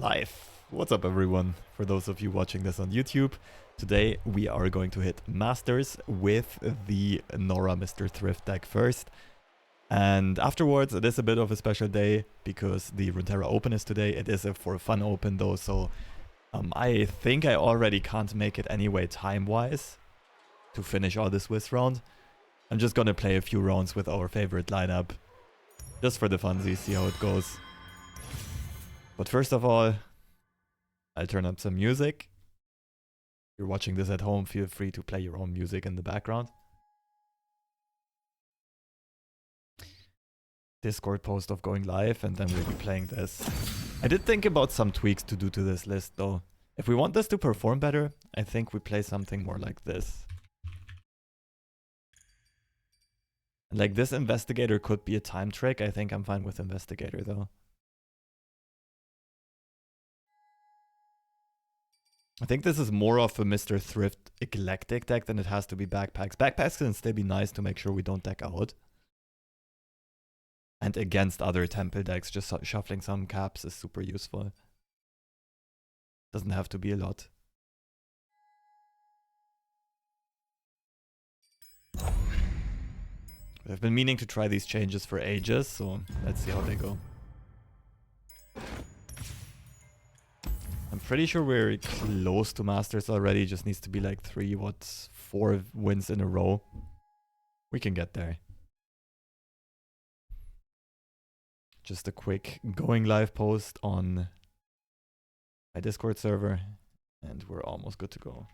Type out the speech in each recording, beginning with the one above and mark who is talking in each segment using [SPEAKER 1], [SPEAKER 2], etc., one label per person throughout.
[SPEAKER 1] live. What's up everyone? For those of you watching this on YouTube, today we are going to hit Masters with the Norra Mr. Thrift deck first. And afterwards it is a bit of a special day because the Runeterra Open is today. It is a for fun open though, so I think I already can't make it anyway time-wise to finish all this Swiss round. I'm just gonna play a few rounds with our favorite lineup. Just for the funsies, see how it goes. But first of all, I'll turn up some music. If you're watching this at home, feel free to play your own music in the background. Discord post of going live, and then we'll be playing this. I did think about some tweaks to do to this list though. If we want this to perform better, I think we play something more like this. Like this Investigator could be a time trick. I think I'm fine with Investigator though. I think this is more of a Mr. Thrift eclectic deck than it has to be backpacks. Backpacks can still be nice to make sure we don't deck out. And against other temple decks, just shuffling some caps is super useful. Doesn't have to be a lot. I've been meaning to try these changes for ages, so let's see how they go. I'm pretty sure we're close to Masters already, just needs to be like 4 wins in a row. We can get there. Just a quick going live post on my Discord server, and we're almost good to go.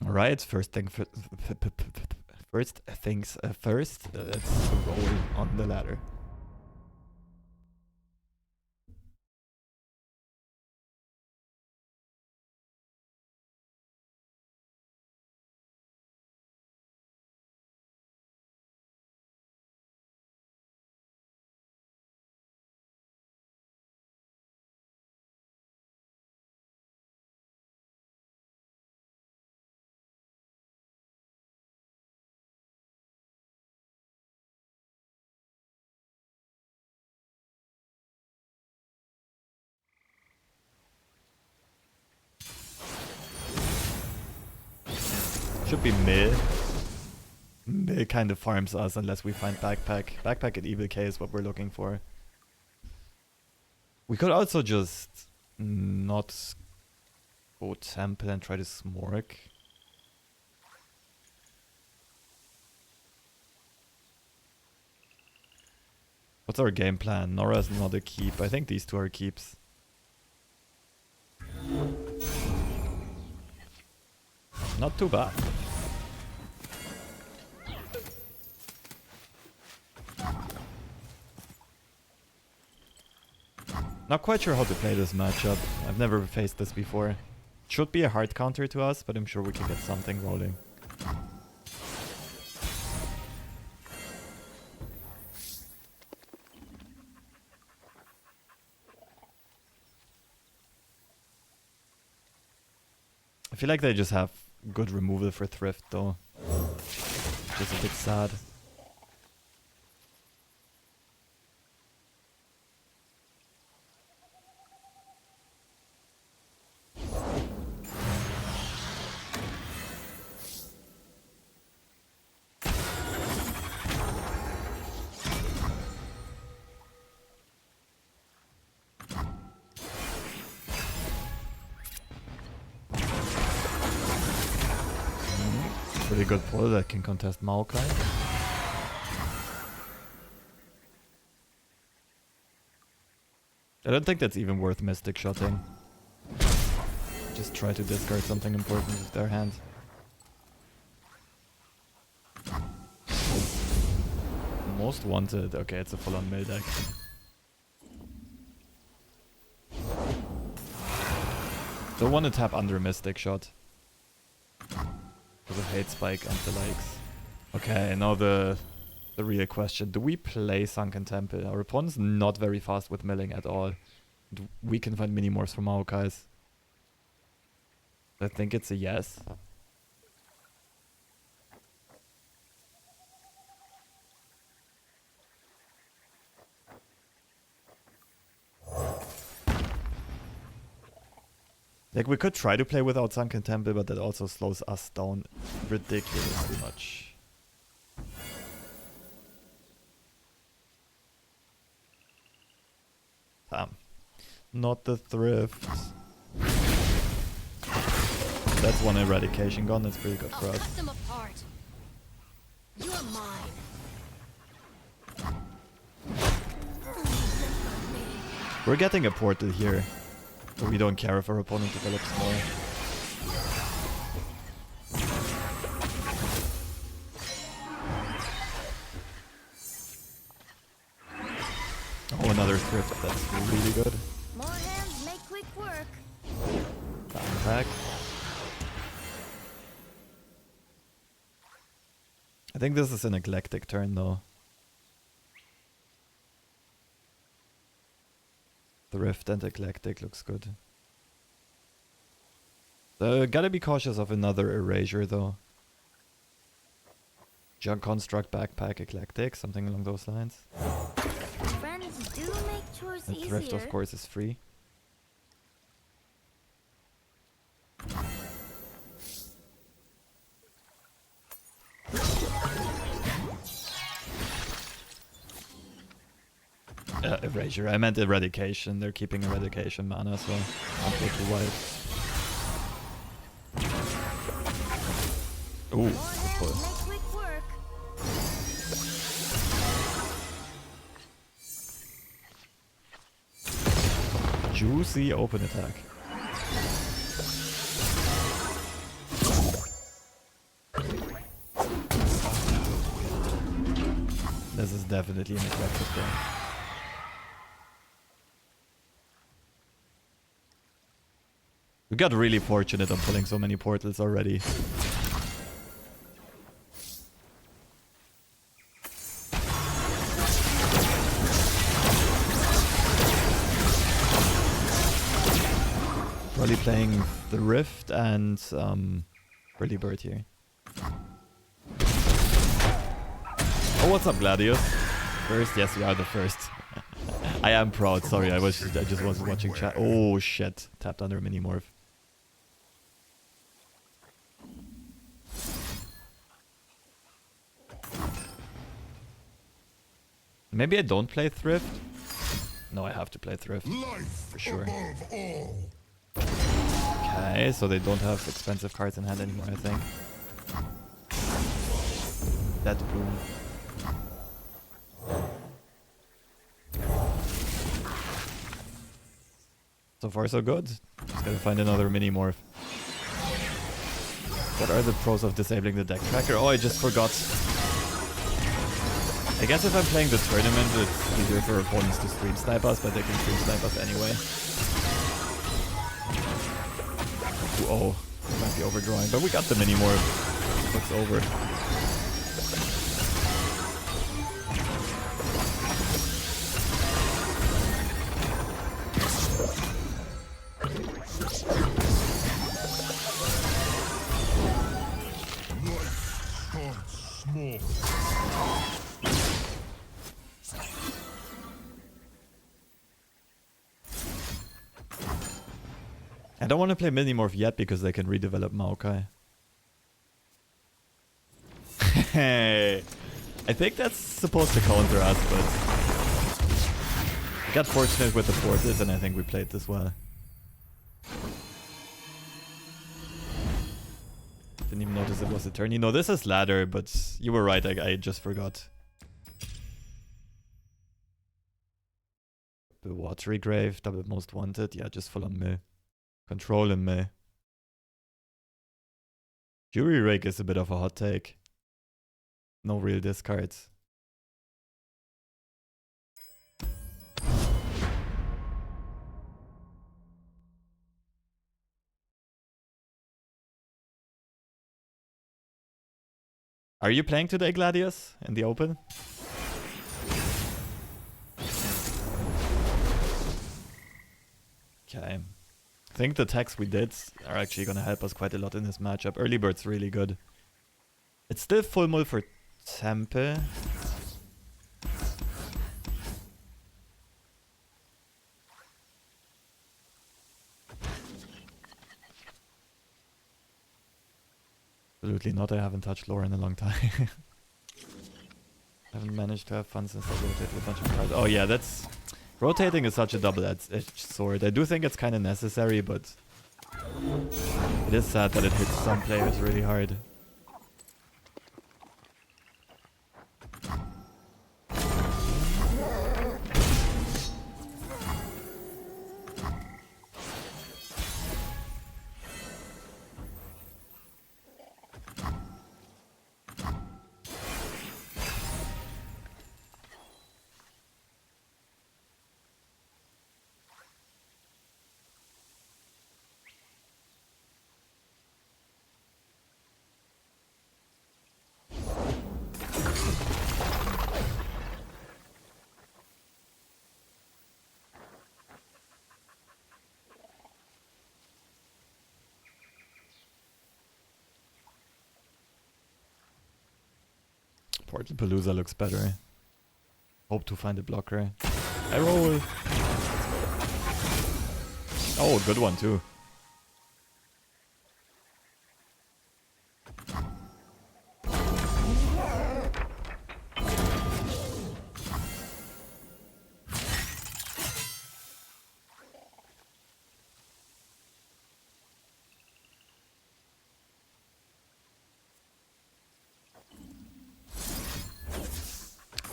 [SPEAKER 1] Alright, first things first, let's roll on the ladder. Should be Mill. Mill kind of farms us unless we find Backpack. Backpack at Evil K is what we're looking for. We could also just not go Temple and try to Smork. What's our game plan? Norra's not a keep. I think these two are keeps. Not too bad. Not quite sure how to play this matchup. I've never faced this before. Should be a hard counter to us, but I'm sure we can get something rolling. I feel like they just have good removal for Thrift though. Just a bit sad. Pretty good pull that can contest Maokai. I don't think that's even worth Mystic Shotting. Just try to discard something important with their hand. Most wanted. Okay, it's a full-on mill deck. Don't want to tap under Mystic Shot. Because of Hate Spike and the likes. Okay, now the real question. Do we play Sunken Temple? Our opponent's not very fast with milling at all. We can find mini-morphs from Maokai's. I think it's a yes. Like, we could try to play without Sunken Temple, but that also slows us down ridiculously much. Damn. Not the thrift. That's one eradication gone, that's pretty good for us.
[SPEAKER 2] Cut them apart. You're mine.
[SPEAKER 1] We're getting a portal here. So we don't care if our opponent develops more. Oh, another thrift. That's really good.
[SPEAKER 2] More hands make quick work.
[SPEAKER 1] Back. I think this is an eclectic turn though. Thrift and eclectic looks good. Gotta be cautious of another erasure though. Junk construct, backpack, eclectic, something along those lines.
[SPEAKER 2] Friends do make chores
[SPEAKER 1] The
[SPEAKER 2] easier.
[SPEAKER 1] thrift of course is free. Erasure. I meant eradication. They're keeping eradication mana, so I'll go to white. Ooh, good pull.
[SPEAKER 2] Make quick work.
[SPEAKER 1] Juicy open attack. This is definitely an eclectic thing. We got really fortunate on pulling so many portals already. Probably playing the Rift and Early Bird here. Oh, what's up, Gladius? First? Yes, we are the first. I am proud. Sorry, I just wasn't watching chat. Oh shit! Tapped under mini morph. Maybe I don't play Thrift. No, I have to play Thrift for sure. Okay, so they don't have expensive cards in hand anymore, I think. That boom. So far so good. Just gotta find another mini morph. What are the pros of disabling the deck tracker? Oh, I just forgot. I guess if I'm playing the tournament, it's easier for opponents to stream snipe us, but they can stream snipe us anyway. Oh, might be overdrawing, but we got the mini morph. Looks over. I don't want to play Minimorph yet because they can redevelop Maokai. Hey, I think that's supposed to counter us, but I got fortunate with the forces and I think we played this well. Didn't even notice it was a turn. You know, this is ladder, but you were right, I just forgot. The Watery Grave, double most wanted. Yeah, just full on me. Control in me. Jury Rake is a bit of a hot take. No real discards. Are you playing today, Gladius, in the open? Okay. I think the attacks we did are actually going to help us quite a lot in this matchup. Early bird's really good. It's still full mull for Tempe. Absolutely not, I haven't touched lore in a long time. Haven't managed to have fun since I rotated a bunch of cards. Oh yeah, that's... Rotating is such a double-edged sword. I do think it's kind of necessary, but... It is sad that it hits some players really hard. Portal Palooza looks better. Hope to find a blocker. I roll! Oh, good one too.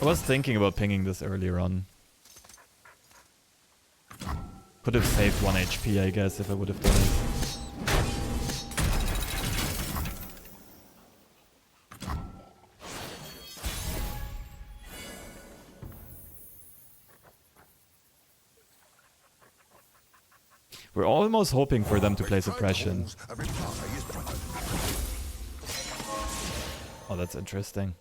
[SPEAKER 1] I was thinking about pinging this earlier on. Could have saved 1 HP, I guess, if I would have done it. We're almost hoping for them to play suppression. Oh, that's interesting.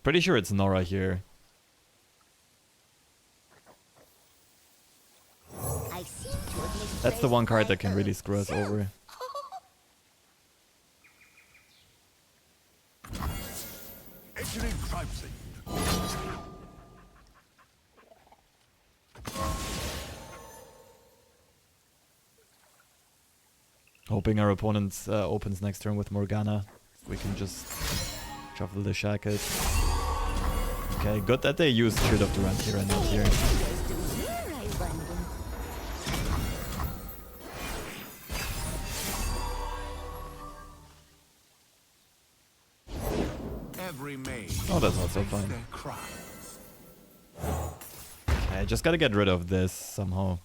[SPEAKER 1] Pretty sure it's Norra here. That's the one card that can really screw us over. Hoping our opponent opens next turn with Morgana. We can just shuffle the shacket. Okay, good that they used Shield of Durant here and not here. Oh, that's also fine. I just gotta get rid of this somehow.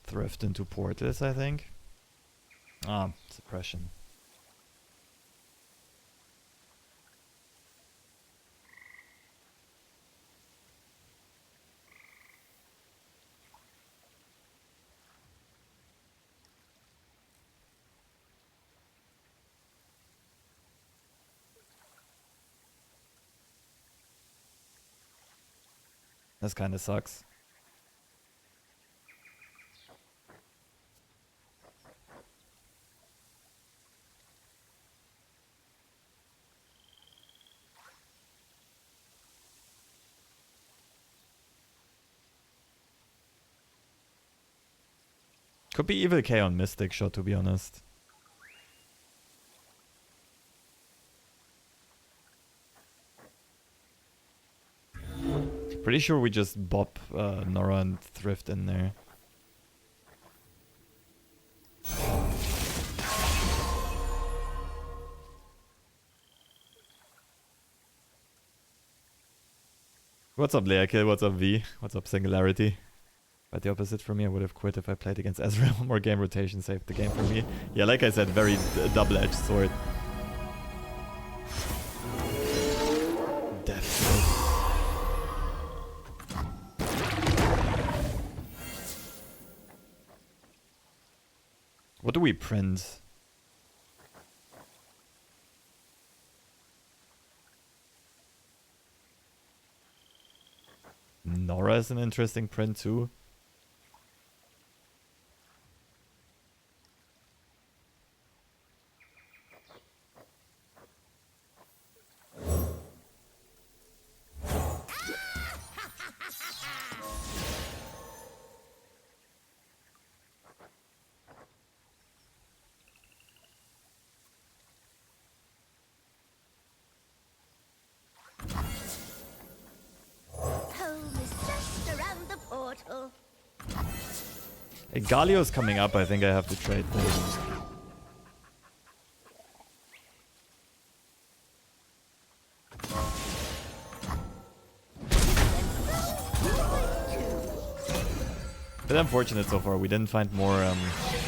[SPEAKER 1] Thrift into Portis, I think. Ah, suppression. This kind of sucks. Could be Evil K on Mystic Shot, to be honest. Pretty sure we just bop Norra and Thrift in there. What's up, Leakill? What's up, V? What's up, Singularity? But the opposite for me, I would have quit if I played against Ezreal. One more game rotation saved the game for me. Yeah, like I said, very double-edged sword. Definitely. What do we print? Norra is an interesting print too. Hey, Galio's coming up. I think I have to trade this. Bit unfortunate so far. We didn't find more.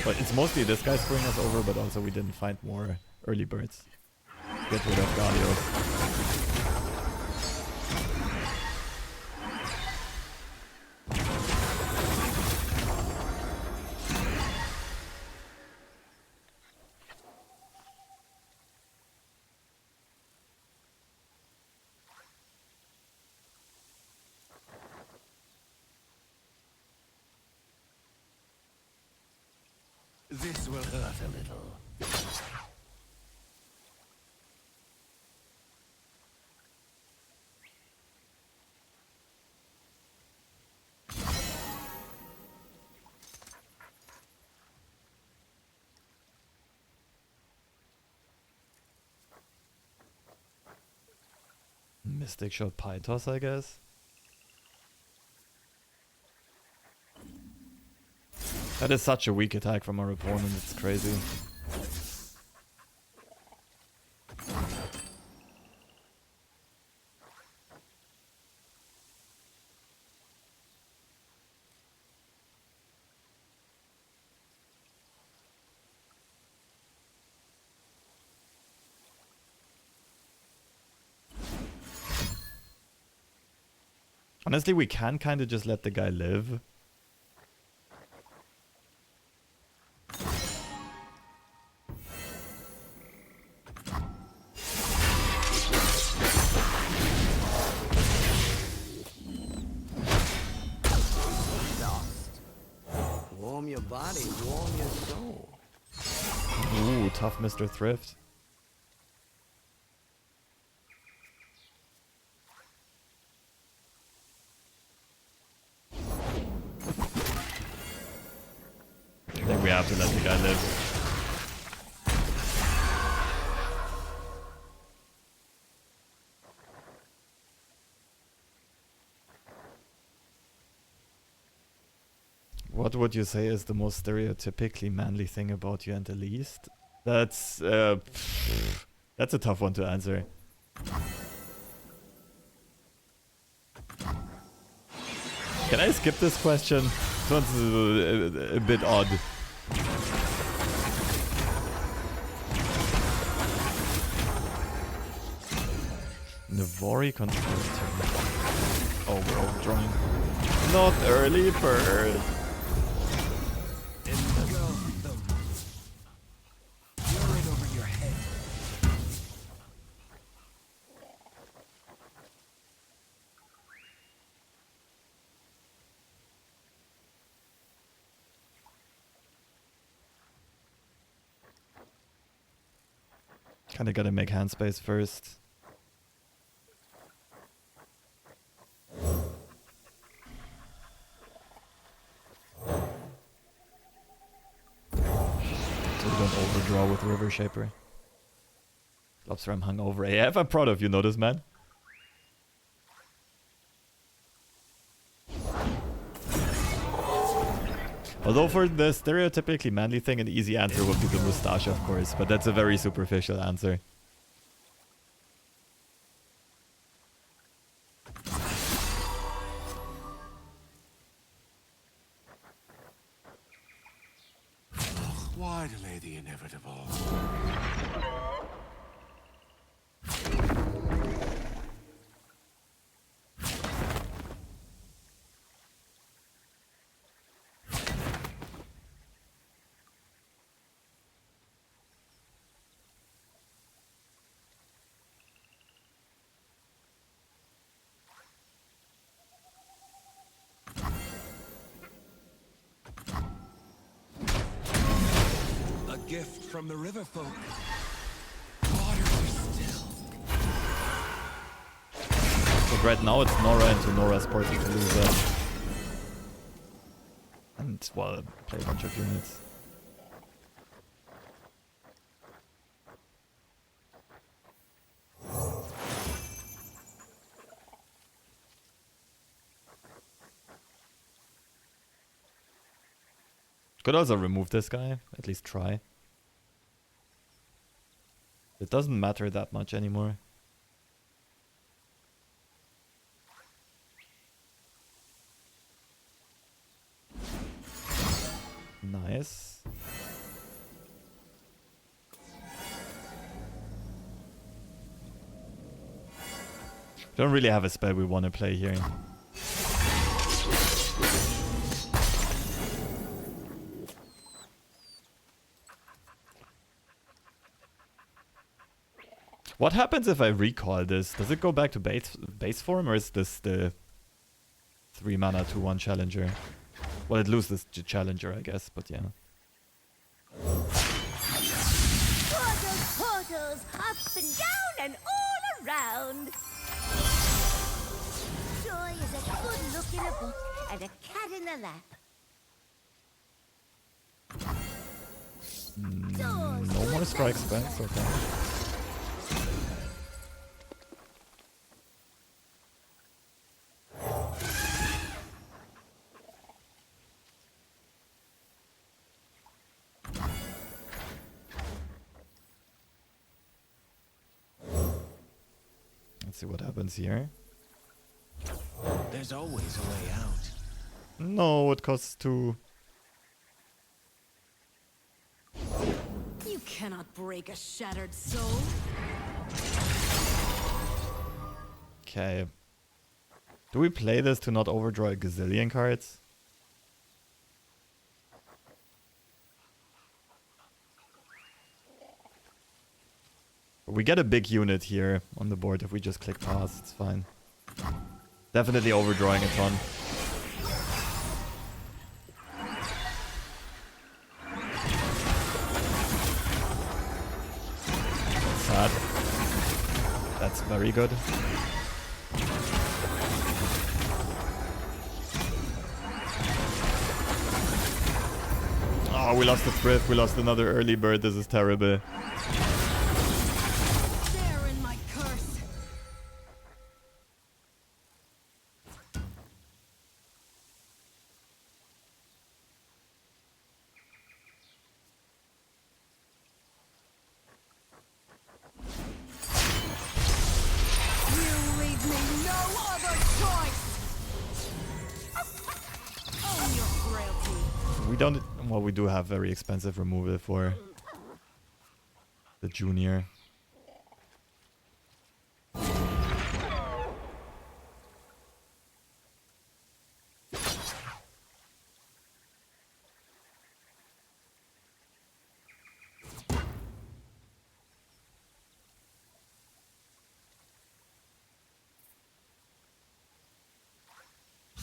[SPEAKER 1] But it's mostly this guy screwing us over, but also we didn't find more early birds. Get rid of Galio.
[SPEAKER 3] This will hurt a little.
[SPEAKER 1] Mystic Shot Pythos, I guess. That is such a weak attack from our opponent, it's crazy. Honestly, we can kind of just let the guy live.
[SPEAKER 3] Warm your body, warm your soul.
[SPEAKER 1] Ooh, tough Mr. Thrift. I think we have to let the guy live. What would you say is the most stereotypically manly thing about you and the least? That's a tough one to answer. Can I skip this question? This one's a bit odd. Navori conspirator. Oh, we're overdrawing. Not early bird. Kinda gotta make hand space first. We don't overdraw with River Shaper. Lobster, I'm hungover. AF, I'm proud of you, notice, man. Although for the stereotypically manly thing, an easy answer would be the moustache, of course, but that's a very superficial answer.
[SPEAKER 3] Why delay the inevitable? Gift from the river folk. Waters are still.
[SPEAKER 1] But right now it's Norra into Norra's portal to lose that. And, well, play a bunch of units. Could also remove this guy, at least try. It doesn't matter that much anymore. Nice. Don't really have a spell we want to play here. What happens if I recall this? Does it go back to base form, or is this the 3 mana 2/1 challenger? Well, it loses the challenger, I guess, but yeah.
[SPEAKER 2] Portals, portals, up and down and all around. Joy is a good look in a book and a cat in the lap.
[SPEAKER 1] No more strikes back, okay. Let's see what happens here.
[SPEAKER 3] There's always a way out.
[SPEAKER 1] No, it costs 2.
[SPEAKER 4] You cannot break a shattered soul.
[SPEAKER 1] Okay. Do we play this to not overdraw a gazillion cards? We get a big unit here on the board if we just click pass, it's fine. Definitely overdrawing a ton. Sad. That's very good. Oh, we lost the thrift, we lost another early bird, this is terrible. Well, we do have very expensive removal for the junior.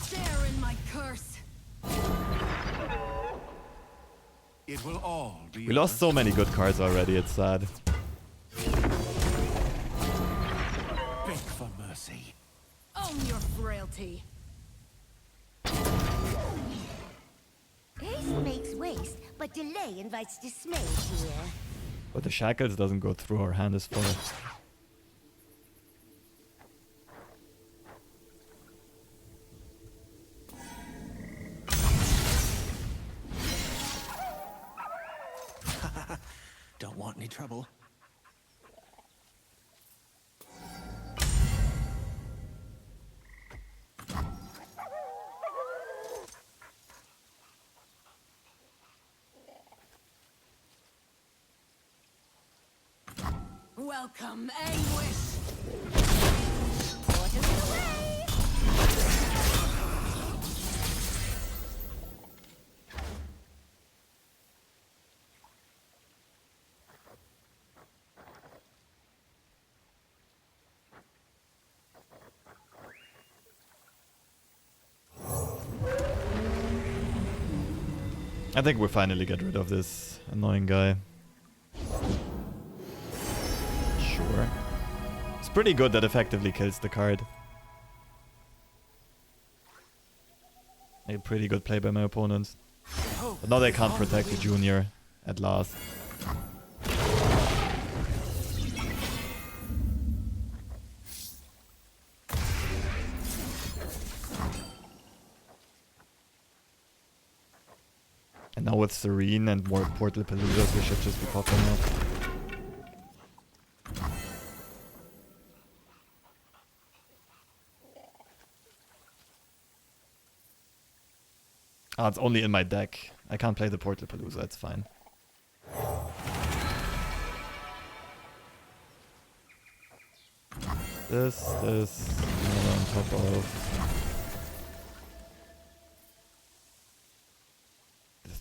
[SPEAKER 4] Share in my curse.
[SPEAKER 3] It will all be.
[SPEAKER 1] We lost so many good cards already, it's sad.
[SPEAKER 3] Beg for mercy.
[SPEAKER 4] Own your frailty.
[SPEAKER 2] Easy makes waste, but delay invites dismay here.
[SPEAKER 1] But the shackles doesn't go through our hand as far.
[SPEAKER 3] Don't want any trouble.
[SPEAKER 4] Welcome, anguish.
[SPEAKER 2] Portals away!
[SPEAKER 1] I think we finally get rid of this annoying guy. Sure. It's pretty good that effectively kills the card. A pretty good play by my opponents. But now they can't protect the junior at last. And now with Serene and more Portal Paloojas, we should just be popping up. Ah, it's only in my deck. I can't play the Portal Palooza, it's fine. This, and on top of...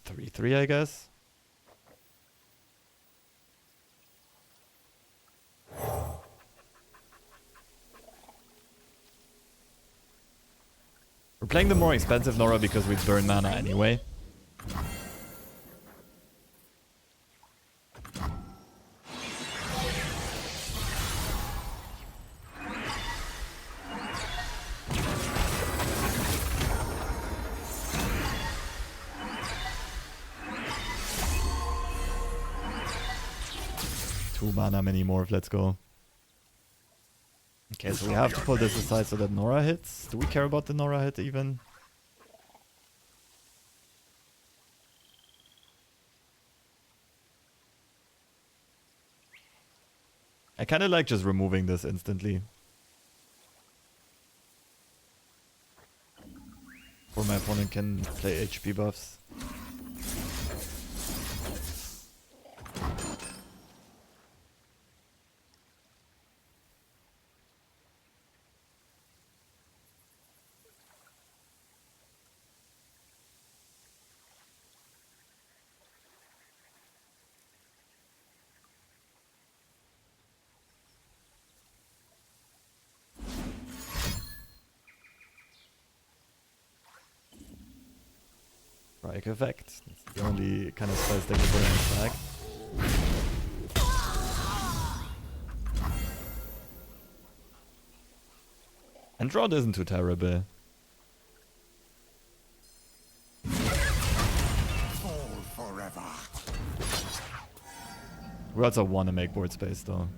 [SPEAKER 1] 3/3, I guess. We're playing the more expensive Norra because we burn mana anyway. Mana mini morph, let's go. Okay, so we have to pull this aside so that Norra hits. Do we care about the Norra hit even? I kind of like just removing this instantly. Or my opponent can play HP buffs. Strike effect. That's the only kind of spells they can put in the bag. And Drought isn't too terrible.
[SPEAKER 3] Fall forever.
[SPEAKER 1] We also want to make board space though.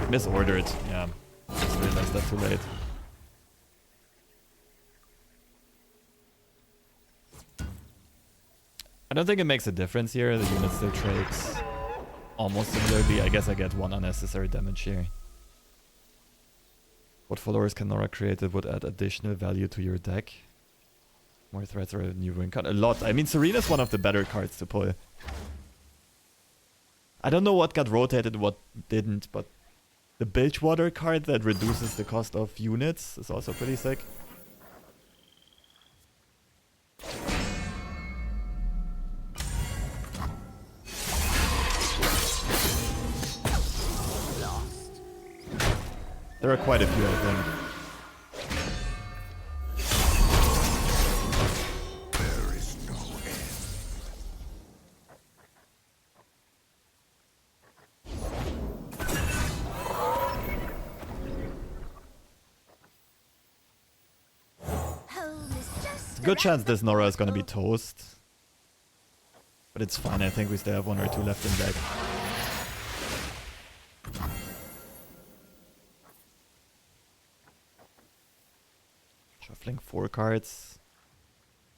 [SPEAKER 1] Misordered, yeah. Just realized that too late. I don't think it makes a difference here. The unit still trades almost similarly. I guess I get one unnecessary damage here. What followers can Norra create that would add additional value to your deck? More threats or a new win card? A lot. I mean, Serena is one of the better cards to pull. I don't know what got rotated, what didn't, but the Bilgewater card that reduces the cost of units is also pretty sick.
[SPEAKER 2] Lost.
[SPEAKER 1] There are quite a few, I think.
[SPEAKER 3] There is no end.
[SPEAKER 1] Good chance this Norra is gonna be toast. But it's fine, I think we still have 1 or 2 left in deck. Shuffling 4 cards.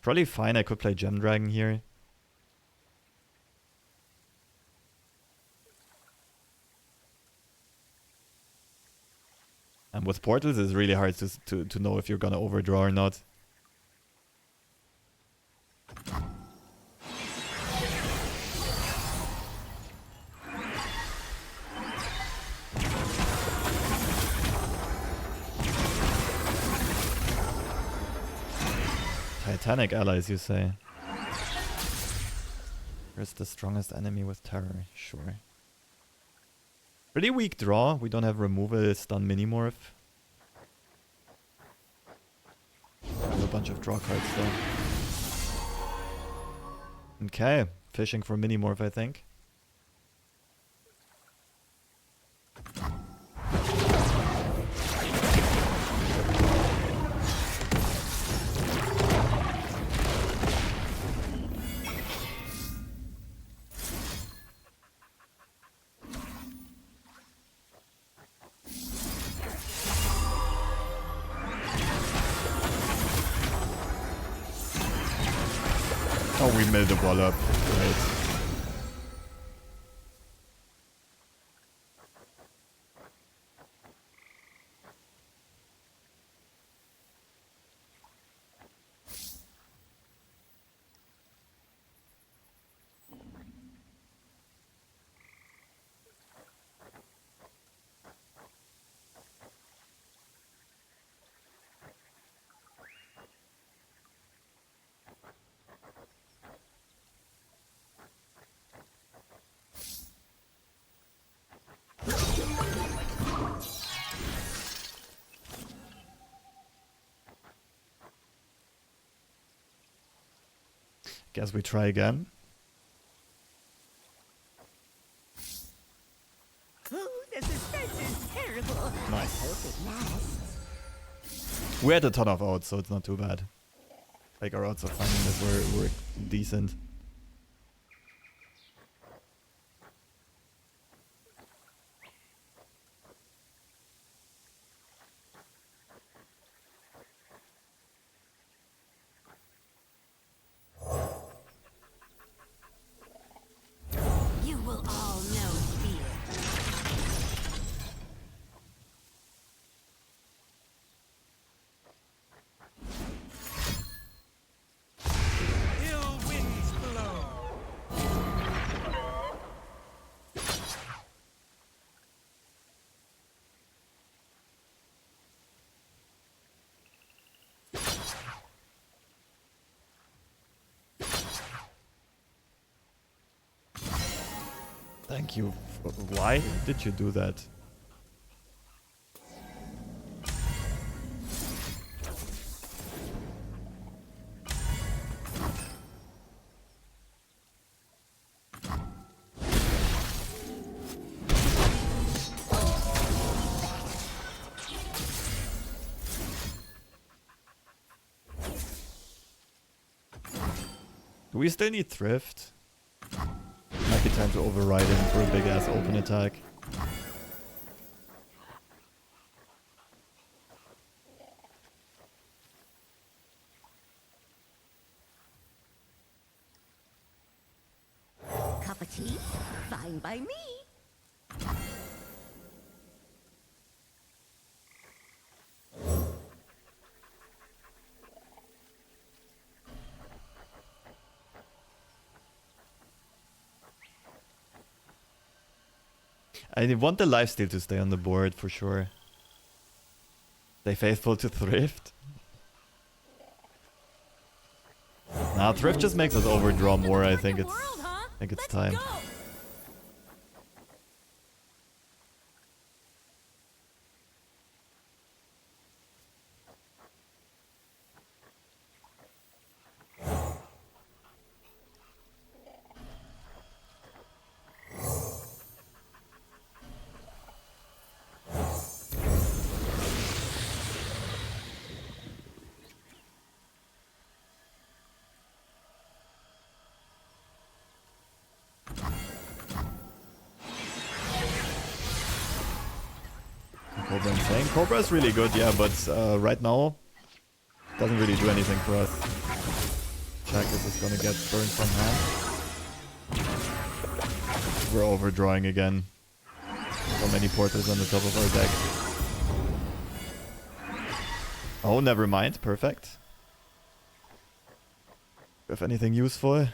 [SPEAKER 1] Probably fine, I could play Gem Dragon here. And with portals it's really hard to know if you're gonna overdraw or not. Titanic allies, you say? Where's the strongest enemy with terror? Sure. Pretty weak draw. We don't have removal, stun, minimorph. Have a bunch of draw cards though. Okay, fishing for minimorph, I think. Oh, we milled the wall up. Great. Guess we try again.
[SPEAKER 2] Oh, the suspense is terrible.
[SPEAKER 1] Nice.
[SPEAKER 2] Hope it lasts.
[SPEAKER 1] We had a ton of outs, so it's not too bad. Like our odds of finding this were decent.
[SPEAKER 2] You will all know fear.
[SPEAKER 3] Ill winds blow.
[SPEAKER 1] Thank you. Why did you do that? Do we still need thrift? Might be time to override him for a big ass open attack.
[SPEAKER 2] Cup of tea? Fine by me.
[SPEAKER 1] I want the lifesteal to stay on the board for sure. Stay faithful to thrift. Nah, thrift just makes us overdraw more. I think it's time. Cobra insane. Cobra is really good, yeah, but right now doesn't really do anything for us. Check, this is gonna get burned from hand. We're overdrawing again. So many portals on the top of our deck. Oh, never mind. Perfect. If anything useful.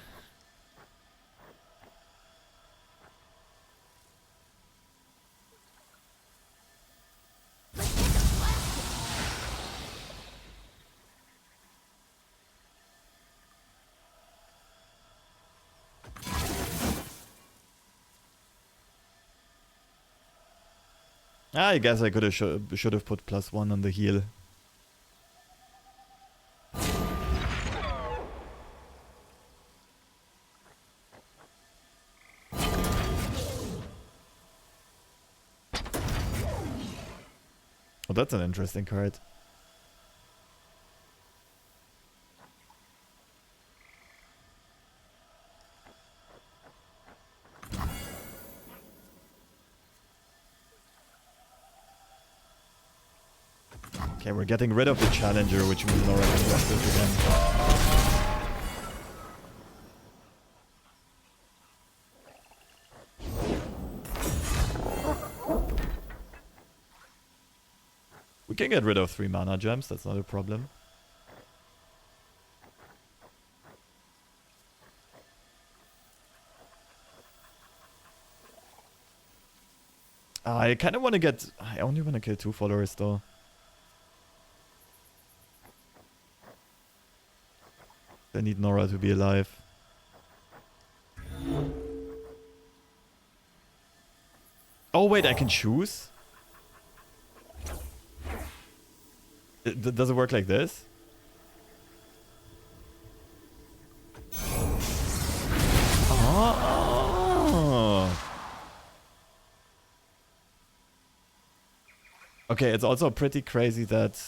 [SPEAKER 1] I guess I could have should have put +1 on the heal. Oh, that's an interesting card. Okay, we're getting rid of the challenger, which means Norra can rush this again. We can get rid of 3 mana gems, that's not a problem. I kind of want to get... I only want to kill 2 followers though. I need Norra to be alive. Oh wait, I can choose? Does it work like this? Oh. Okay, it's also pretty crazy that...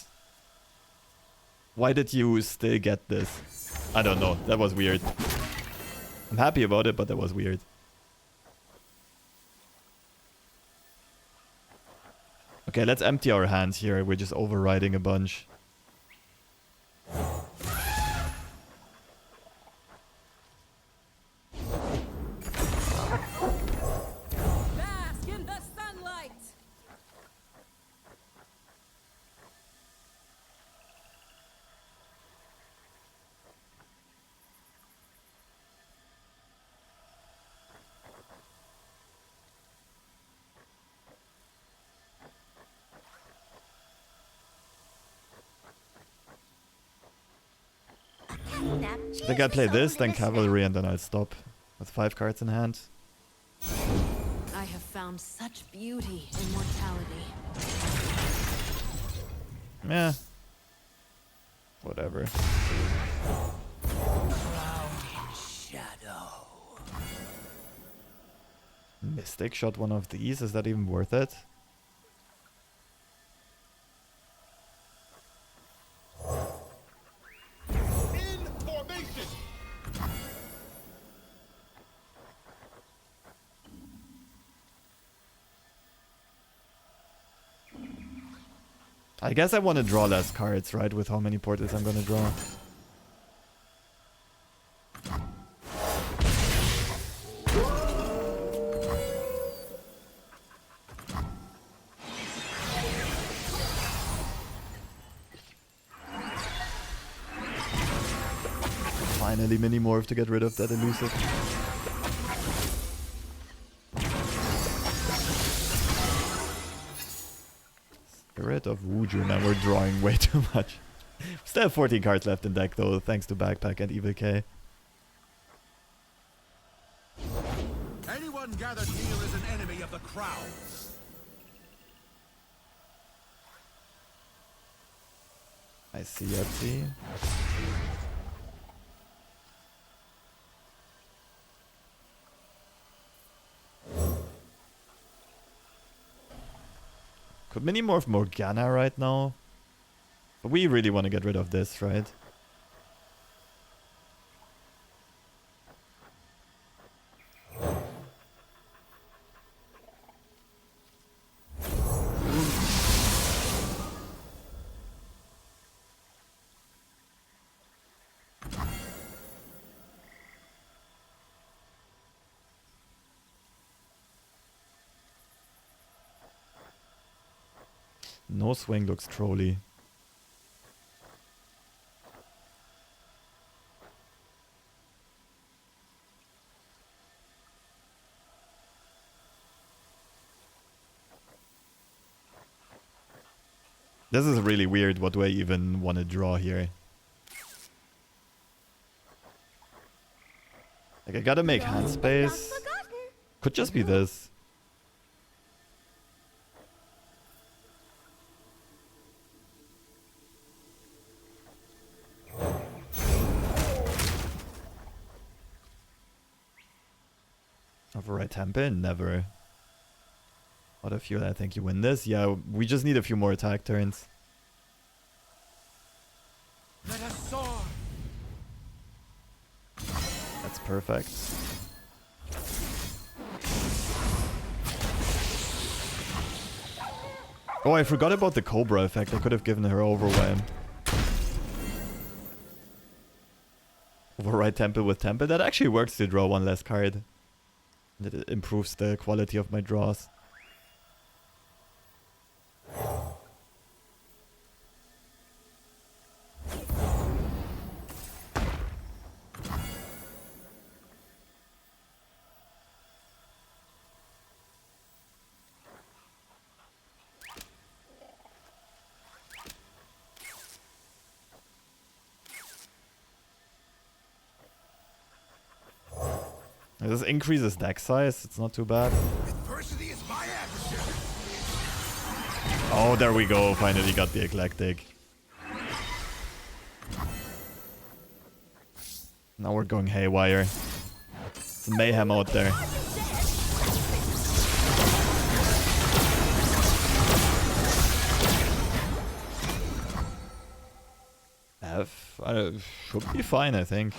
[SPEAKER 1] Why did you still get this? I don't know, that was weird. I'm happy about it, but that was weird. Okay, let's empty our hands here. We're just overriding a bunch.
[SPEAKER 4] Bask in the sunlight.
[SPEAKER 1] I think I'll play this, then cavalry, and then I'll stop with 5 cards in hand.
[SPEAKER 4] I have found such beauty in mortality.
[SPEAKER 1] Yeah. Whatever.
[SPEAKER 3] Shadow.
[SPEAKER 1] Mystic shot one of these, is that even worth it? I guess I want to draw less cards, right? With how many portals I'm gonna draw. Finally mini-morph to get rid of that elusive. Spirit of Wuju, man, we're drawing way too much. Still have 14 cards left in deck though, thanks to Backpack and Evil K.
[SPEAKER 3] Anyone gathered here is an enemy of the crown.
[SPEAKER 1] I see. Could mini-morph Morgana right now? But we really want to get rid of this, right? No swing looks trolly. This is really weird. What do I even want to draw here? Like, I gotta make hand space. Could just be this. Override tempo? Never. What a fuel, I think you win this. Yeah, we just need a few more attack turns.
[SPEAKER 3] Let us soar.
[SPEAKER 1] That's perfect. Oh, I forgot about the Cobra effect. I could have given her Overwhelm. Override Temple with Temple. That actually works to draw one less card. It improves the quality of my draws. This increases deck size, it's not too bad.
[SPEAKER 3] Adversity is my adversary.
[SPEAKER 1] Oh, there we go, finally got the Eclectic. Now we're going haywire. It's mayhem out there. F? Should be fine, I think.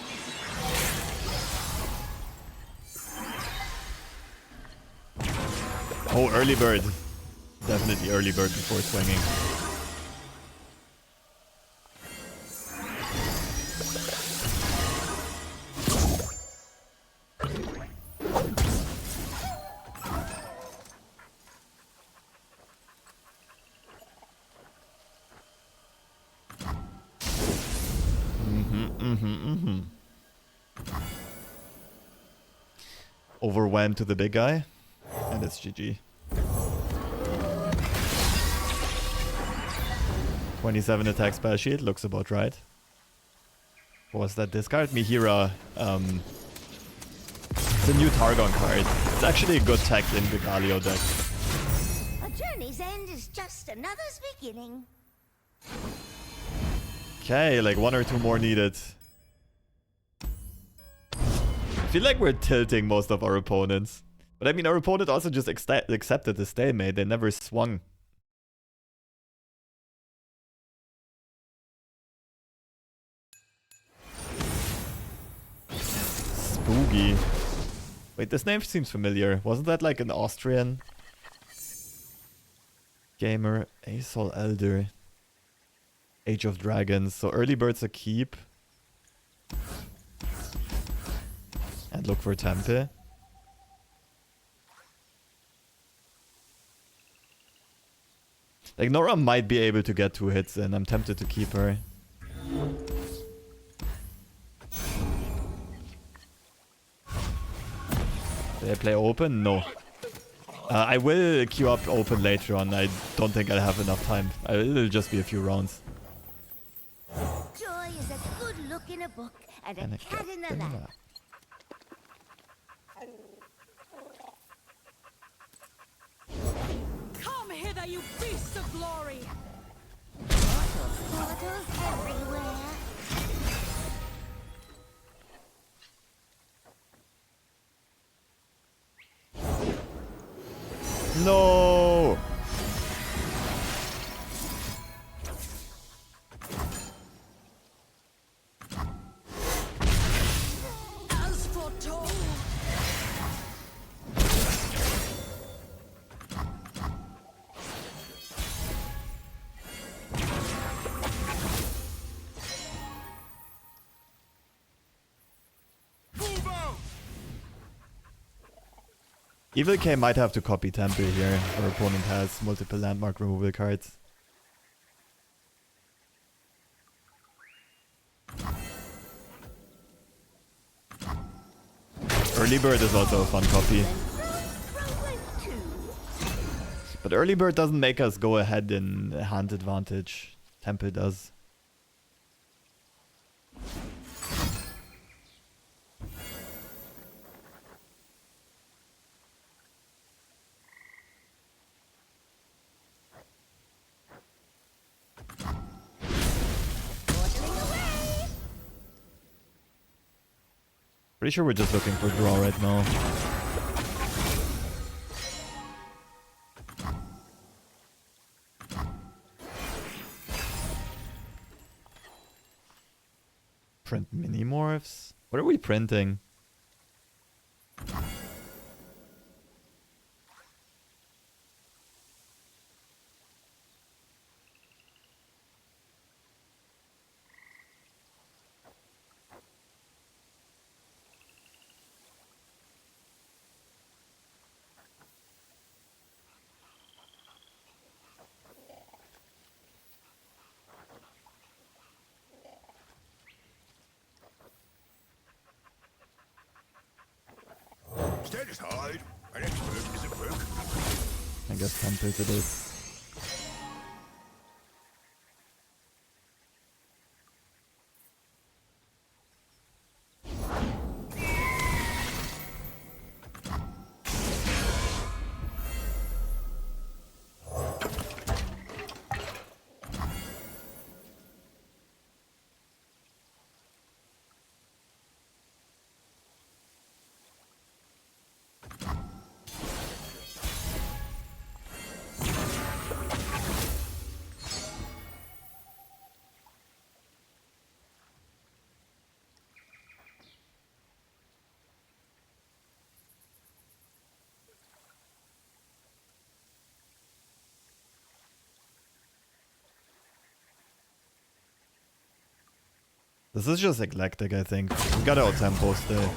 [SPEAKER 1] Oh, early bird. Definitely early bird before swinging. Overwhelmed to the big guy. And it's GG. 27 attack spell shield, looks about right. What was that? Discard Mihira. It's a new Targon card. It's actually a good tech in the Galio deck.
[SPEAKER 2] A journey's end is just another's beginning.
[SPEAKER 1] Okay, like one or two more needed. I feel like we're tilting most of our opponents. But I mean, our opponent also just accepted the stalemate. They never swung. Spooky. Wait, this name seems familiar. Wasn't that like an Austrian gamer? Asol Elder. Age of Dragons. So early bird's a keep. And look for Tempe. Like, Norra might be able to get 2 hits in. I'm tempted to keep her. Did I play open? No. I will queue up open later on. I don't think I'll have enough time. It'll just be a few rounds.
[SPEAKER 2] Joy is a good look in a book and a cat in the lap.
[SPEAKER 4] Come hither, you beasts of glory!
[SPEAKER 2] Portals everywhere.
[SPEAKER 1] No!
[SPEAKER 4] As foretold!
[SPEAKER 1] Evil K might have to copy Temple here. Our opponent has multiple landmark removal cards. Early Bird is also a fun copy. But Early Bird doesn't make us go ahead in hand advantage. Temple does. Pretty sure we're just looking for draw right now. Print mini morphs? What are we printing?
[SPEAKER 5] Stand aside. An expert is at work.
[SPEAKER 1] I guess Temples it is. This is just eclectic, I think. We gotta out-tempo still.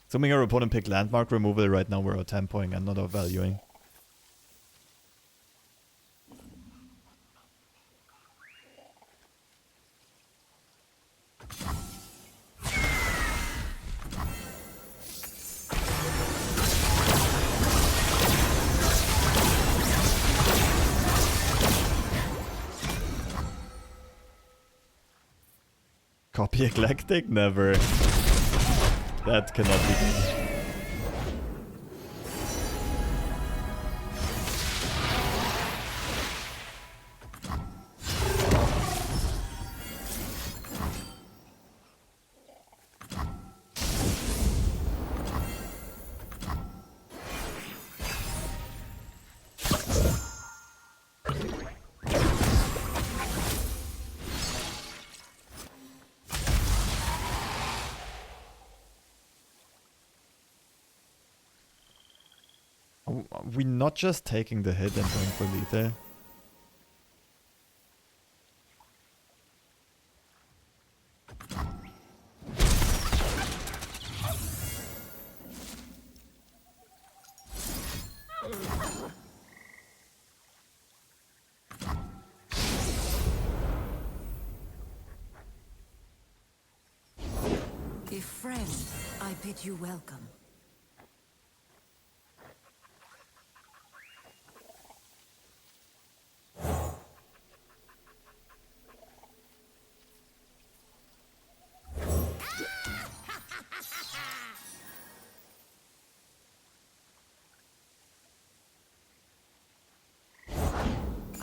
[SPEAKER 1] Assuming our opponent picked landmark removal, right now we're out-tempoing and not out-valuing. Copy eclectic? Never. That cannot be done. Are we not just taking the hit and going for lethal?
[SPEAKER 4] If friend, I bid you welcome.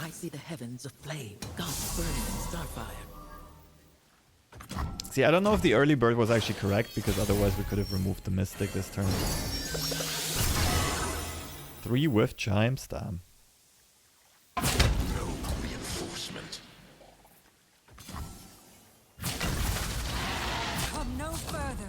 [SPEAKER 6] I see the heavens aflame, gods burning in starfire.
[SPEAKER 1] See, I don't know if the early bird was actually correct, because otherwise we could have removed the Mystic this turn. 3 with Chimes, damn.
[SPEAKER 5] No reinforcement.
[SPEAKER 4] Come no further.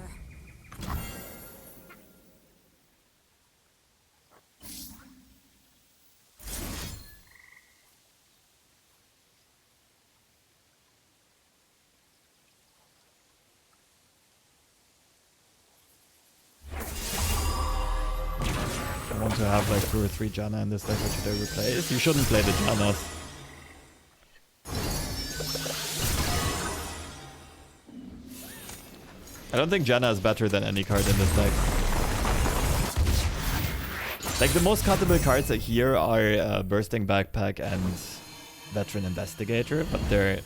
[SPEAKER 1] I want to have like 2 or 3 Janna in this deck, what should I replace? You shouldn't play the Jannas. I don't think Janna is better than any card in this deck. Like, the most cuttable cards here are Bursting Backpack and Veteran Investigator, but they're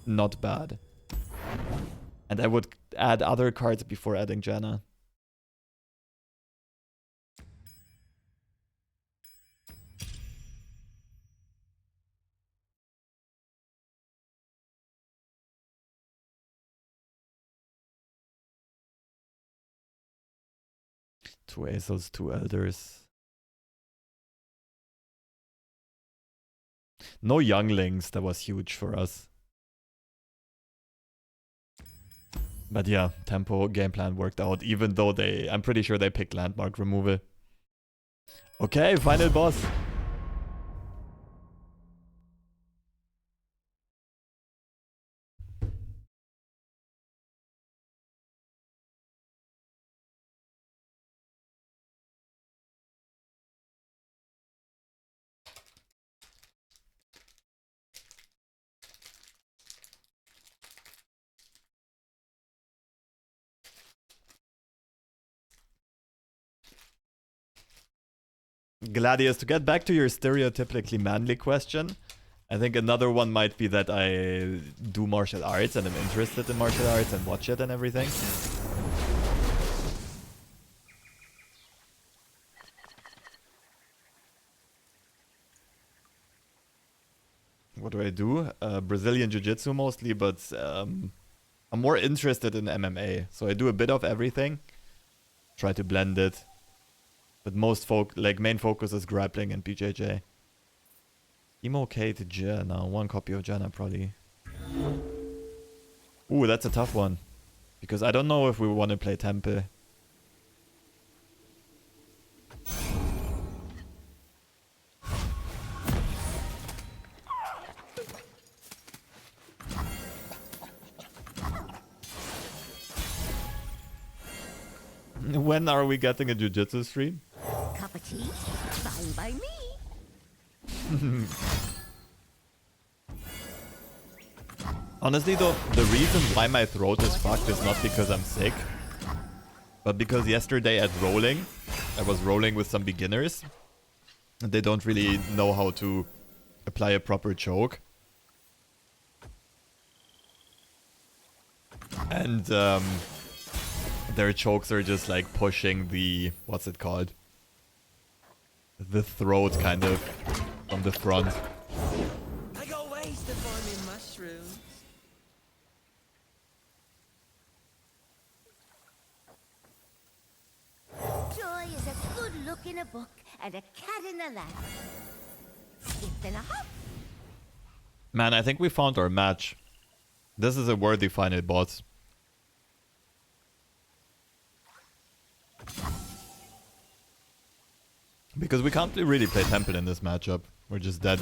[SPEAKER 1] not bad. And I would add other cards before adding Janna. Two Asos, two Elders. No Younglings, that was huge for us. But yeah, tempo game plan worked out, even though I'm pretty sure they picked landmark removal. Okay, final boss. Gladius, to get back to your stereotypically manly question, I think another one might be that I do martial arts and I'm interested in martial arts and watch it and everything. What do I do? Brazilian Jiu-Jitsu mostly, but I'm more interested in MMA. So I do a bit of everything. Try to blend it. But main focus is grappling and BJJ. Teemo Kate Janna. One copy of Janna probably. Ooh, that's a tough one. Because I don't know if we want to play Temple. When are we getting a jiu-jitsu stream?
[SPEAKER 2] Cup of tea? Fine by me.
[SPEAKER 1] Honestly though, the reason why my throat is fucked is not because I'm sick, but because yesterday at rolling, I was rolling with some beginners. And they don't really know how to apply a proper choke. And their chokes are just like pushing the, what's it called? The throat kind of from the front.
[SPEAKER 6] I go wasted farming mushrooms.
[SPEAKER 2] Joy is a good look in a book and a cat in the lap. Skip and a hop.
[SPEAKER 1] Man, I think we found our match. This is a worthy final boss. Because we can't really play Temple in this matchup. We're just dead.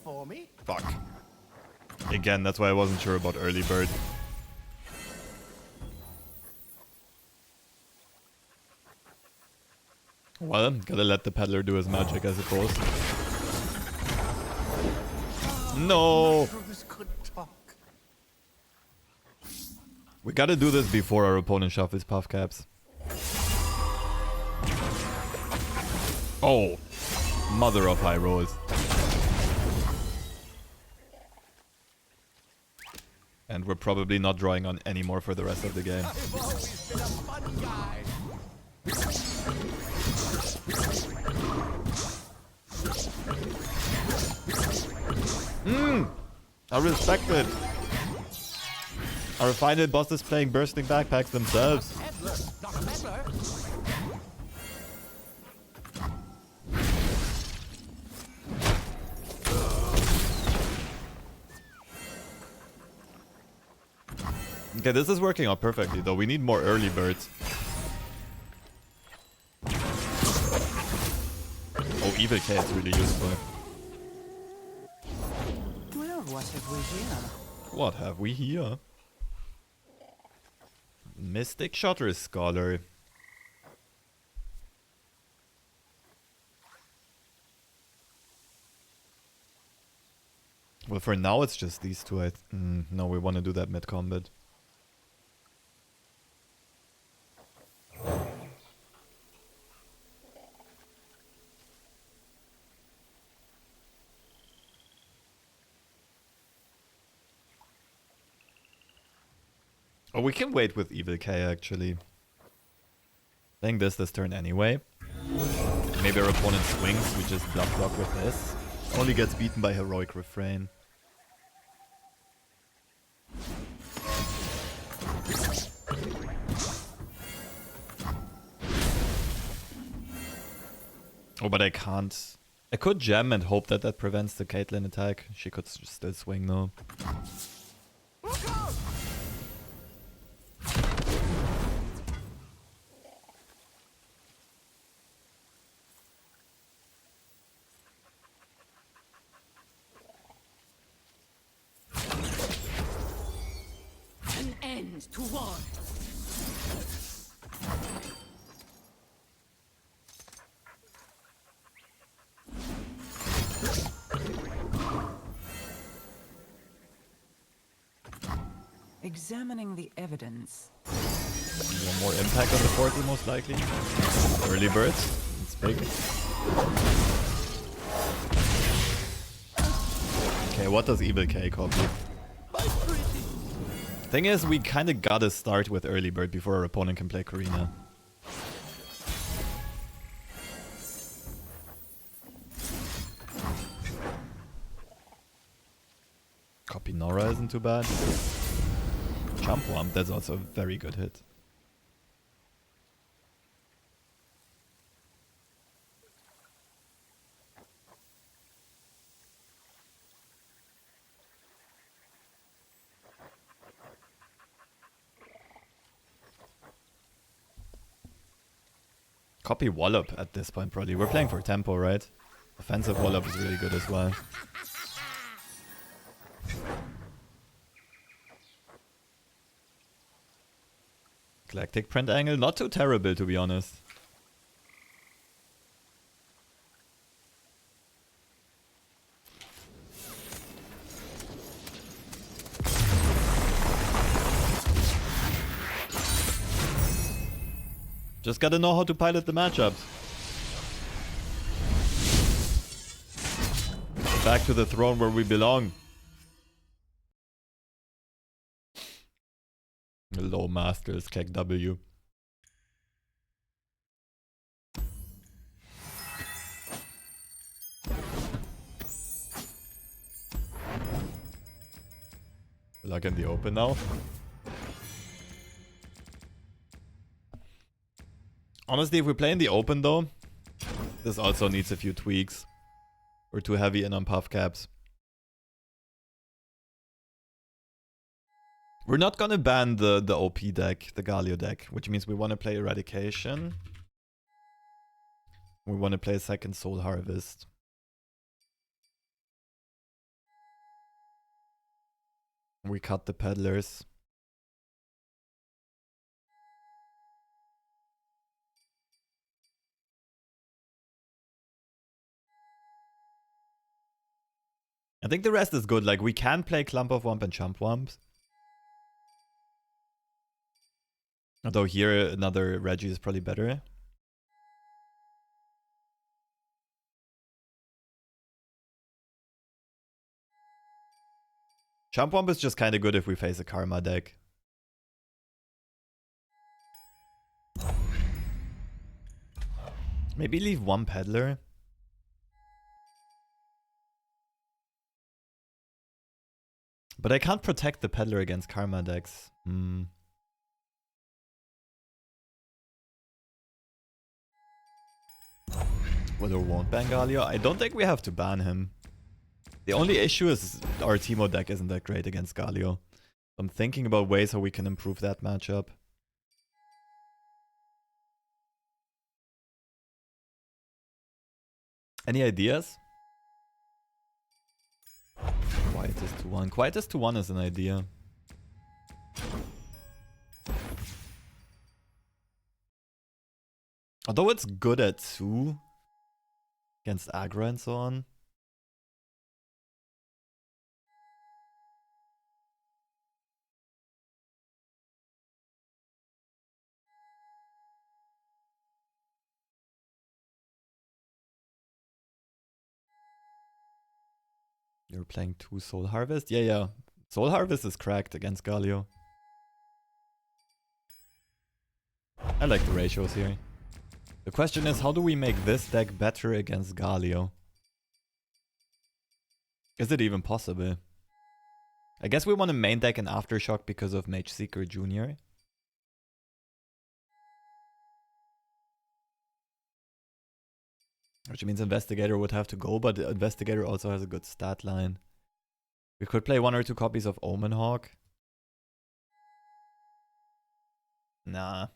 [SPEAKER 7] For me.
[SPEAKER 1] Fuck. Again, that's why I wasn't sure about early bird. Well, gotta let the peddler do his magic, I suppose. No! We gotta do this before our opponent shuffles Puffcaps. Oh! Mother of high rolls. And we're probably not drawing on anymore for the rest of the game.
[SPEAKER 7] I've always been a fun guy.
[SPEAKER 1] I respect it. Our final boss is playing Bursting Backpacks themselves. Okay, this is working out perfectly though. We need more early birds. Oh, Evil K is really useful.
[SPEAKER 6] Well, what have we here?
[SPEAKER 1] What have we here? Mystic Shutter Scholar. Well, for now it's just these two. No, we want to do that mid-combat. Oh, we can wait with Evil K actually. Playing this turn anyway. Maybe our opponent swings, we just block with this. Only gets beaten by Heroic Refrain. Oh, but I can't. I could gem and hope that that prevents the Caitlyn attack. She could still swing though.
[SPEAKER 4] An end to war.
[SPEAKER 6] Examining the evidence.
[SPEAKER 1] One more impact on the portal most likely. Early birds. It's big. Okay, what does Evil K copy? Thing is, we kinda gotta start with early bird before our opponent can play Karina. Copy Norra isn't too bad. Jump Wump, that's also a very good hit. Copy Wallop at this point probably. We're playing for tempo, right? Offensive Wallop is really good as well. Eclectic print angle, not too terrible to be honest. Just gotta know how to pilot the matchups. Back to the throne where we belong. Low Masters, Keg W. Luck in the open now. Honestly, if we play in the open though, this also needs a few tweaks. We're too heavy in on Puffcaps. We're not gonna ban the OP deck, the Galio deck, which means we want to play Eradication. We want to play second Soul Harvest. We cut the Peddlers. I think the rest is good. Like, we can play Clump of Wump and Chump Wump. Although here, another Reggie is probably better. Chump Wump is just kind of good if we face a Karma deck. Maybe leave one Peddler. But I can't protect the Peddler against Karma decks. Whether won't ban Galio? I don't think we have to ban him. The only issue is our Teemo deck isn't that great against Galio. I'm thinking about ways how we can improve that matchup. Any ideas? Quietest to 1. Quietest to 1 is an idea. Although it's good at 2 against aggro and so on. You're playing 2 Soul Harvest? Yeah, yeah. Soul Harvest is cracked against Galio. I like the ratios here. The question is, how do we make this deck better against Galio? Is it even possible? I guess we want to main deck an Aftershock because of Mage Seeker Jr. Which means Investigator would have to go, but Investigator also has a good stat line. We could play 1 or 2 copies of Omen Hawk. Nah.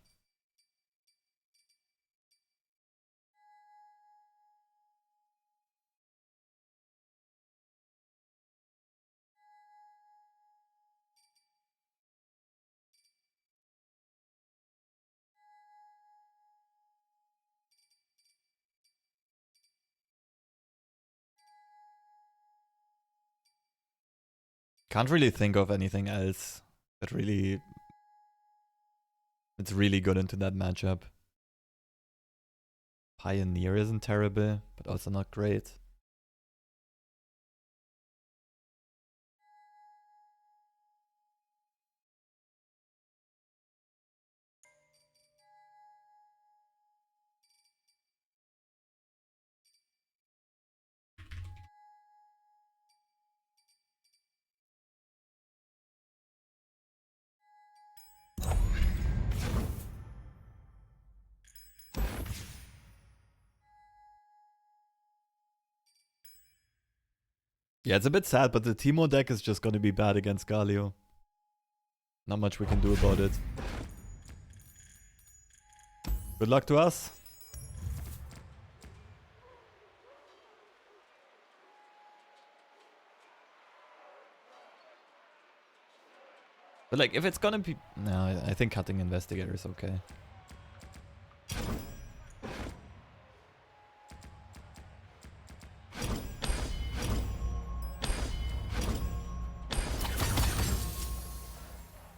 [SPEAKER 1] Can't really think of anything else that really... It's really good into that matchup. Pioneer isn't terrible, but also not great. Yeah, it's a bit sad, but the Teemo deck is just gonna be bad against Galio. Not much we can do about it. Good luck to us. But like, if it's gonna be... No, I think cutting Investigator is okay.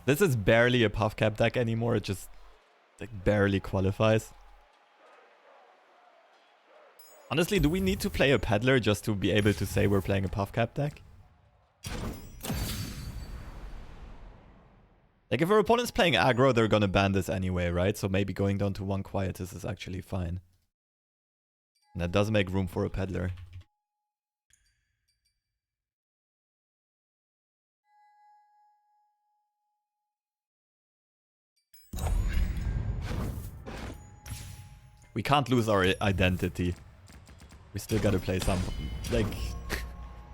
[SPEAKER 1] This is barely a Puffcap deck anymore, it just like barely qualifies. Honestly, do we need to play a Peddler just to be able to say we're playing a Puffcap deck? Like, if our opponent's playing aggro, they're gonna ban this anyway, right? So maybe going down to 1 Quietus is actually fine. And that does make room for a Peddler. We can't lose our identity. We still gotta play some... Like...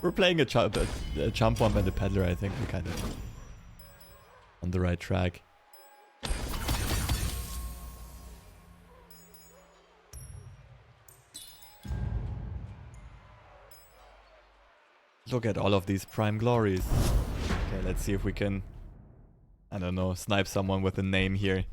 [SPEAKER 1] we're playing a Chump Wump and a Peddler, I think we're kind of... on the right track. Look at all of these Prime Glories. Okay, let's see if we can... I don't know, snipe someone with a name here.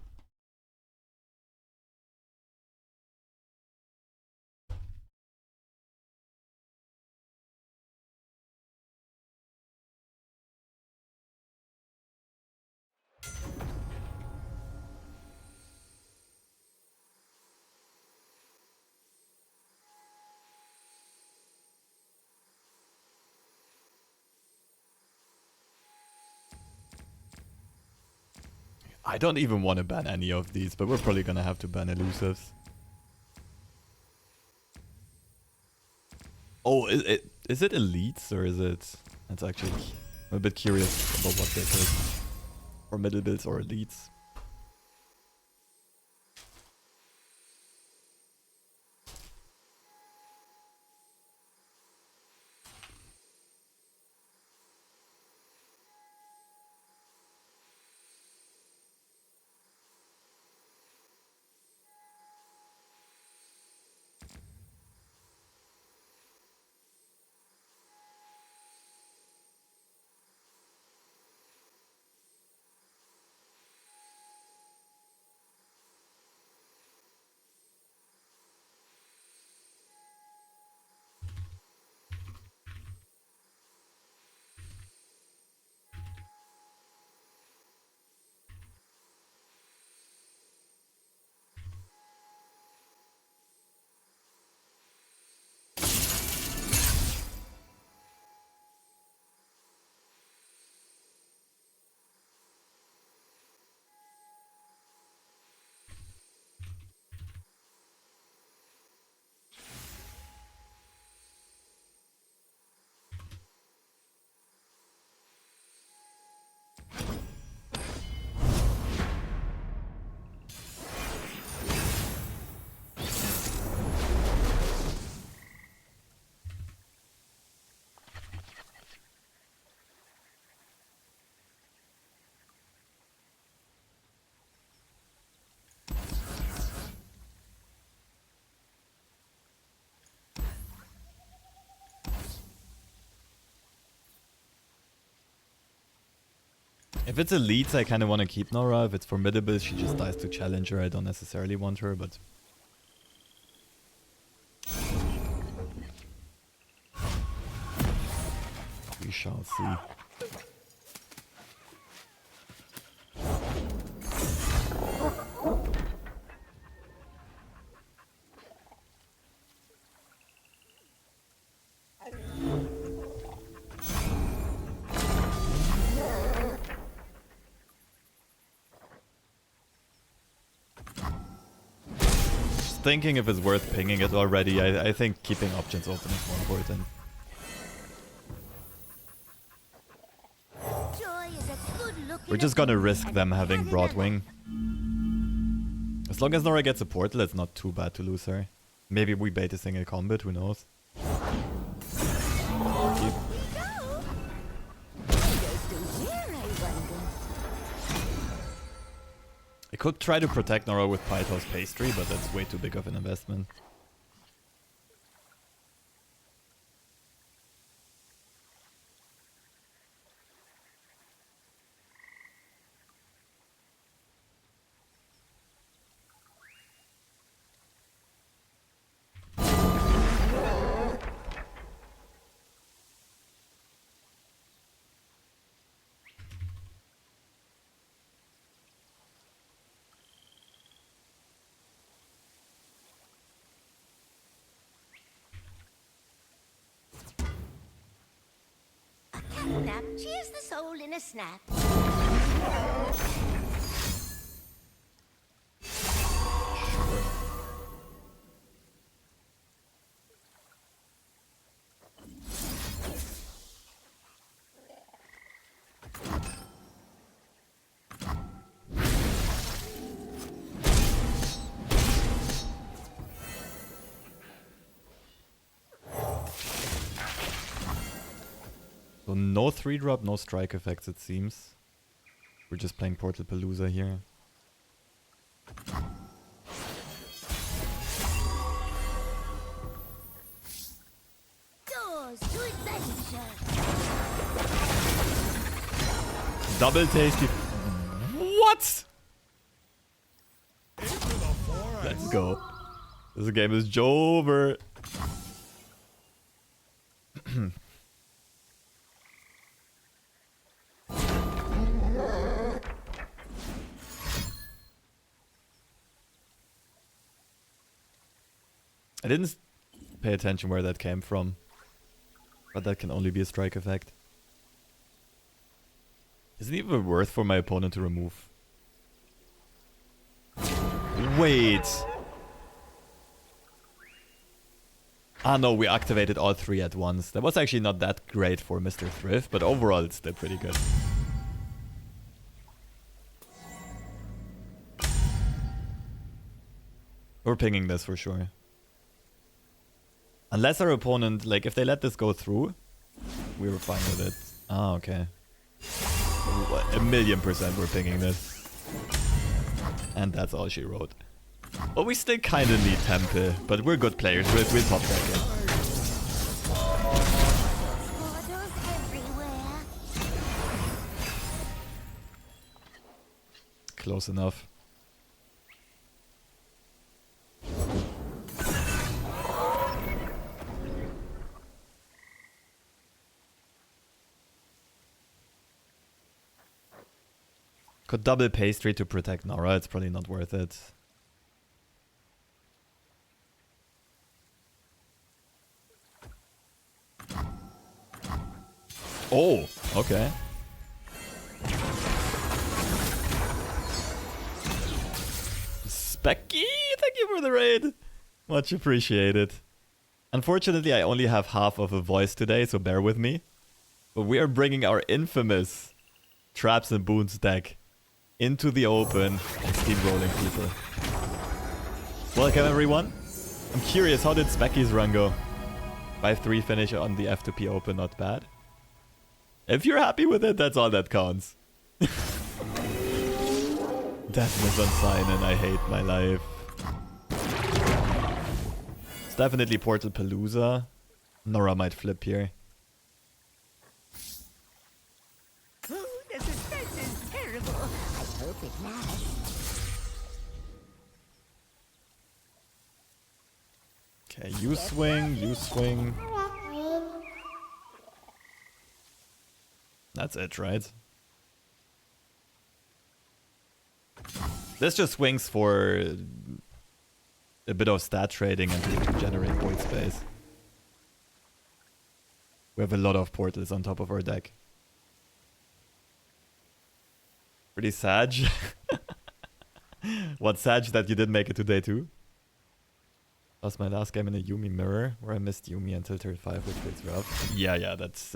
[SPEAKER 1] I don't even want to ban any of these, but we're probably gonna have to ban elusives. Oh, is it elites or is it... That's actually... I'm a bit curious about what this is. Or middle builds or elites. If it's elite, I kind of want to keep Norra. If it's formidable, she just dies to challenger. I don't necessarily want her, but... we shall see. Thinking if it's worth pinging it already. I think keeping options open is more important. We're just gonna risk them having Broadwing. As long as Norra gets a portal, it's not too bad to lose her. Maybe we bait a single combat, who knows? I could try to protect Norra with Pythos Pastry, but that's way too big of an investment.
[SPEAKER 2] Nap, cheers the soul in a snap.
[SPEAKER 1] So no 3-drop, no strike effects it seems. We're just playing Portal Palooza here.
[SPEAKER 2] Doors to adventure.
[SPEAKER 1] Double tasty. What? Let's go. This game is over. I didn't pay attention where that came from, but that can only be a strike effect. Is it even worth for my opponent to remove? Wait! Ah no, we activated all three at once. That was actually not that great for Mr. Thrift, but overall it's still pretty good. We're pinging this for sure. Unless our opponent, like, if they let this go through, we were fine with it. Ah, okay. 1,000,000% we're pinging this. And that's all she wrote. Well, we still kinda need Temple, but we're good players. We'll top deck it.
[SPEAKER 2] Portals everywhere.
[SPEAKER 1] Close enough. Could double pastry to protect Norra, it's probably not worth it. Oh, okay. Specky, thank you for the raid. Much appreciated. Unfortunately, I only have half of a voice today, so bear with me. But we are bringing our infamous Traps and Boons deck into the open and steamrolling people. Welcome everyone. I'm curious, how did Specky's run go? 5-3 finish on the F2P open, not bad. If you're happy with it, that's all that counts. Deathness on sign and I hate my life. It's definitely Portal Palooza. Norra might flip here.
[SPEAKER 2] Ooh, the suspense is
[SPEAKER 1] Okay, you swing, you swing. That's it, right? This just swings for a bit of stat trading and to generate void space. We have a lot of portals on top of our deck. Pretty sad. What sad that you didn't make it today too? Lost my last game in a Yuumi mirror where I missed Yuumi until turn 5, which feels rough. Yeah, that's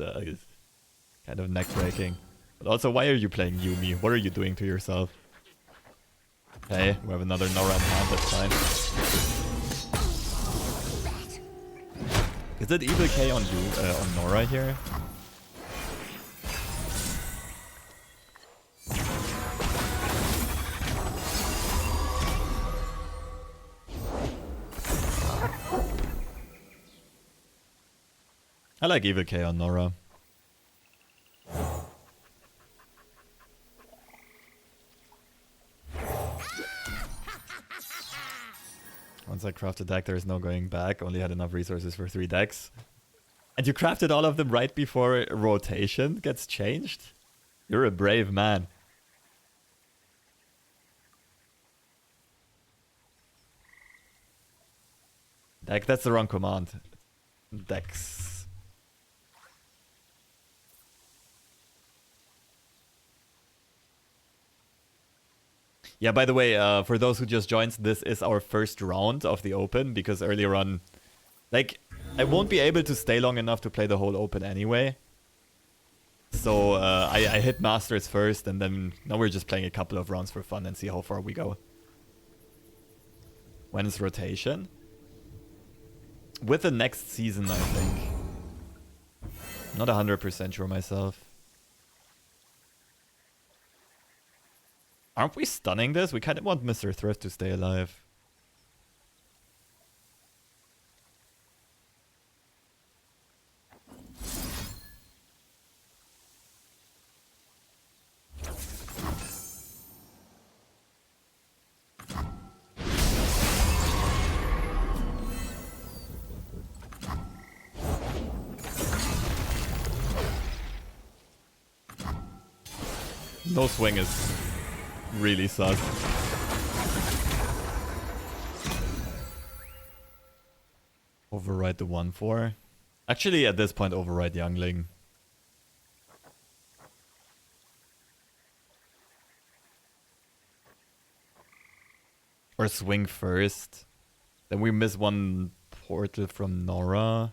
[SPEAKER 1] kind of neck breaking. But also, why are you playing Yuumi? What are you doing to yourself? Okay, we have another Norra in hand, that's fine. Is it Evil K on you, on Norra here? I like Evil K on Norra. Once I craft a deck, there is no going back. Only had enough resources for 3 decks. And you crafted all of them right before rotation gets changed? You're a brave man. Deck, that's the wrong command. Decks. Yeah, by the way, for those who just joined, this is our first round of the Open, because earlier on, like, I won't be able to stay long enough to play the whole Open anyway. So I hit Masters first, and then now we're just playing a couple of rounds for fun and see how far we go. When is rotation? With the next season, I think. Not 100% sure myself. Aren't we stunning this? We kind of want Mr. Thrift to stay alive. No swing is really sus. Override the 1/4. Actually, at this point, override Youngling. Or swing first. Then we miss one portal from Norra.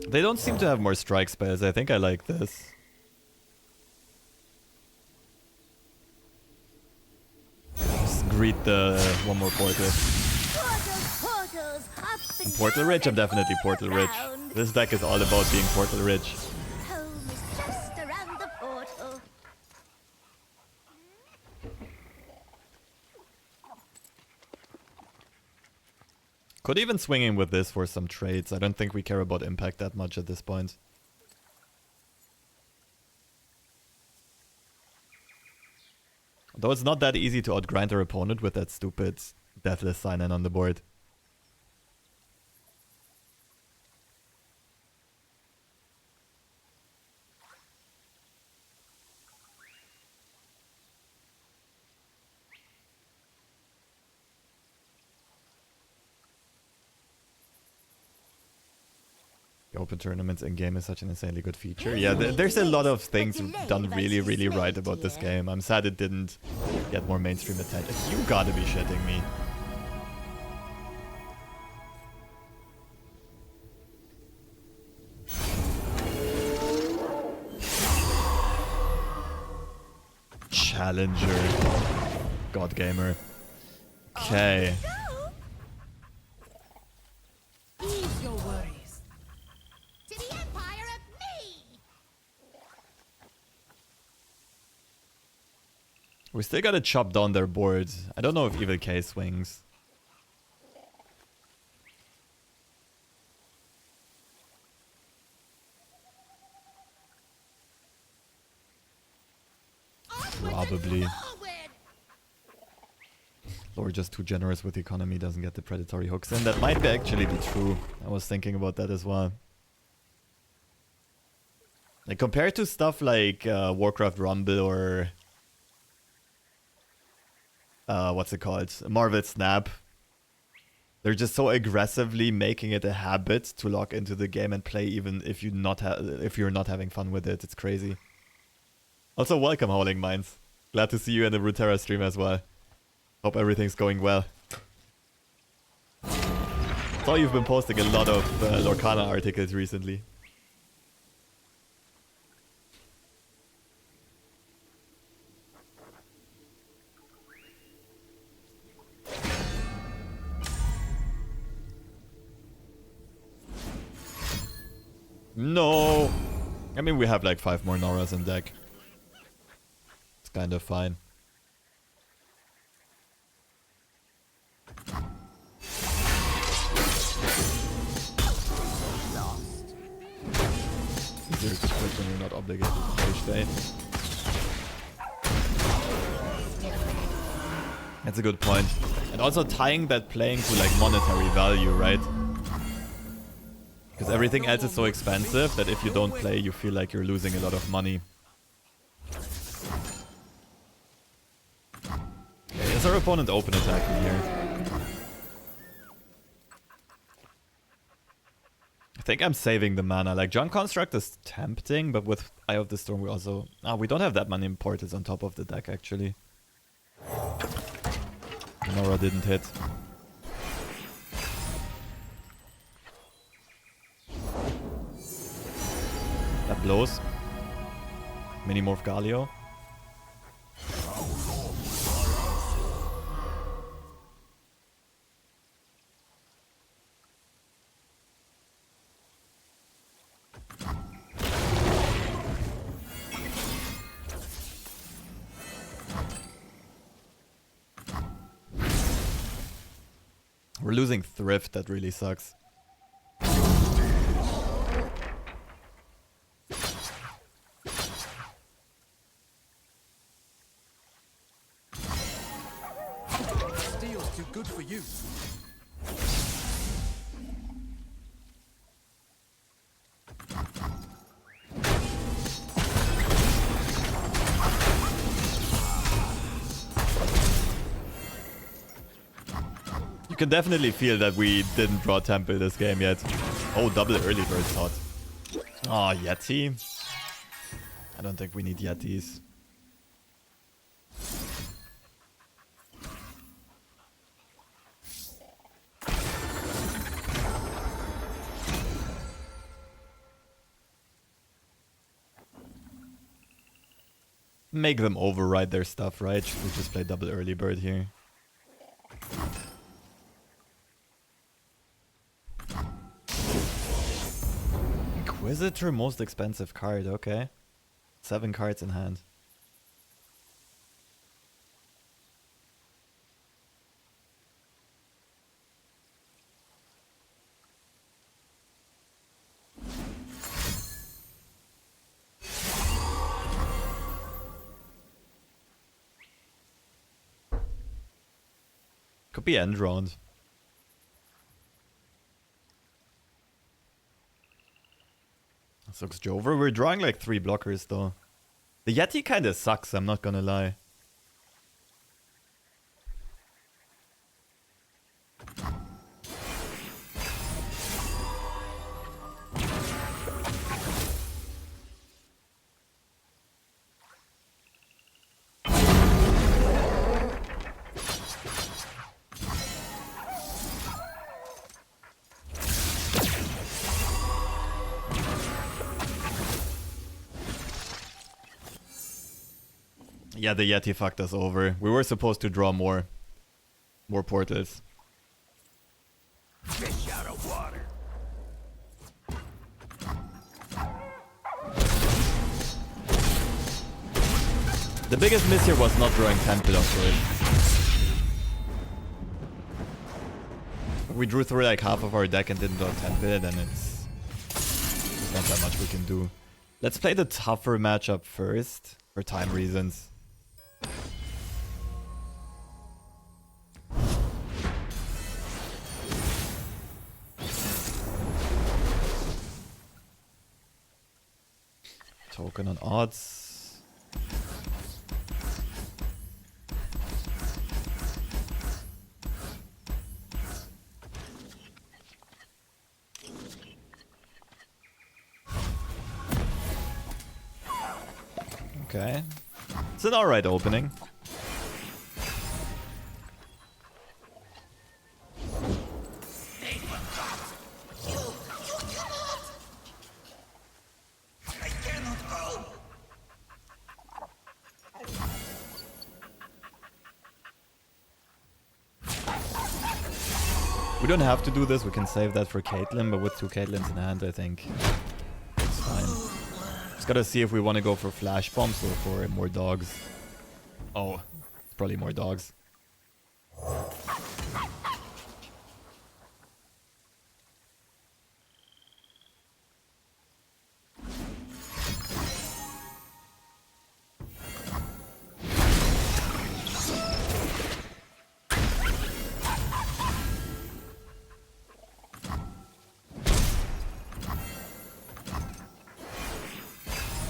[SPEAKER 1] They don't seem to have more strike spells. I think I like this. Just greet the one more portal. And Portal Rich, I'm definitely Portal Rich. This deck is all about being Portal Rich.
[SPEAKER 2] Home is just around the portal.
[SPEAKER 1] Could even swing in with this for some trades. I don't think we care about impact that much at this point. Though it's not that easy to outgrind our opponent with that stupid Deathless Sign-In on the board. open tournaments in game is such an insanely good feature. Yeah, there's a lot of things done really, really right about this game. I'm sad it didn't get more mainstream attention. You gotta be shitting me. Challenger. God gamer. Okay.
[SPEAKER 4] Ease your worries.
[SPEAKER 2] To the empire of me!
[SPEAKER 1] We still gotta chop down their boards. I don't know if Evil K swings. Probably. Or just too generous with the economy, doesn't get the predatory hooks in. That might actually be true. I was thinking about that as well. Like compared to stuff like Warcraft Rumble or what's it called? Marvel Snap. They're just so aggressively making it a habit to log into the game and play even if you're not having fun with it. It's crazy. Also, welcome Howling Minds. Glad to see you in the Runeterra stream as well. Hope everything's going well. Saw you've been posting a lot of Lorcana articles recently. No! I mean, we have like 5 more Norras in deck. It's kind of fine. Easier to switch when you're not obligated to play stay. That's a good point. And also tying that playing to like monetary value, right? Because everything else is so expensive that if you don't play, you feel like you're losing a lot of money. Okay, is our opponent open attacking here? I think I'm saving the mana. Like, Junk Construct is tempting, but with Eye of the Storm we also... Ah, we don't have that many portals on top of the deck, actually. Norra didn't hit. That blows. Mini-Morph Galio. We're losing Thrift, that really sucks.
[SPEAKER 3] Steel's too good for you.
[SPEAKER 1] You can definitely feel that we didn't draw Temple this game yet. Oh, double early bird shot. Oh, Yeti. I don't think we need Yetis. Make them override their stuff, right? We just play double early bird here. Inquisitor, most expensive card, okay. 7 cards in hand. Could be end round. Sucks Jover. We're drawing like 3 blockers though. The Yeti kinda sucks, I'm not gonna lie. Yeah, the Yeti fucked us over. We were supposed to draw more portals.
[SPEAKER 5] Fish out of water.
[SPEAKER 1] The biggest miss here was not drawing Temple, of course. We drew through like half of our deck and didn't draw Temple, then it's not that much we can do. Let's play the tougher matchup first, for time reasons. Token on odds. Okay. It's an alright opening. We don't have to do this, we can save that for Caitlyn, but with 2 Caitlyn's in hand, I think it's fine. Just gotta see if we want to go for flash bombs or for more dogs. Oh, probably more dogs.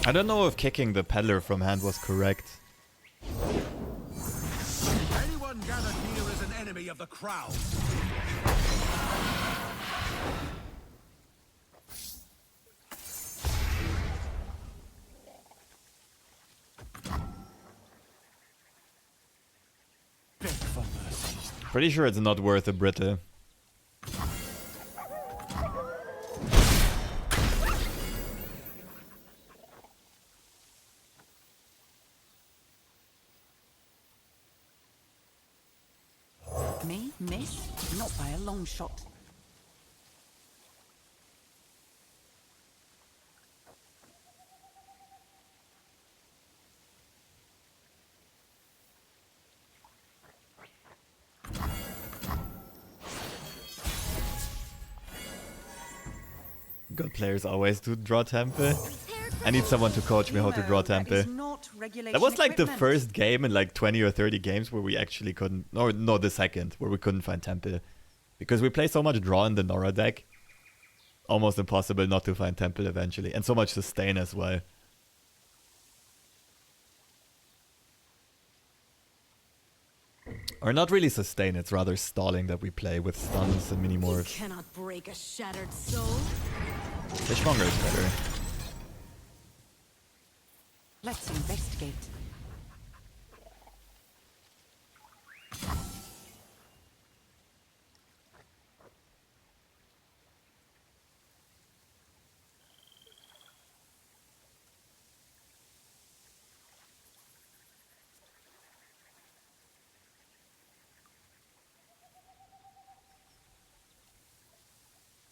[SPEAKER 1] I don't know if kicking the peddler from hand was correct.
[SPEAKER 7] Anyone gathered here is an enemy of the crowd. Beg for mercy.
[SPEAKER 1] Pretty sure it's not worth a Brittle.
[SPEAKER 4] Me? Miss? Not by a long shot.
[SPEAKER 1] Good players always do draw temple. I need someone to coach me how to draw temple. That was like the first game in like 20 or 30 games where we actually couldn't, or no, the second, where we couldn't find temple. Because we play so much draw in the Norra deck. Almost impossible not to find temple eventually. And so much sustain as well. Or not really sustain, it's rather stalling that we play with stuns and mini-morphs.
[SPEAKER 4] You cannot break a shattered soul.
[SPEAKER 1] Fishmonger is better.
[SPEAKER 4] Let's investigate.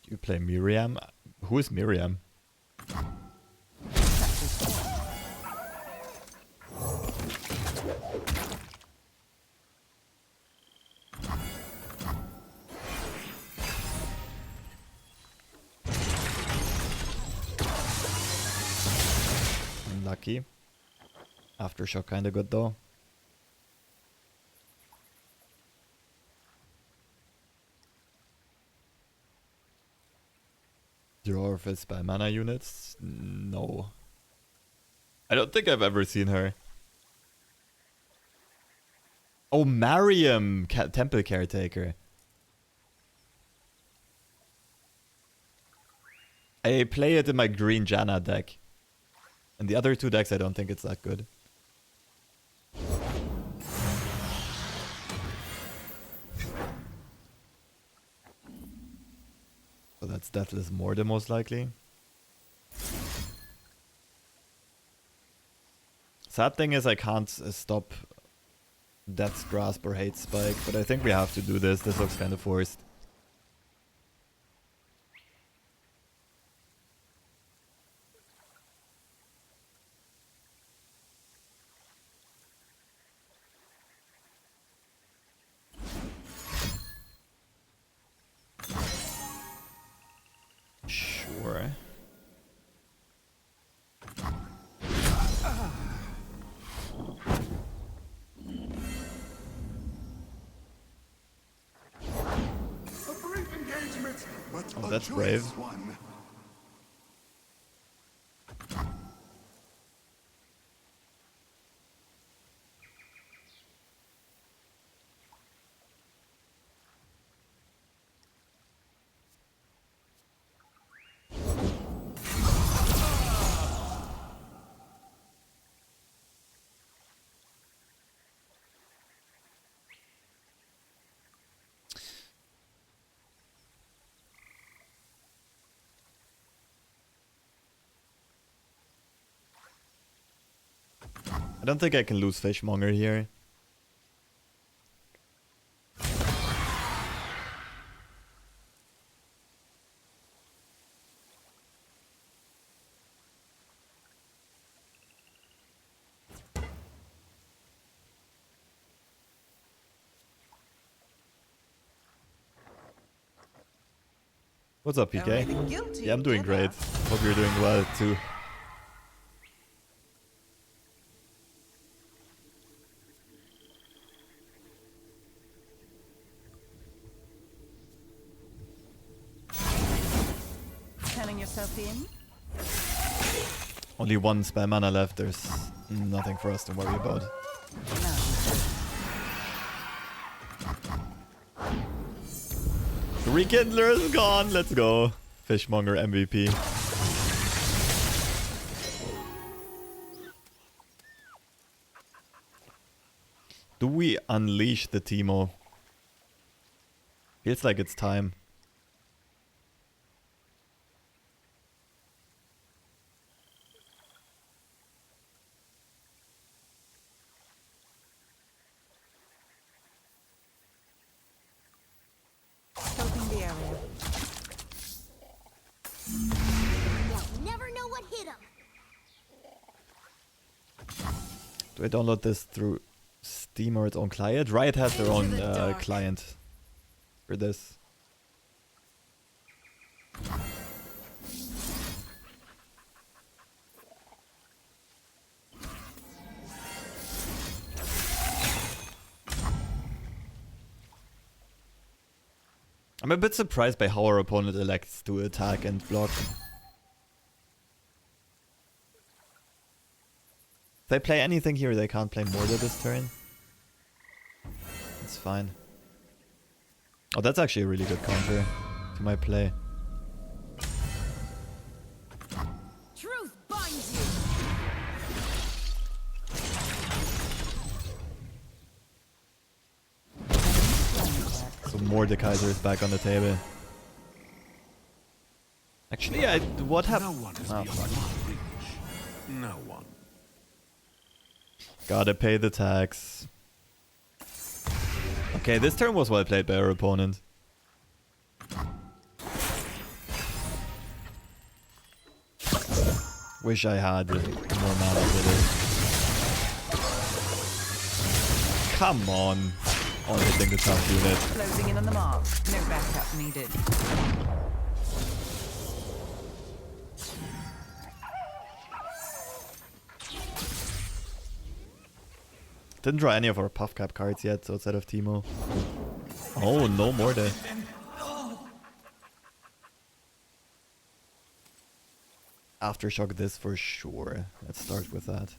[SPEAKER 1] You play Miriam? Who is Miriam? Unlucky. Aftershock kinda good though. Draw fits by mana units? No. I don't think I've ever seen her. Oh, Mariam! Temple Caretaker. I play it in my green Janna deck. And the other 2 decks I don't think it's that good. So that's Deathless Mortar most likely. Sad thing is I can't stop Death's Grasp or Hate Spike, but I think we have to do this. This looks kind of forced. Sure. Oh, that's brave. I don't think I can lose Fishmonger here. What's up, PK? Yeah, I'm doing great. Hope you're doing well too.
[SPEAKER 8] Yourself in?
[SPEAKER 1] Only one spare mana left, there's nothing for us to worry about. The Rekindler is gone, let's go. Fishmonger MVP. Do we unleash the Teemo? Feels like it's time. Do I download this through Steam or its own client? Riot has their own client for this. I'm a bit surprised by how our opponent elects to attack and block. If they play anything here, they can't play Mortar this turn. It's fine. Oh, that's actually a really good counter to my play.
[SPEAKER 4] Truth binds you.
[SPEAKER 1] So Mordekaiser is back on the table. Actually, what happened?
[SPEAKER 7] No one is
[SPEAKER 1] Oh,
[SPEAKER 7] beyond
[SPEAKER 1] fuck.
[SPEAKER 7] my reach. No one.
[SPEAKER 1] Gotta pay the tax. Okay, this turn was well played by our opponent. Wish I had more mana with it. Come on. On hitting the top unit.
[SPEAKER 8] Closing in on the mark. No backup needed.
[SPEAKER 1] Didn't draw any of our Puffcap cards yet outside of Teemo. Oh, no more there. Aftershock this for sure. Let's start with that.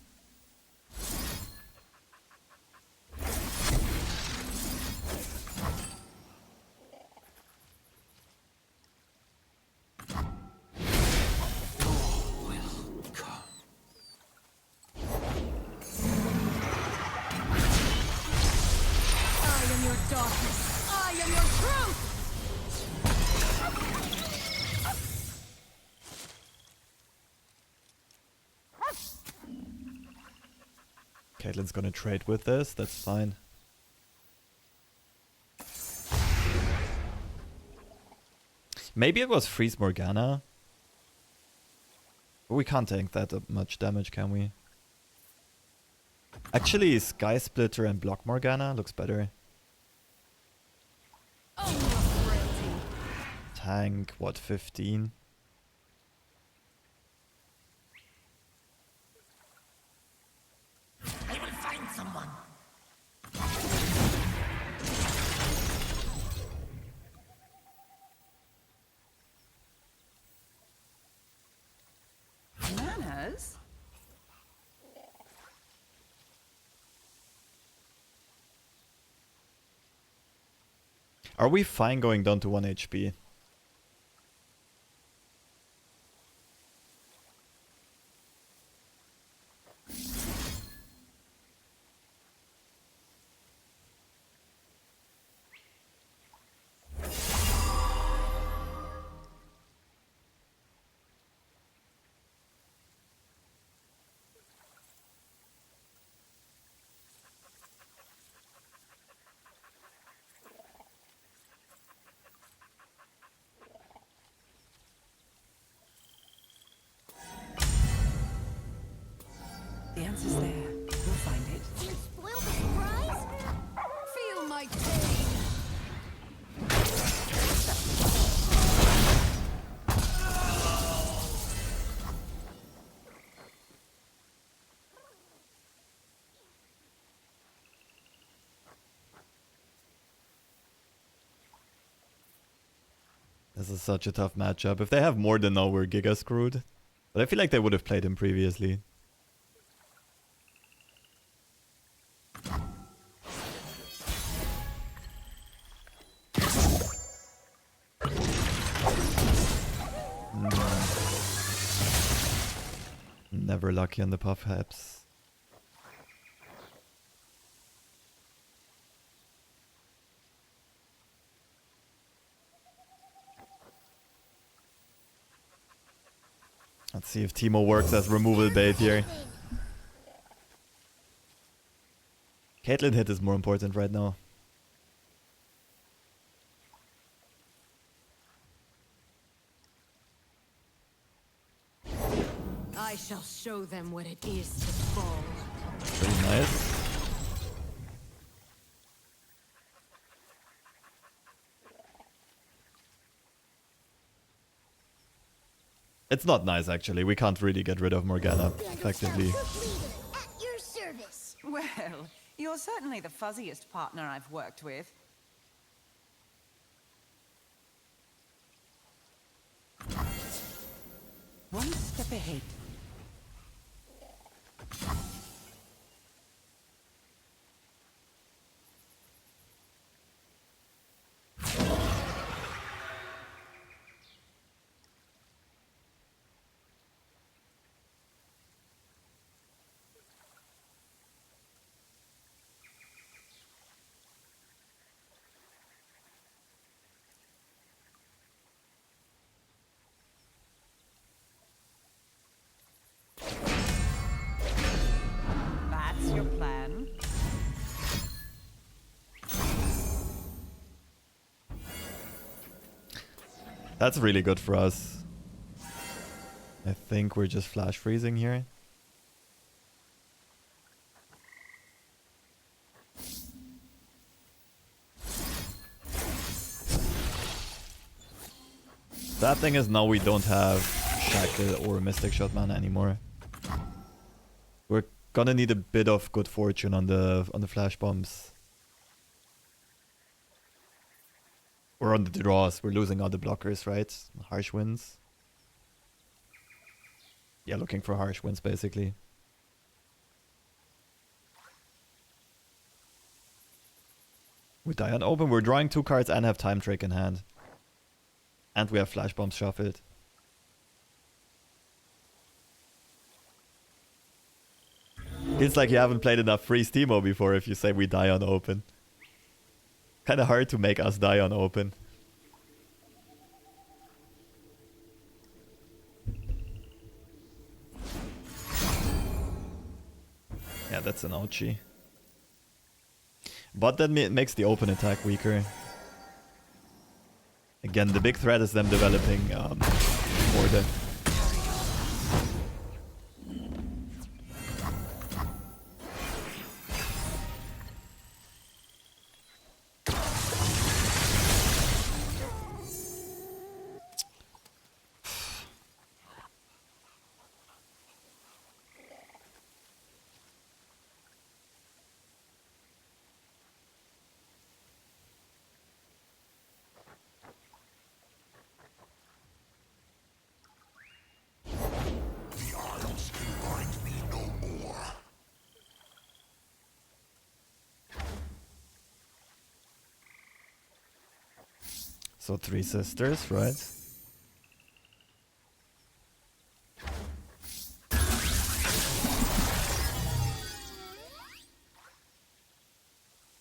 [SPEAKER 1] Caitlyn's gonna trade with this, that's fine. Maybe it was Freeze Morgana. But we can't tank that much damage, can we? Actually, Sky Splitter and Block Morgana looks better. Tank, what, 15?
[SPEAKER 2] I will find someone.
[SPEAKER 8] Manners?
[SPEAKER 1] Are we fine going down to 1 HP?
[SPEAKER 8] The answer's there. You'll find it.
[SPEAKER 2] You spoil the surprise?
[SPEAKER 4] Feel my pain.
[SPEAKER 1] This is such a tough matchup. If they have more than now, we're giga screwed. But I feel like they would have played him previously. Never lucky on the Puffcaps. Let's see if Teemo works as removal bait here. Caitlyn hit is more important right now.
[SPEAKER 4] I shall show them what it is to fall.
[SPEAKER 1] Pretty nice. It's not nice actually. We can't really get rid of Morgana effectively.
[SPEAKER 2] At your service.
[SPEAKER 8] Well, you're certainly the fuzziest partner I've worked with.
[SPEAKER 6] One step ahead.
[SPEAKER 8] That's your plan.
[SPEAKER 1] That's really good for us. I think we're just flash freezing here. That thing is now we don't have Shackle or Mystic Shot mana anymore. We're gonna need a bit of good fortune on the flash bombs. Or on the draws. We're losing all the blockers, right? Harsh winds. Yeah, looking for harsh winds basically. We die on open. We're drawing 2 cards and have Time Trick in hand. And we have flash bombs shuffled. Feels like you haven't played enough Freeze Teemo before if you say we die on open. Kinda hard to make us die on open. Yeah, That's an ouchie. But that makes the open attack weaker. Again, the big threat is them developing border. So 3 sisters, right?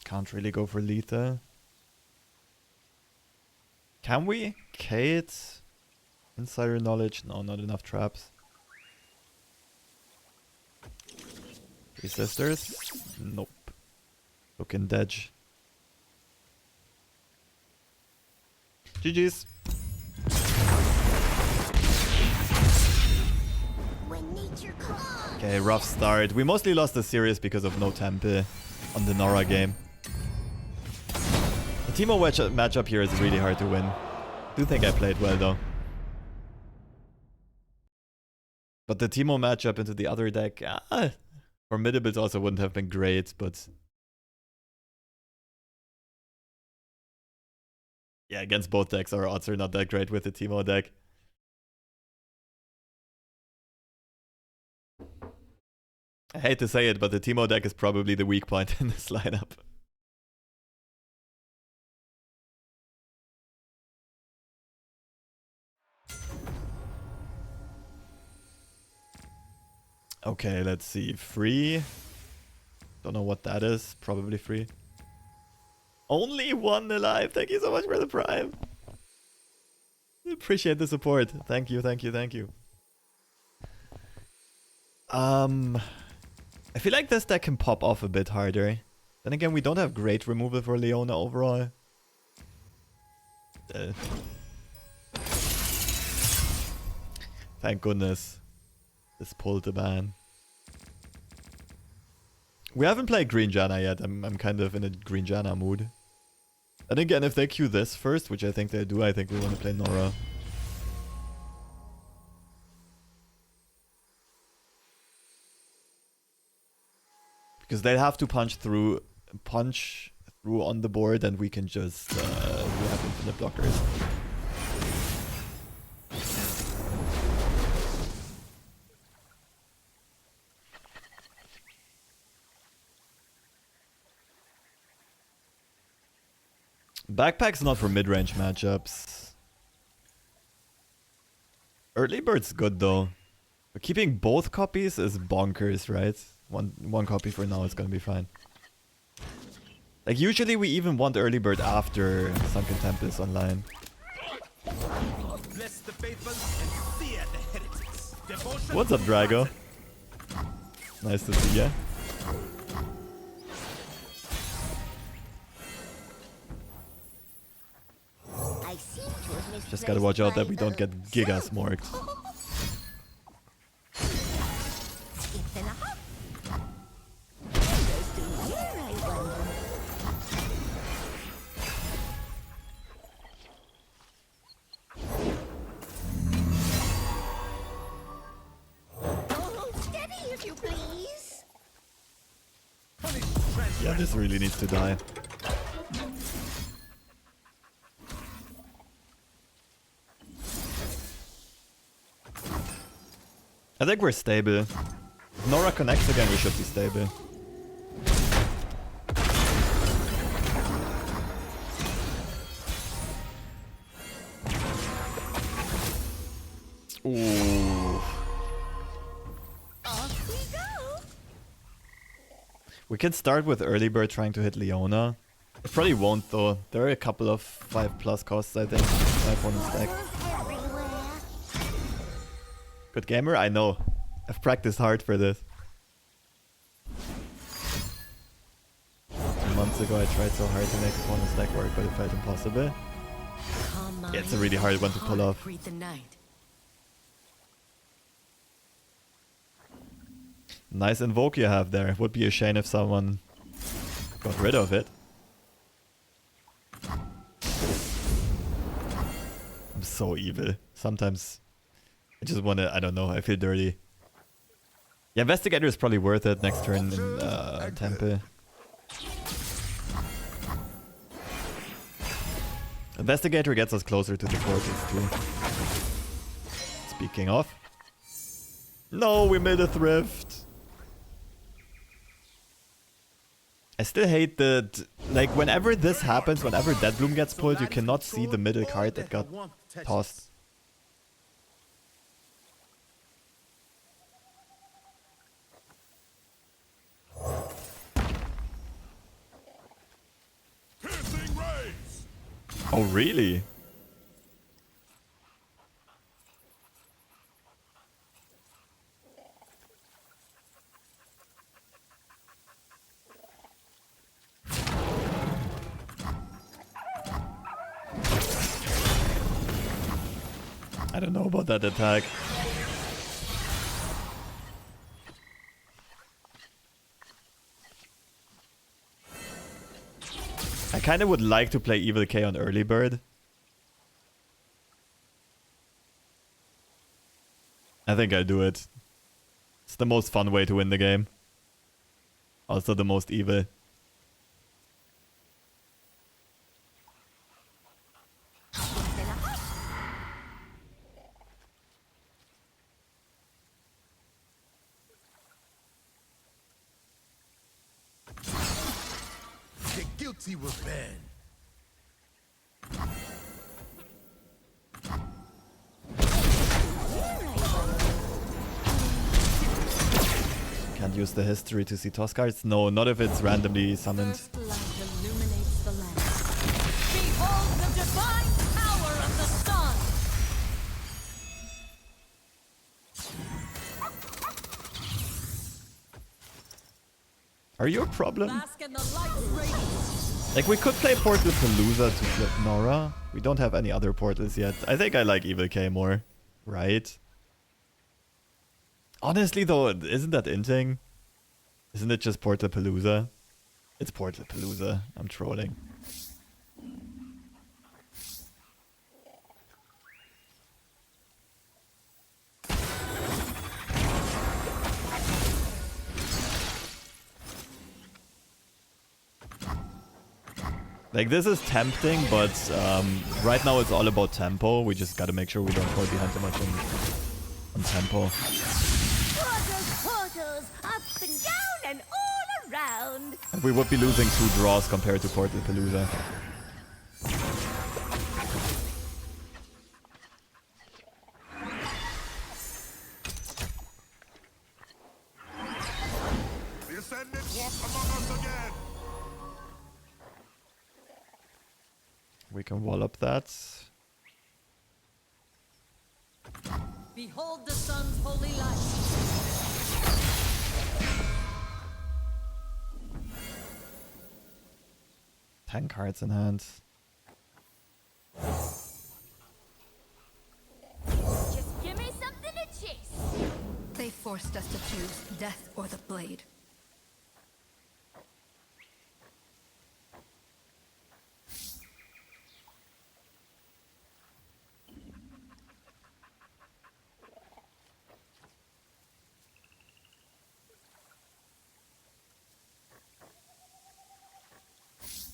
[SPEAKER 1] Can't really go for Letha. Can we? Kate? Insider knowledge? No, not enough traps. 3 sisters? Nope. Looking dead. GG's. Okay, rough start. We mostly lost the series because of no tempo on the Norra game. The Teemo matchup here is really hard to win. Do think I played well though. But the Teemo matchup into the other deck, Formidables also wouldn't have been great, but yeah, against both decks, our odds are not that great with the Teemo deck. I hate to say it, but the Teemo deck is probably the weak point in this lineup. Okay, let's see. Free. Don't know what that is. Probably free. Only 1 alive. Thank you so much for the prime. Appreciate the support. Thank you, thank you, thank you. I feel like this deck can pop off a bit harder. Then again, we don't have great removal for Leona overall. Thank goodness. This pulled the ban. We haven't played Green Janna yet. I'm kind of in a Green Janna mood. And again, if they queue this first, which I think they do, I think we want to play Norra. Because they have to punch through on the board, and we can just we have infinite blockers. Backpack's not for mid-range matchups. Early bird's good though. But keeping both copies is bonkers, right? One copy for now is gonna be fine. Like usually we even want early bird after Sunken Temple is online.
[SPEAKER 7] Bless the faithful and fear the heretics. Devotion.
[SPEAKER 1] What's up, Drago? Nice to see ya. Just gotta watch out that we don't get Giga smorked. Yeah, this really needs to die. I think we're stable. If Norra connects again, we should be stable. Ooh.
[SPEAKER 2] Off we go.
[SPEAKER 1] We can start with early bird trying to hit Leona. It probably won't though. There are a couple of 5+ costs, I think. 5 on the stack. Good gamer? I know. I've practiced hard for this. ago I tried so hard to make opponent's deck work, but it felt impossible. Yeah, it's a really hard one to pull off.
[SPEAKER 4] Breathe the night.
[SPEAKER 1] Nice invoke you have there. Would be a shame if someone got rid of it. I'm so evil. Sometimes I just wanna, I don't know, I feel dirty. Yeah, Investigator is probably worth it next turn in Temple. Investigator gets us closer to the portals too. Speaking of. No, we made a thrift. I still hate that, like, whenever this happens, whenever Deadbloom gets pulled, you cannot see the middle card that got tossed. Oh, really? I don't know about that attack. I kind of would like to play Evil K on early bird. I think I'll do it. It's the most fun way to win the game. Also the most evil.
[SPEAKER 5] The guilty will burn.
[SPEAKER 1] Can't use the history to see toss cards? No, not if it's randomly summoned.
[SPEAKER 4] First light illuminates the land. Behold the divine power of the sun!
[SPEAKER 1] Are you a problem?
[SPEAKER 4] Bask in the light's radiance.
[SPEAKER 1] Like, we could play Portal Palooza to flip Norra. We don't have any other portals yet. I think I like Evil K more. Right? Honestly, though, isn't that inting? Isn't it just Portal Palooza? It's Portal Palooza. I'm trolling. Like, this is tempting, but right now it's all about tempo. We just gotta make sure we don't fall behind too much on tempo.
[SPEAKER 2] Portals, portals, up and down and all around.
[SPEAKER 1] And we would be losing 2 draws compared to Portal Palooza.
[SPEAKER 5] The Ascendant walk among us again.
[SPEAKER 1] We can wall up that.
[SPEAKER 4] Behold the sun's holy light.
[SPEAKER 1] 10 cards in hand.
[SPEAKER 2] Just give me something to chase.
[SPEAKER 9] They forced us to choose death or the blade.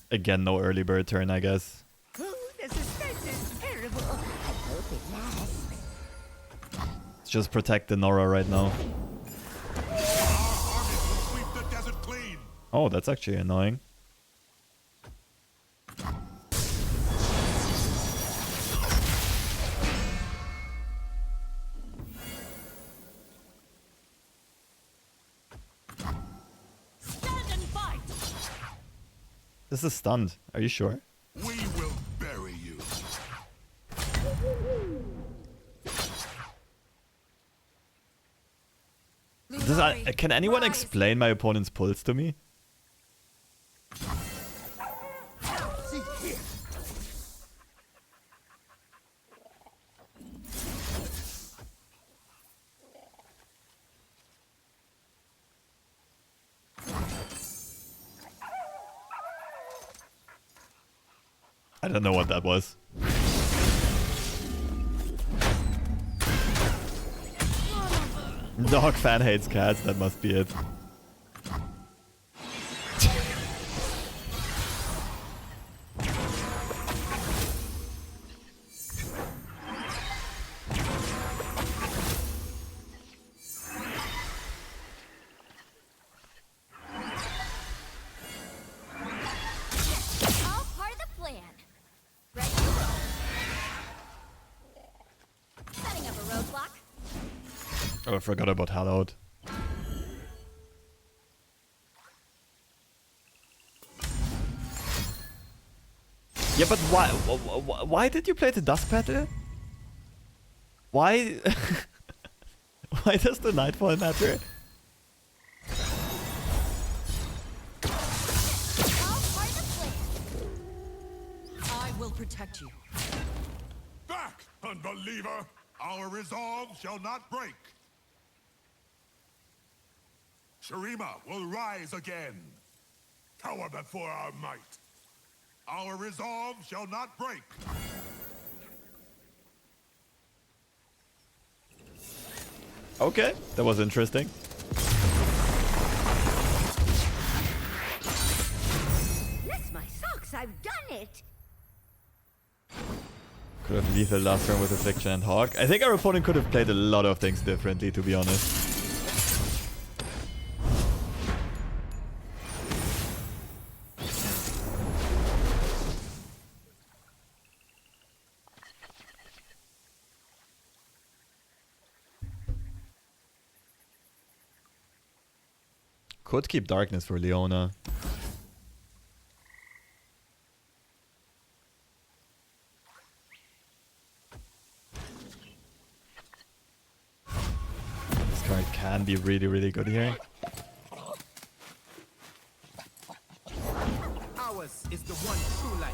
[SPEAKER 1] Again, no early bird turn, I guess.
[SPEAKER 2] Ooh, the suspense is terrible. I hope it lasts.
[SPEAKER 1] Let's just protect the Norra right now.
[SPEAKER 5] Our armies will sweep the desert clean.
[SPEAKER 1] Oh, that's actually annoying.
[SPEAKER 4] Stand and fight!
[SPEAKER 1] This is stunned. Are you sure?
[SPEAKER 5] We will bury you.
[SPEAKER 1] Can anyone explain my opponent's pulls to me? I don't know what that was. Dog fan hates cats, that must be it.
[SPEAKER 2] All part of the plan. Ready to roll. Setting up a roadblock.
[SPEAKER 1] Oh, I forgot about Hallowed. Yeah, but why did you play the Dusk Petal? Why? Why does the Nightfall matter?
[SPEAKER 2] All part of the plan.
[SPEAKER 4] I will protect you.
[SPEAKER 5] Back, unbeliever! Our resolve shall not break. Shurima will rise again. Cower before our might. Our resolve shall not break.
[SPEAKER 1] Okay, that was interesting.
[SPEAKER 2] Bless my socks, I've done it.
[SPEAKER 1] Could have lethal last turn with Affliction and Hawk. I think our opponent could have played a lot of things differently, to be honest. Could keep Darkness for Leona. This card can be really, really good here.
[SPEAKER 7] Ours is the one true light.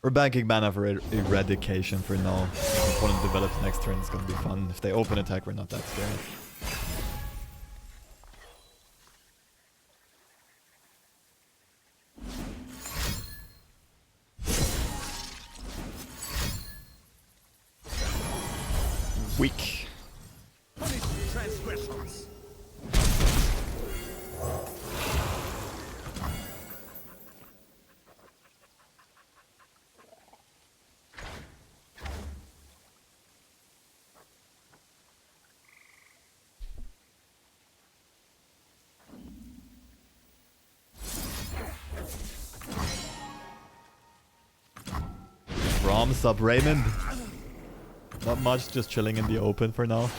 [SPEAKER 1] We're banking mana for Eradication for now. If the opponent develops next turn, it's gonna be fun. If they open attack, we're not that scared. Weak.
[SPEAKER 7] Punish transgressions.
[SPEAKER 1] Rom, sub Raymond. Not much, just chilling in the open for now.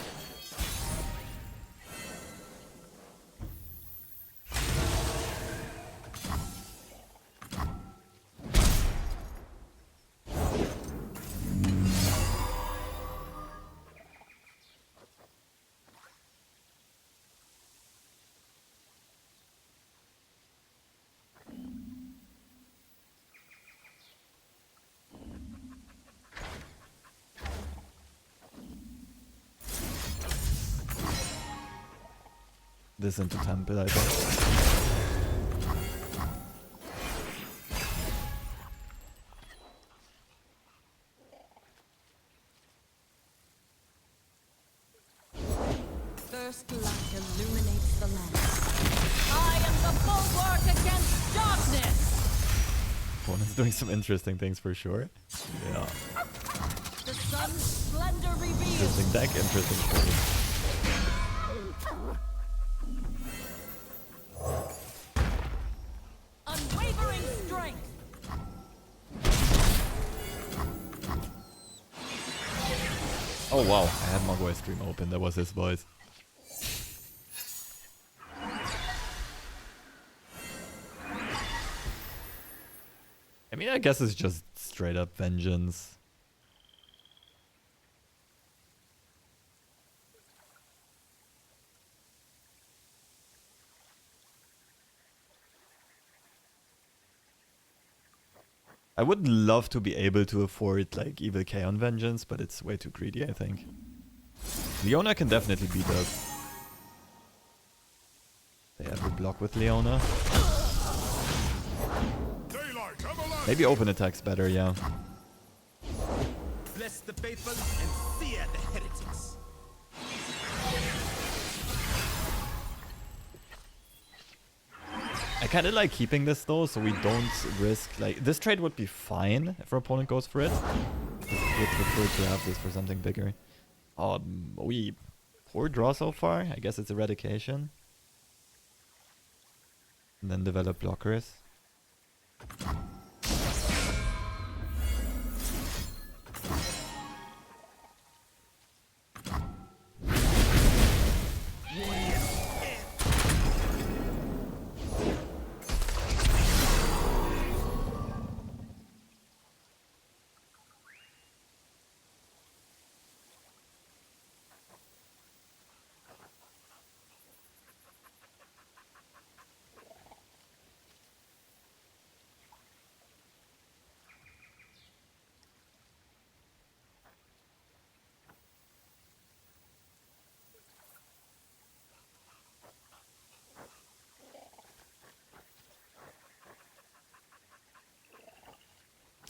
[SPEAKER 1] This into Temple, I think.
[SPEAKER 4] First light illuminates the land. I am the bulwark against darkness.
[SPEAKER 1] Opponent's doing some interesting things for sure. Yeah.
[SPEAKER 4] The sun's splendor reveals.
[SPEAKER 1] Interesting deck, interesting play.
[SPEAKER 4] Unwavering strength.
[SPEAKER 1] Oh wow, I had Mogwai stream open, that was his voice. I mean, I guess it's just straight up vengeance. I would love to be able to afford like Evil K on Vengeance, but it's way too greedy, I think. Leona can definitely beat us. They ever block with Leona? Maybe open attack's better, yeah.
[SPEAKER 7] Bless the faithful and sear the heretics.
[SPEAKER 1] I kinda like keeping this though, so we don't risk, like, this trade would be fine if our opponent goes for it. I would prefer to have this for something bigger. We poor draw so far. I guess it's eradication. And then develop blockers.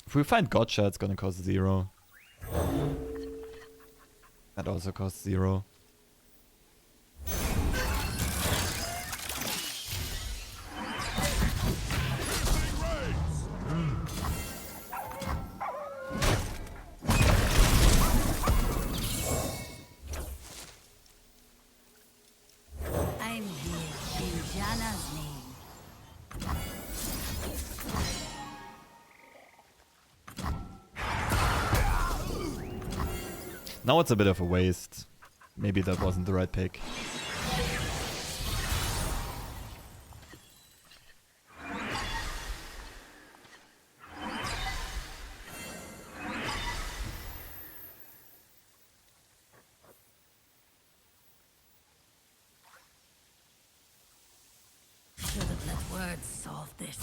[SPEAKER 1] If we find Gotcha, it's gonna cost 0. That also costs 0.
[SPEAKER 2] I'm here in Janna's name.
[SPEAKER 1] Now it's a bit of a waste. Maybe that wasn't the right pick.
[SPEAKER 2] Should have let words solve this.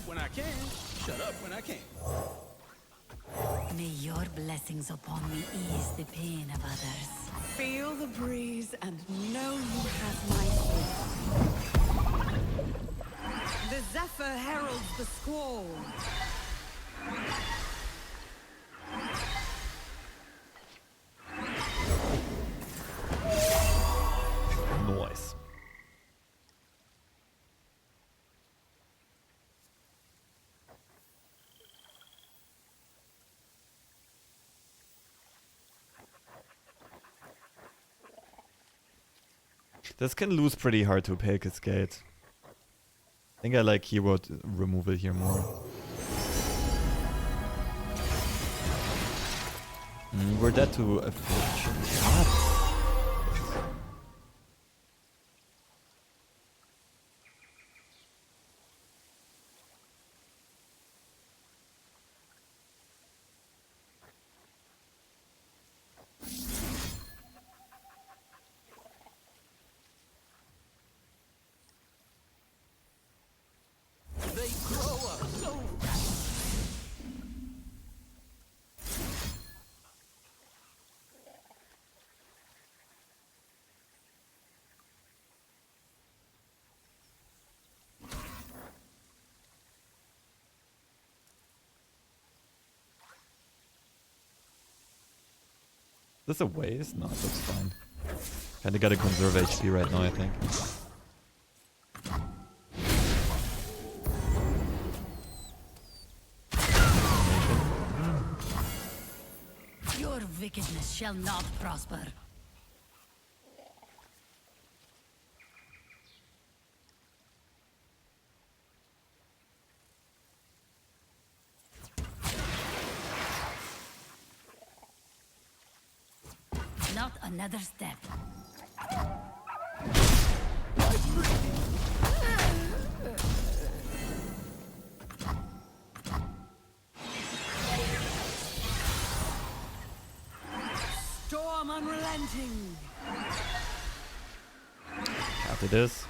[SPEAKER 7] When I can, shut up when I can.
[SPEAKER 2] May your blessings upon me ease the pain of others.
[SPEAKER 8] Feel the breeze and know you have my faith. The zephyr heralds the squall.
[SPEAKER 1] Nice. This can lose pretty hard to pick its gate. I think I like keyword removal here more. We're dead to affliction. What?
[SPEAKER 7] They grow up so
[SPEAKER 1] Is this a waste? No, that's fine. Kinda gotta conserve HP right now, I think.
[SPEAKER 2] Your wickedness shall not prosper.
[SPEAKER 9] Not another step.
[SPEAKER 8] Storm unrelenting.
[SPEAKER 1] After this.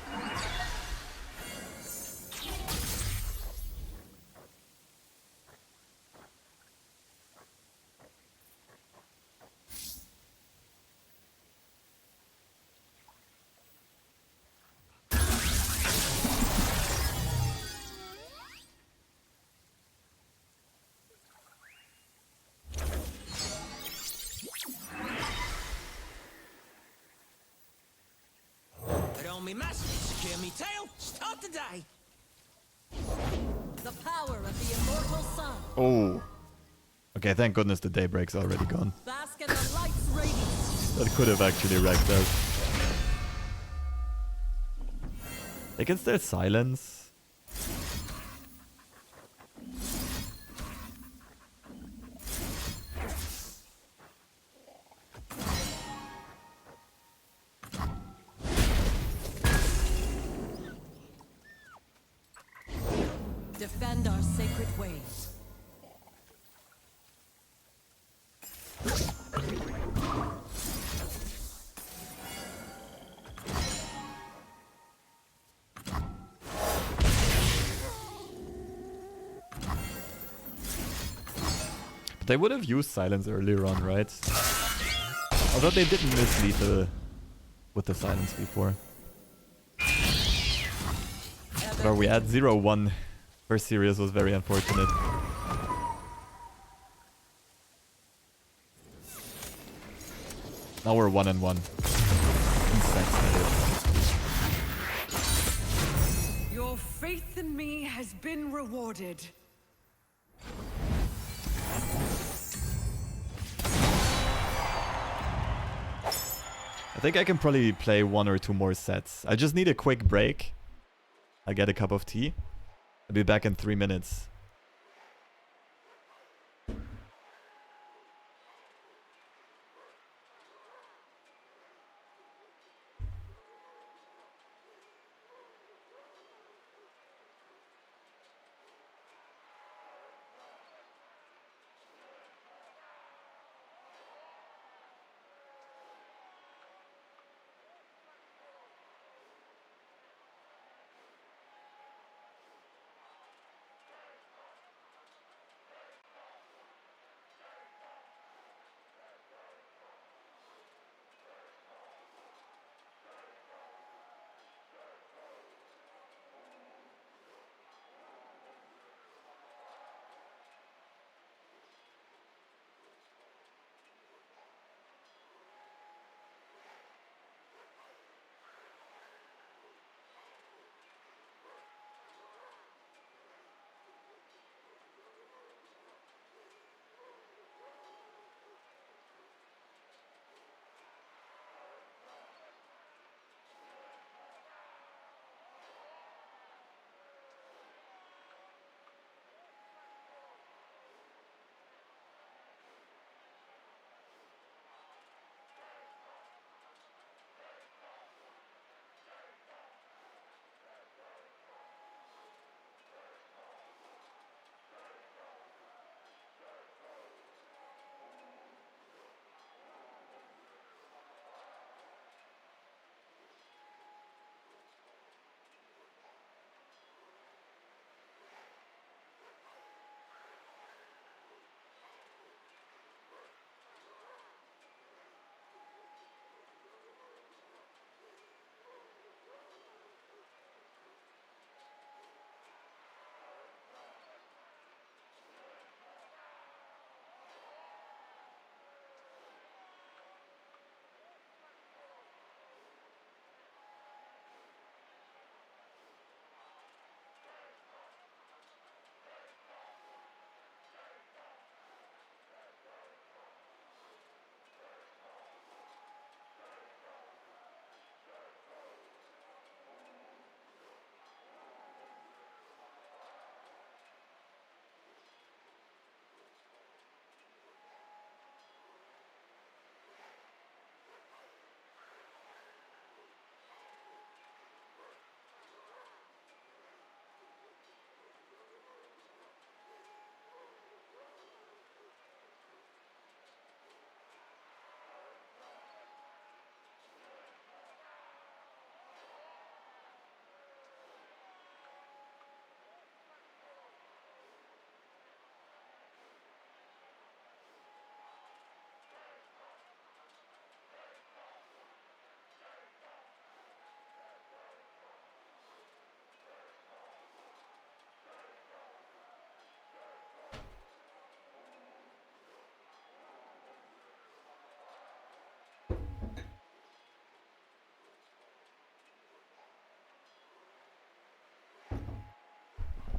[SPEAKER 3] Me master, secure me tail, start the day.
[SPEAKER 4] The power of the immortal sun.
[SPEAKER 1] Oh. Okay, thank goodness the daybreak's already gone.
[SPEAKER 4] Bask in the light's radiance.
[SPEAKER 1] That could have actually wrecked us. They can still silence.
[SPEAKER 4] Defend our sacred ways.
[SPEAKER 1] But they would have used silence earlier on, right? Although they didn't mislead with the silence before. But we had 0-1. First series was very unfortunate. Now we're 1-1.
[SPEAKER 8] Your faith in me has been rewarded.
[SPEAKER 1] I think I can probably play 1 or 2 more sets. I just need a quick break. I get a cup of tea. I'll be back in 3 minutes.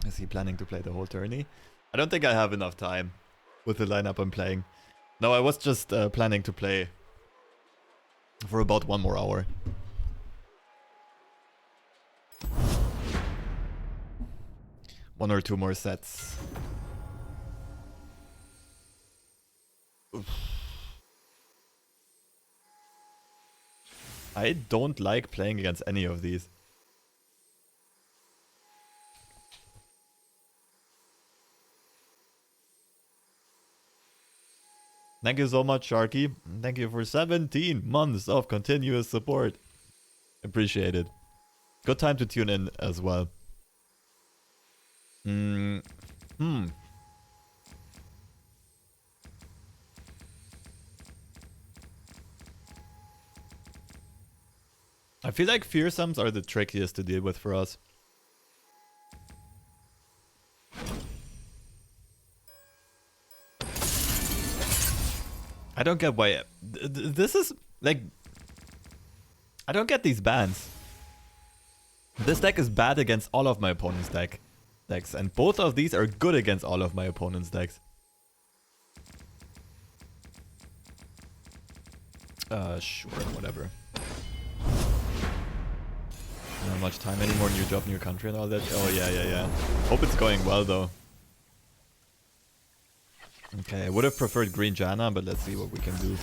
[SPEAKER 1] Is he planning to play the whole tourney? I don't think I have enough time with the lineup I'm playing. No, I was just planning to play for about 1 more hour. One or two more sets. Oof. I don't like playing against any of these. Thank you so much, Sharky. Thank you for 17 months of continuous support. Appreciate it. Good time to tune in as well. I feel like fearsomes are the trickiest to deal with for us. I don't get why... this is, like... I don't get these bans. This deck is bad against all of my opponent's decks, and both of these are good against all of my opponent's decks. Sure, whatever. Not much time anymore, new job, new country and all that. Oh, yeah. Hope it's going well, though. Okay, I would have preferred green Janna, but let's see what we can do.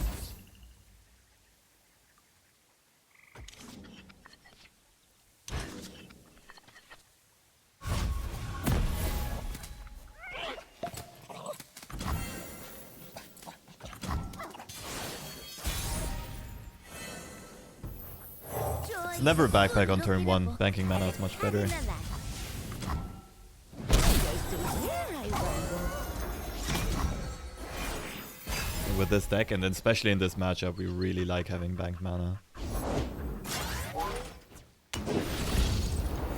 [SPEAKER 1] It's never backpack on turn 1. Banking mana is much better. With this deck, and then especially in this matchup, we really like having banked mana.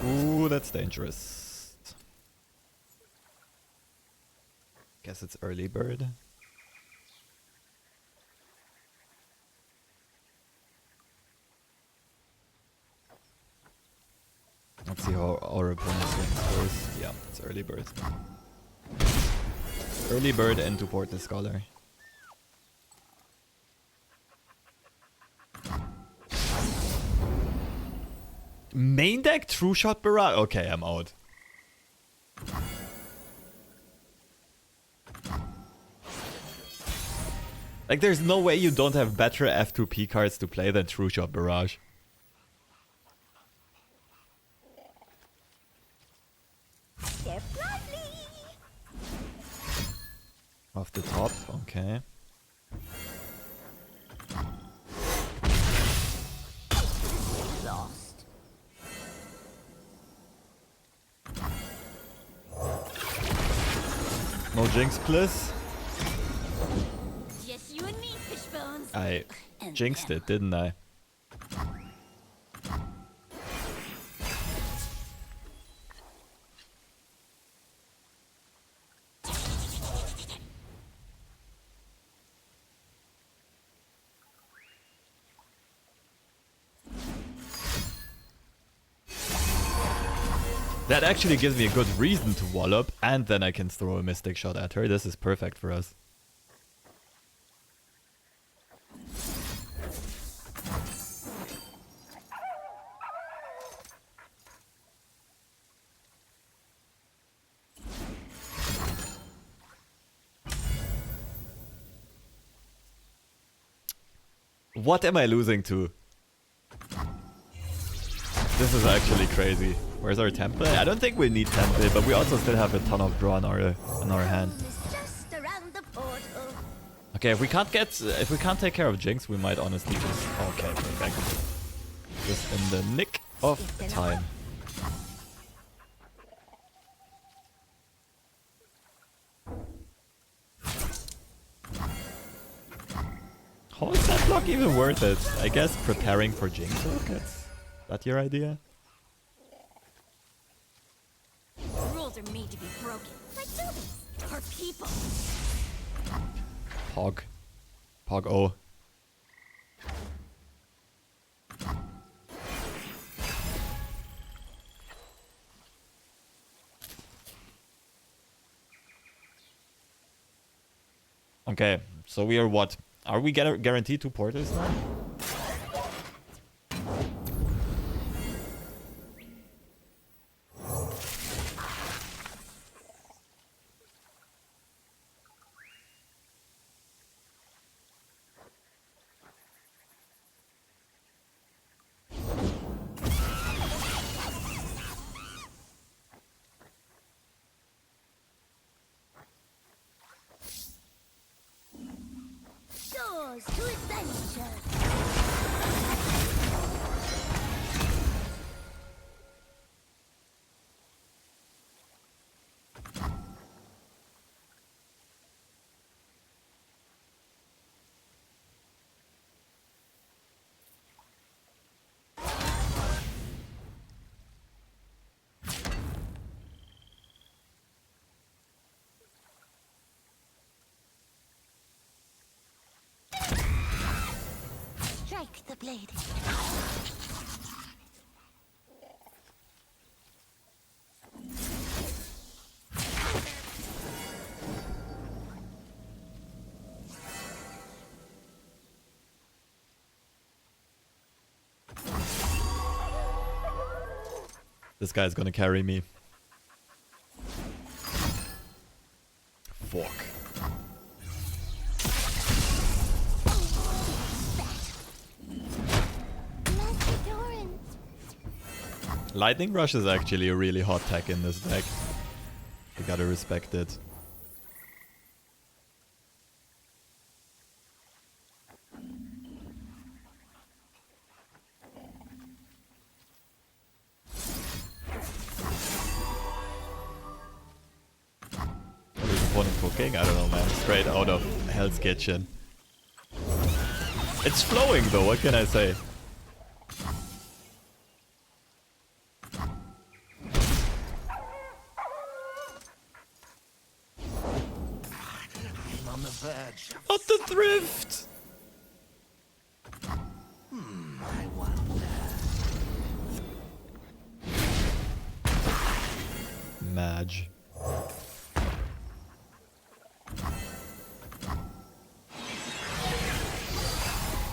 [SPEAKER 1] Ooh, that's dangerous. Guess it's early bird. Let's see how our opponent's going first. Yeah, it's early bird. Early bird into Port the Scholar. Main deck True Shot Barrage? Okay, I'm out. Like, there's no way you don't have better F2P cards to play than True Shot Barrage.
[SPEAKER 2] Step lively.
[SPEAKER 1] Off the top, okay.
[SPEAKER 2] Lost.
[SPEAKER 1] No Jinx, please.
[SPEAKER 2] Just you and me, Fishbones.
[SPEAKER 1] I jinxed it, didn't I? That actually gives me a good reason to wallop, and then I can throw a Mystic Shot at her. This is perfect for us. What am I losing to? This is actually crazy. Where's our temple? I don't think we need temple, but we also still have a ton of draw in our hand.
[SPEAKER 2] Just around the portal.
[SPEAKER 1] Okay, if we can't take care of Jinx, we might honestly just... Okay, perfect. Just in the nick of time. How is that block even worth it? I guess preparing for Jinx rockets? Is that your idea?
[SPEAKER 4] Rules are made to be broken.
[SPEAKER 2] Like zombies.
[SPEAKER 4] Our people.
[SPEAKER 1] Pog. Pog O. Okay, so we are what? Are we guaranteed 2 portals now?
[SPEAKER 2] Doors to adventure. Strike the blade.
[SPEAKER 1] This guy's gonna carry me. Fuck. Lightning Rush is actually a really hot tech in this deck. You gotta respect it. What is the point in cooking? I don't know, man. Straight out of Hell's Kitchen. It's flowing though, what can I say? Not the thrift!
[SPEAKER 3] I wonder.
[SPEAKER 1] Madge.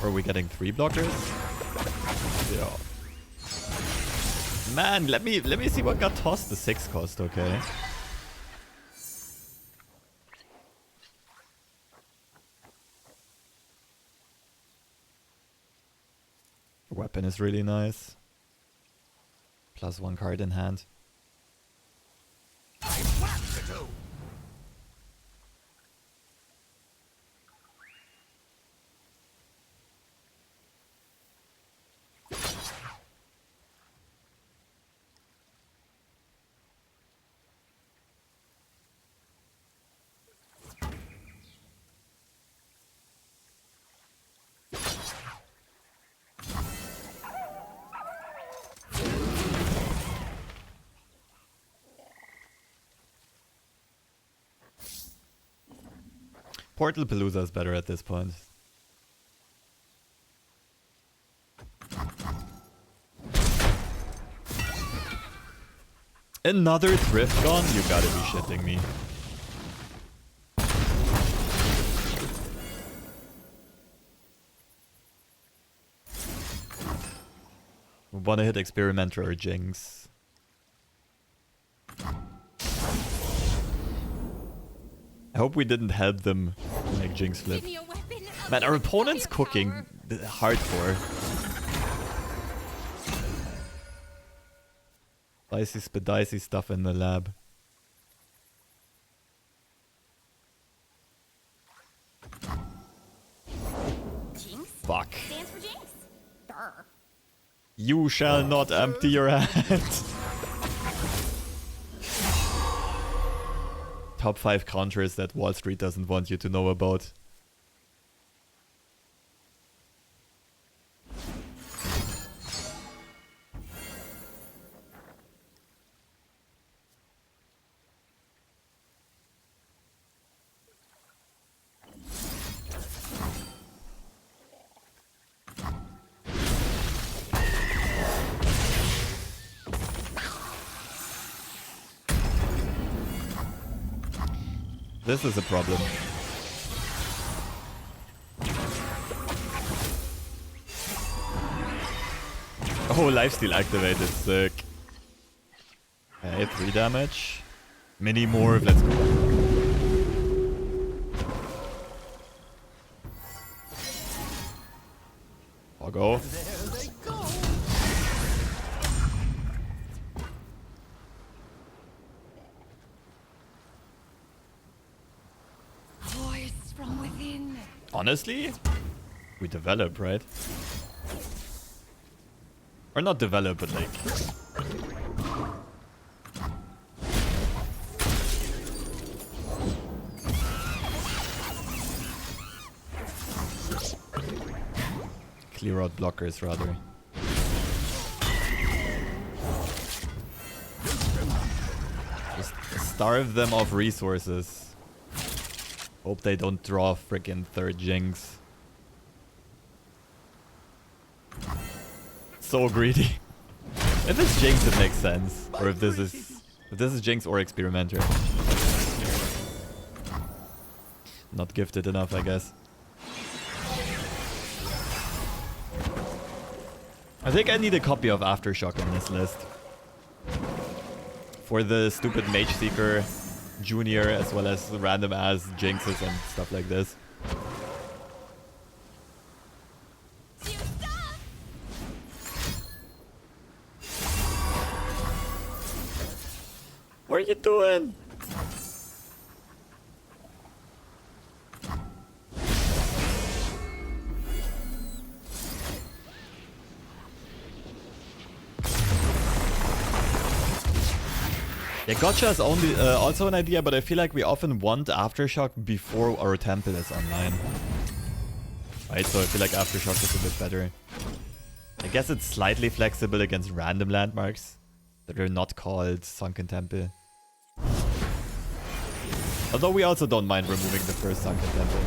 [SPEAKER 1] Are we getting 3 blockers? Yeah. Man, let me see what got tossed. The 6 cost, okay. Weapon is really nice. Plus 1 card in hand. Portal Palooza is better at this point. Another thrift gone? You gotta be shitting me. Wanna hit Experimenter or Jinx? I hope we didn't help them make Jinx flip. Man, our opponent's cooking hardcore. Dicey spadicy stuff in the lab.
[SPEAKER 2] Jinx?
[SPEAKER 1] Fuck.
[SPEAKER 2] Stands for Jinx. Durr.
[SPEAKER 1] You shall not empty your hand. Top 5 counters that Wall Street doesn't want you to know about. This is a problem. Oh, lifesteal activated. Sick. Okay, 3 damage. Mini morph. Let's go. I'll go.
[SPEAKER 8] Voice from within.
[SPEAKER 1] Honestly, we develop, right? Or not develop, but like... clear out blockers, rather. Just starve them of resources. Hope they don't draw frickin' third Jinx. So greedy. If it's Jinx, it makes sense. Or if this is Jinx or Experimenter. Not gifted enough, I guess. I think I need a copy of Aftershock in this list. For the stupid Mage Seeker Junior, as well as random ass Jinxes and stuff like this. What are you doing? Yeah, Gotcha is only also an idea, but I feel like we often want Aftershock before our temple is online. Right, so I feel like Aftershock is a bit better. I guess it's slightly flexible against random landmarks that are not called Sunken Temple. Although we also don't mind removing the first Sunken Temple.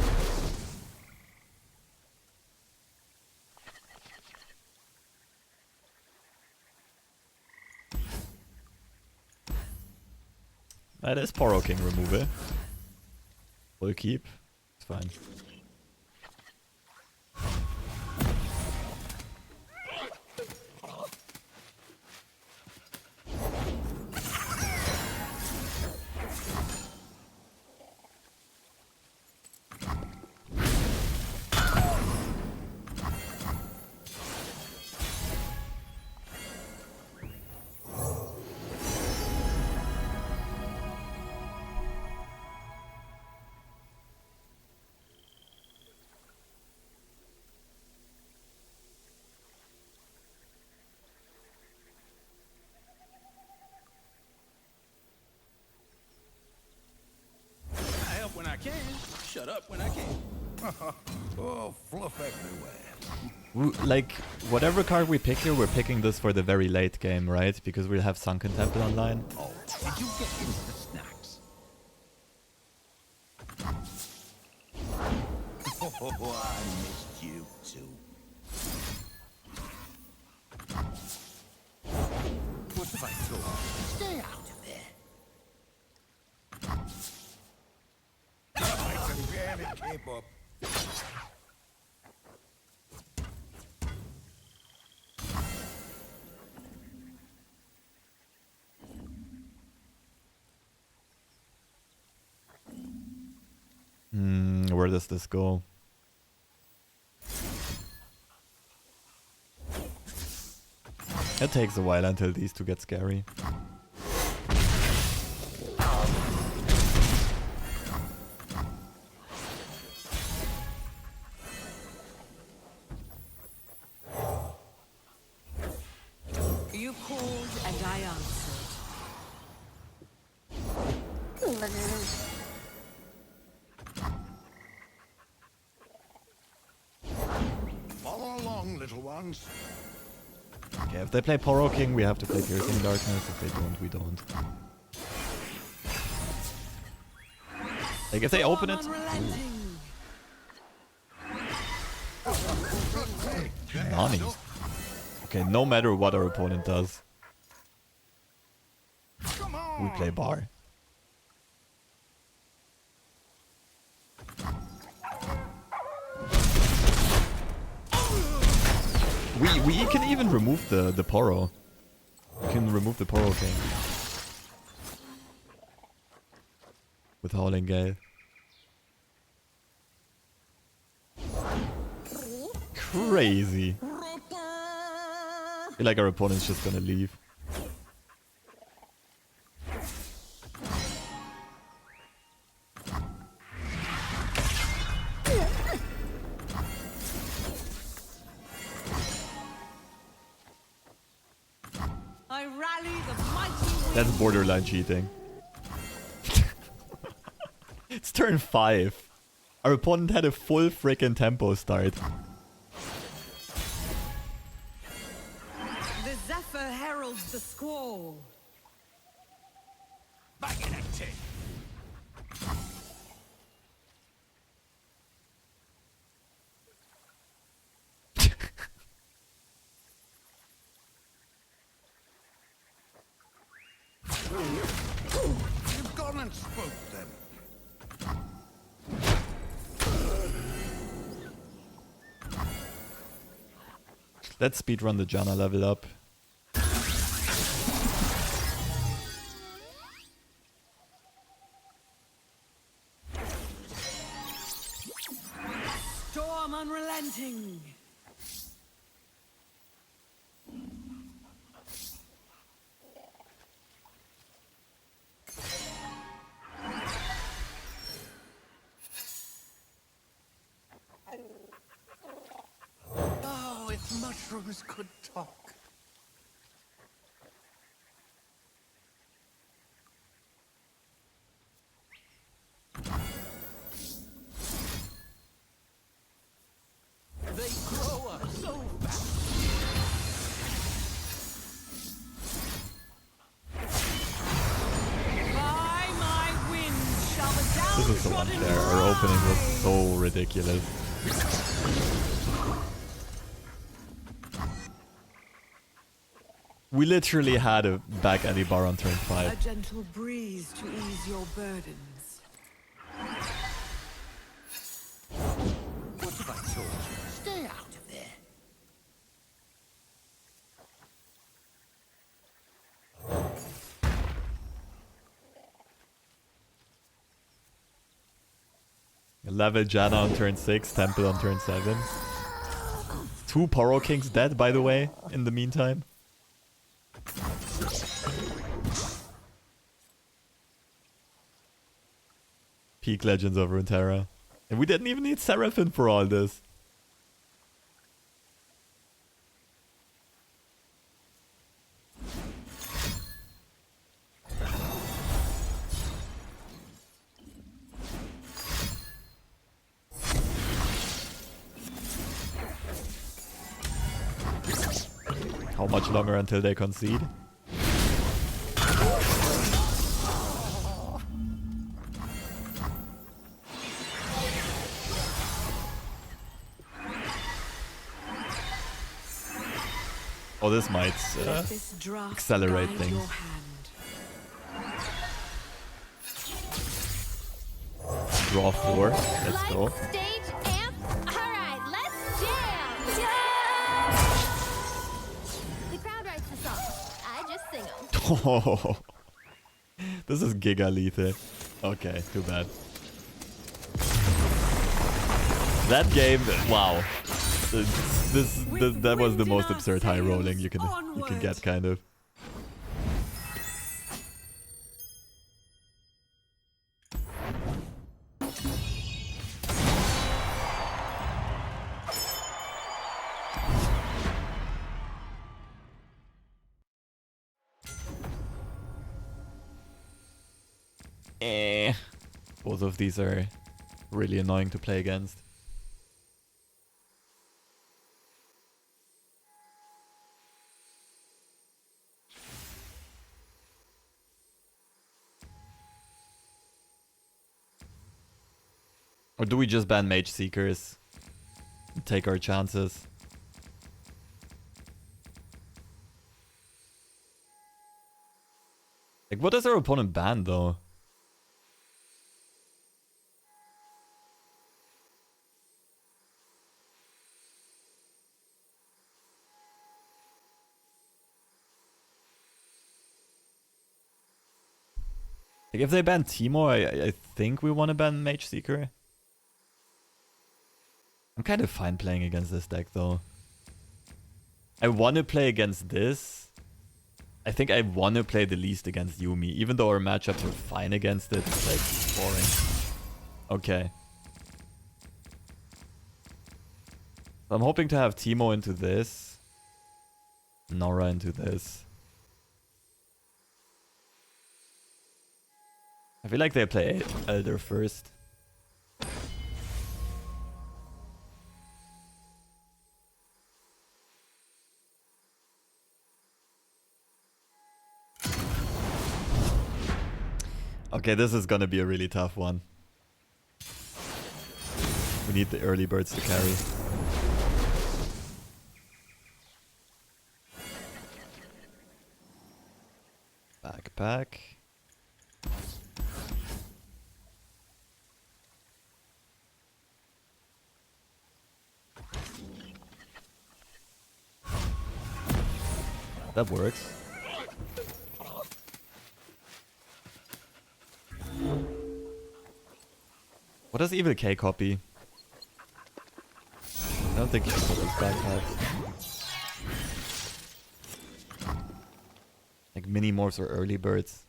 [SPEAKER 1] That is Poro King removal. We'll keep. It's fine.
[SPEAKER 7] When I can, shut up when I can.
[SPEAKER 5] Oh, fluff everywhere.
[SPEAKER 1] Like, whatever card we pick here, we're picking this for the very late game, right? Because we'll have Sunken Temple online.
[SPEAKER 7] Oh, did you get into the snacks?
[SPEAKER 5] Oh, I missed you too. What have I told? Stay out of there. I can barely keep up.
[SPEAKER 1] Where does this go? It takes a while until these two get scary.
[SPEAKER 8] You called and I answered.
[SPEAKER 5] Follow along, little ones.
[SPEAKER 1] Okay, if they play Poro King, we have to play Piercing Darkness. If they don't, we don't. Like, if they open it... Nani. Okay, no matter what our opponent does, we play Bar. We can even remove the Poro. We can remove the Poro King. With Howling Gale. Crazy. I feel like our opponent's just gonna leave.
[SPEAKER 8] I rally the mighty.
[SPEAKER 1] That's borderline cheating. It's turn 5. Our opponent had a full freaking tempo start.
[SPEAKER 8] The Zephyr heralds the squall.
[SPEAKER 7] Back in action.
[SPEAKER 5] You've gone and spoke them.
[SPEAKER 1] Let's speedrun the Janna level up.
[SPEAKER 8] Storm unrelenting.
[SPEAKER 7] Oh, if mushrooms could talk. They grow up so fast.
[SPEAKER 8] By my wind shall the down.
[SPEAKER 1] This is so unfair. Our opening was so ridiculous. We literally had a back Andy bar on turn
[SPEAKER 8] A
[SPEAKER 1] 5.
[SPEAKER 8] gentle breeze to ease your burdens.
[SPEAKER 7] What have I told you? Stay out of there.
[SPEAKER 1] Level Janna on turn 6, Temple on turn 7. 2 Poro Kings dead, by the way, in the meantime. Peak Legends of Runeterra. And we didn't even need Seraphim for all this. How much longer until they concede? Oh, this might
[SPEAKER 8] This draft
[SPEAKER 1] accelerate
[SPEAKER 8] guide
[SPEAKER 1] things.
[SPEAKER 8] your hand.
[SPEAKER 1] Draw 4. Let's go.
[SPEAKER 2] Light, stage, amp. All right, let's jam. The crowd writes the songs. I just sing them.
[SPEAKER 1] Oh, this is giga lethal. Okay, too bad. That game, wow. That was the most absurd high rolling you can get, kind of. Both of these are really annoying to play against. Or do we just ban Mage Seekers? And take our chances? Like, what does our opponent ban, though? Like, if they ban Teemo, I think we want to ban Mage Seeker. I'm kind of fine playing against this deck, though. I want to play against this. I think I want to play the least against Yuumi. Even though our matchups are fine against it, it's like boring. Okay. So I'm hoping to have Teemo into this. Norra into this. I feel like they play Elder first. Okay, this is gonna be a really tough one. We need the early birds to carry. Backpack. That works. What does Evil K copy? I don't think he copies backpacks. Like mini morphs or early birds.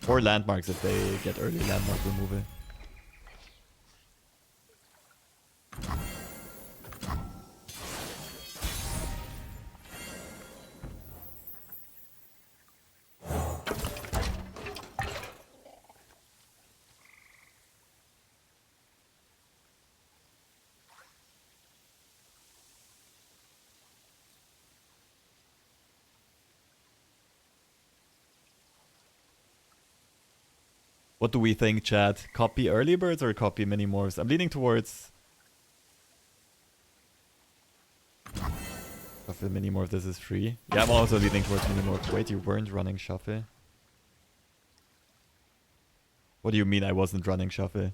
[SPEAKER 1] Or landmarks if they get early landmark removal. What do we think, chat? Copy early birds or copy mini morphs? I'm leaning towards... Shuffle mini morph, this is free. Yeah, I'm also leaning towards mini morph. Wait, you weren't running shuffle? What do you mean I wasn't running shuffle?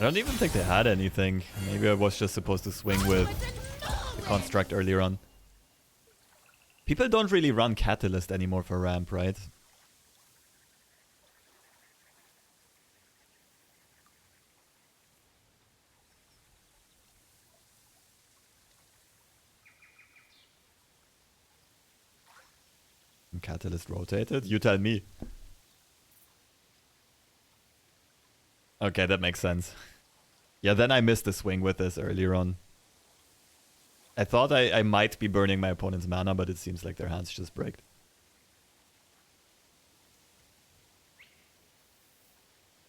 [SPEAKER 1] I don't even think they had anything. Maybe I was just supposed to swing with the construct earlier on. People don't really run Catalyst anymore for ramp, right? Catalyst rotated? You tell me. Okay, that makes sense. Yeah, then I missed the swing with this earlier on. I thought I might be burning my opponent's mana, but it seems like their hands just bricked.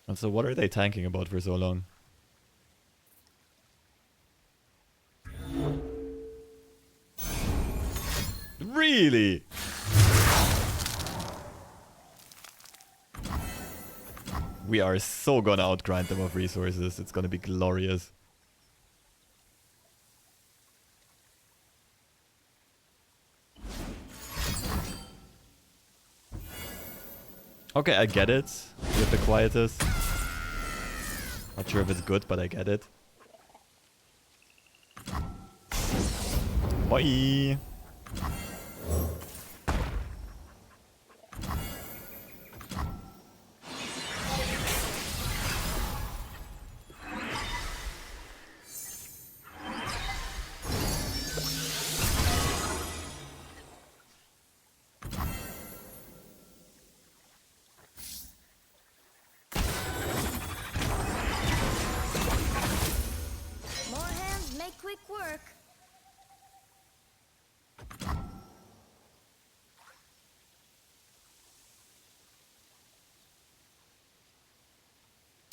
[SPEAKER 1] And so what are they tanking about for so long? Really? We are so gonna outgrind them of resources. It's gonna be glorious. Okay, I get it. With the quietest. Not sure if it's good, but I get it. Bye.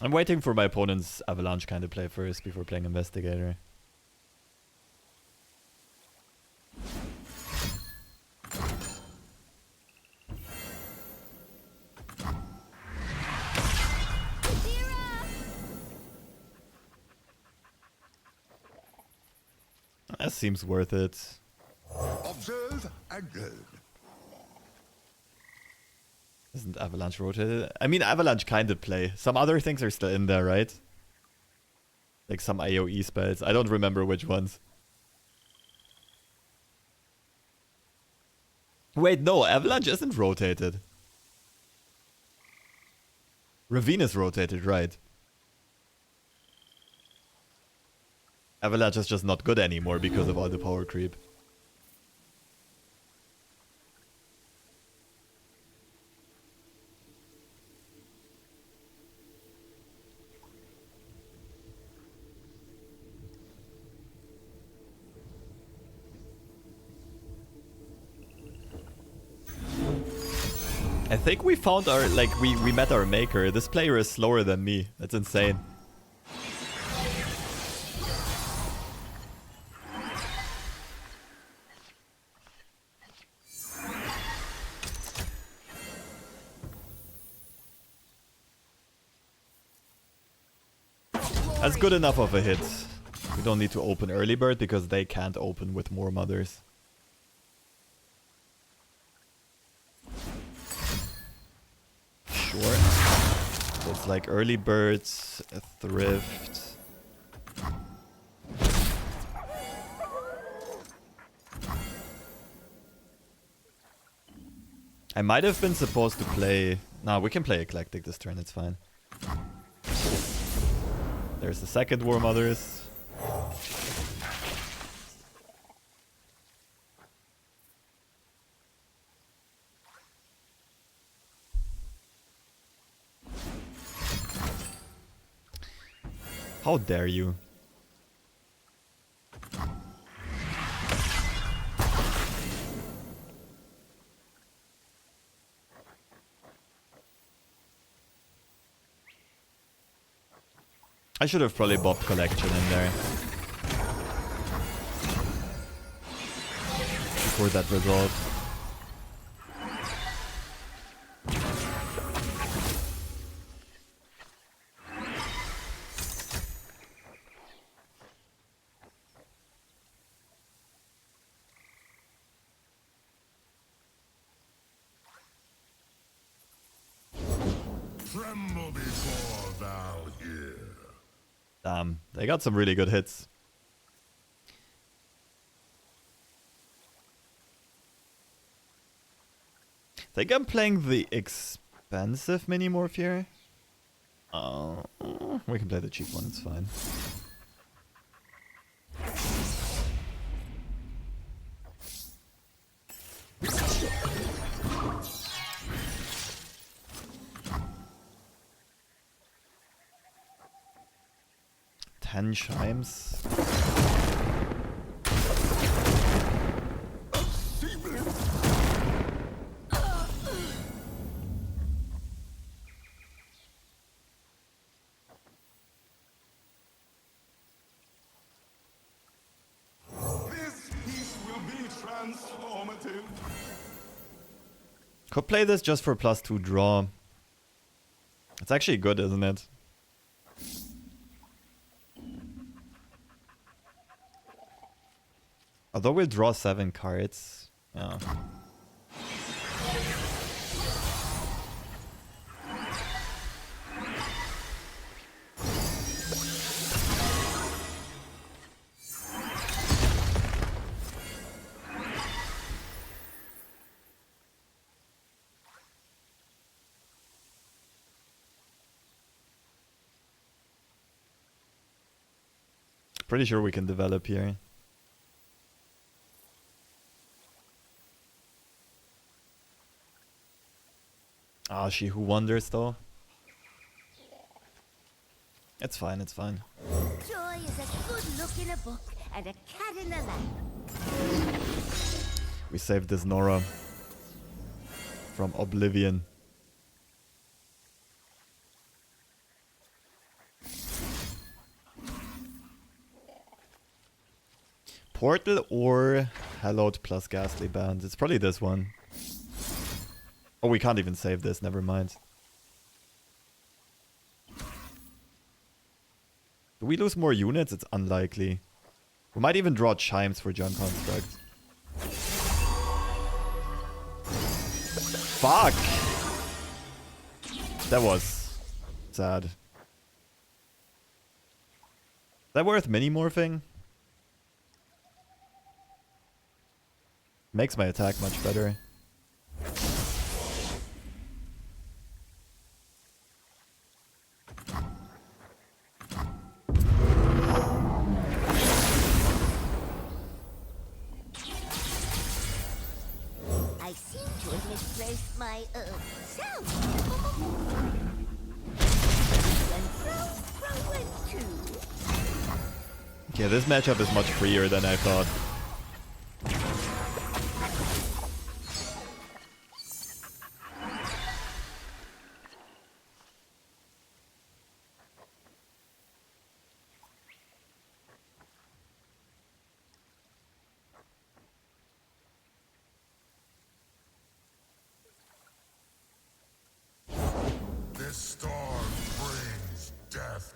[SPEAKER 1] I'm waiting for my opponent's Avalanche kind of play first before playing Investigator. That seems worth it.
[SPEAKER 5] Observe and learn.
[SPEAKER 1] Isn't Avalanche rotated? I mean, Avalanche kind of play. Some other things are still in there, right? Like some AoE spells. I don't remember which ones. Wait, no, Avalanche isn't rotated. Ravine is rotated, right? Avalanche is just not good anymore because of all the power creep. I think we found our, like, we met our maker. This player is slower than me. That's insane. That's good enough of a hit. We don't need to open early bird because they can't open with more mothers. Sure. So it's like early birds, a thrift. I might have been supposed to play... No, we can play Eclectic this turn, it's fine. There's the second War Mothers. How dare you? I should have probably bopped Collection in there. Before that resolved.
[SPEAKER 5] Tremble before thou hear.
[SPEAKER 1] Damn, they got some really good hits. I think I'm playing the expensive mini-morph here. We can play the cheap one, it's fine. Chimes.
[SPEAKER 5] This piece will be transformative.
[SPEAKER 1] Could play this just for +2 draw. It's actually good, isn't it? Although we'll draw 7 cards. Yeah. Pretty sure we can develop here. Ah, She Who Wonders though. It's fine, it's fine.
[SPEAKER 2] Joy is a good look in a book and a cat in the lap.
[SPEAKER 1] We saved this Norra from oblivion. Portal or Hallowed plus Ghastly Bands. It's probably this one. Oh, we can't even save this, never mind. Do we lose more units? It's unlikely. We might even draw Chimes for Junk Construct. Fuck! That was sad. Is that worth mini-morphing? Makes my attack much better.
[SPEAKER 2] I seem to have misplaced my sound. And throw it too.
[SPEAKER 1] Okay, this matchup is much freer than I thought.
[SPEAKER 5] This storm brings death.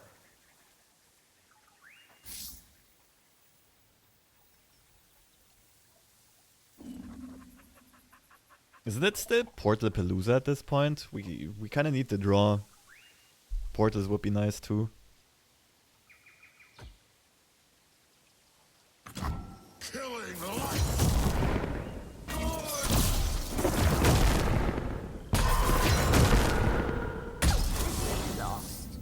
[SPEAKER 1] Isn't it still Portal-Palooza at this point? We kind of need to draw. Portals would be nice too.
[SPEAKER 5] Killing light.
[SPEAKER 2] Lost.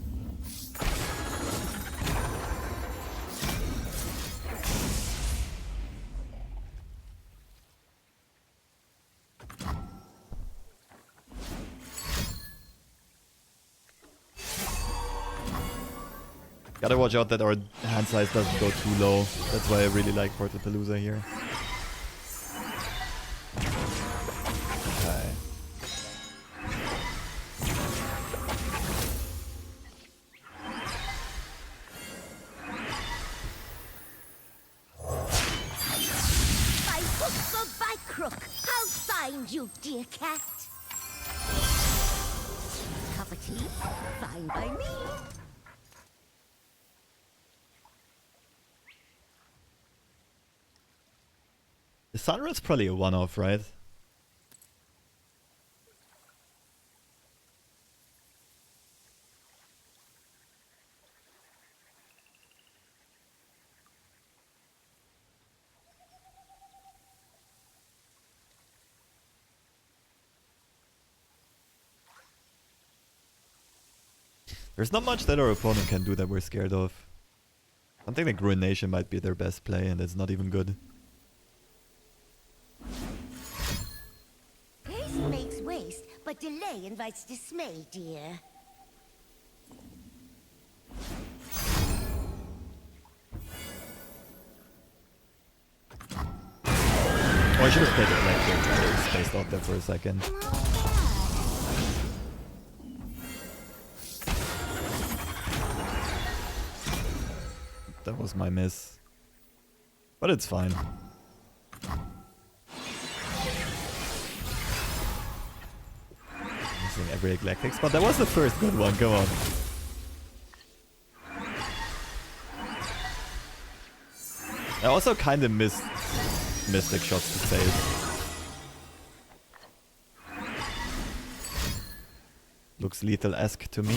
[SPEAKER 1] Gotta watch out that our hand size doesn't go too low. That's why I really like Portal-Palooza here. Okay.
[SPEAKER 2] By hook or by crook, I'll find you, dear cat. Cup of tea? Fine by me.
[SPEAKER 1] The Sunrad's probably a one-off, right? There's not much that our opponent can do that we're scared of. Something like Ruination might be their best play, and it's not even good.
[SPEAKER 2] Haste makes waste, but delay invites dismay, dear.
[SPEAKER 1] Oh, I should have played Electric. I spaced out there for a second. That was my miss. But it's fine. Missing every Eclectic spot. That was the first good one, come on. I also kind of missed Mystic shots to save. Looks lethal-esque to me.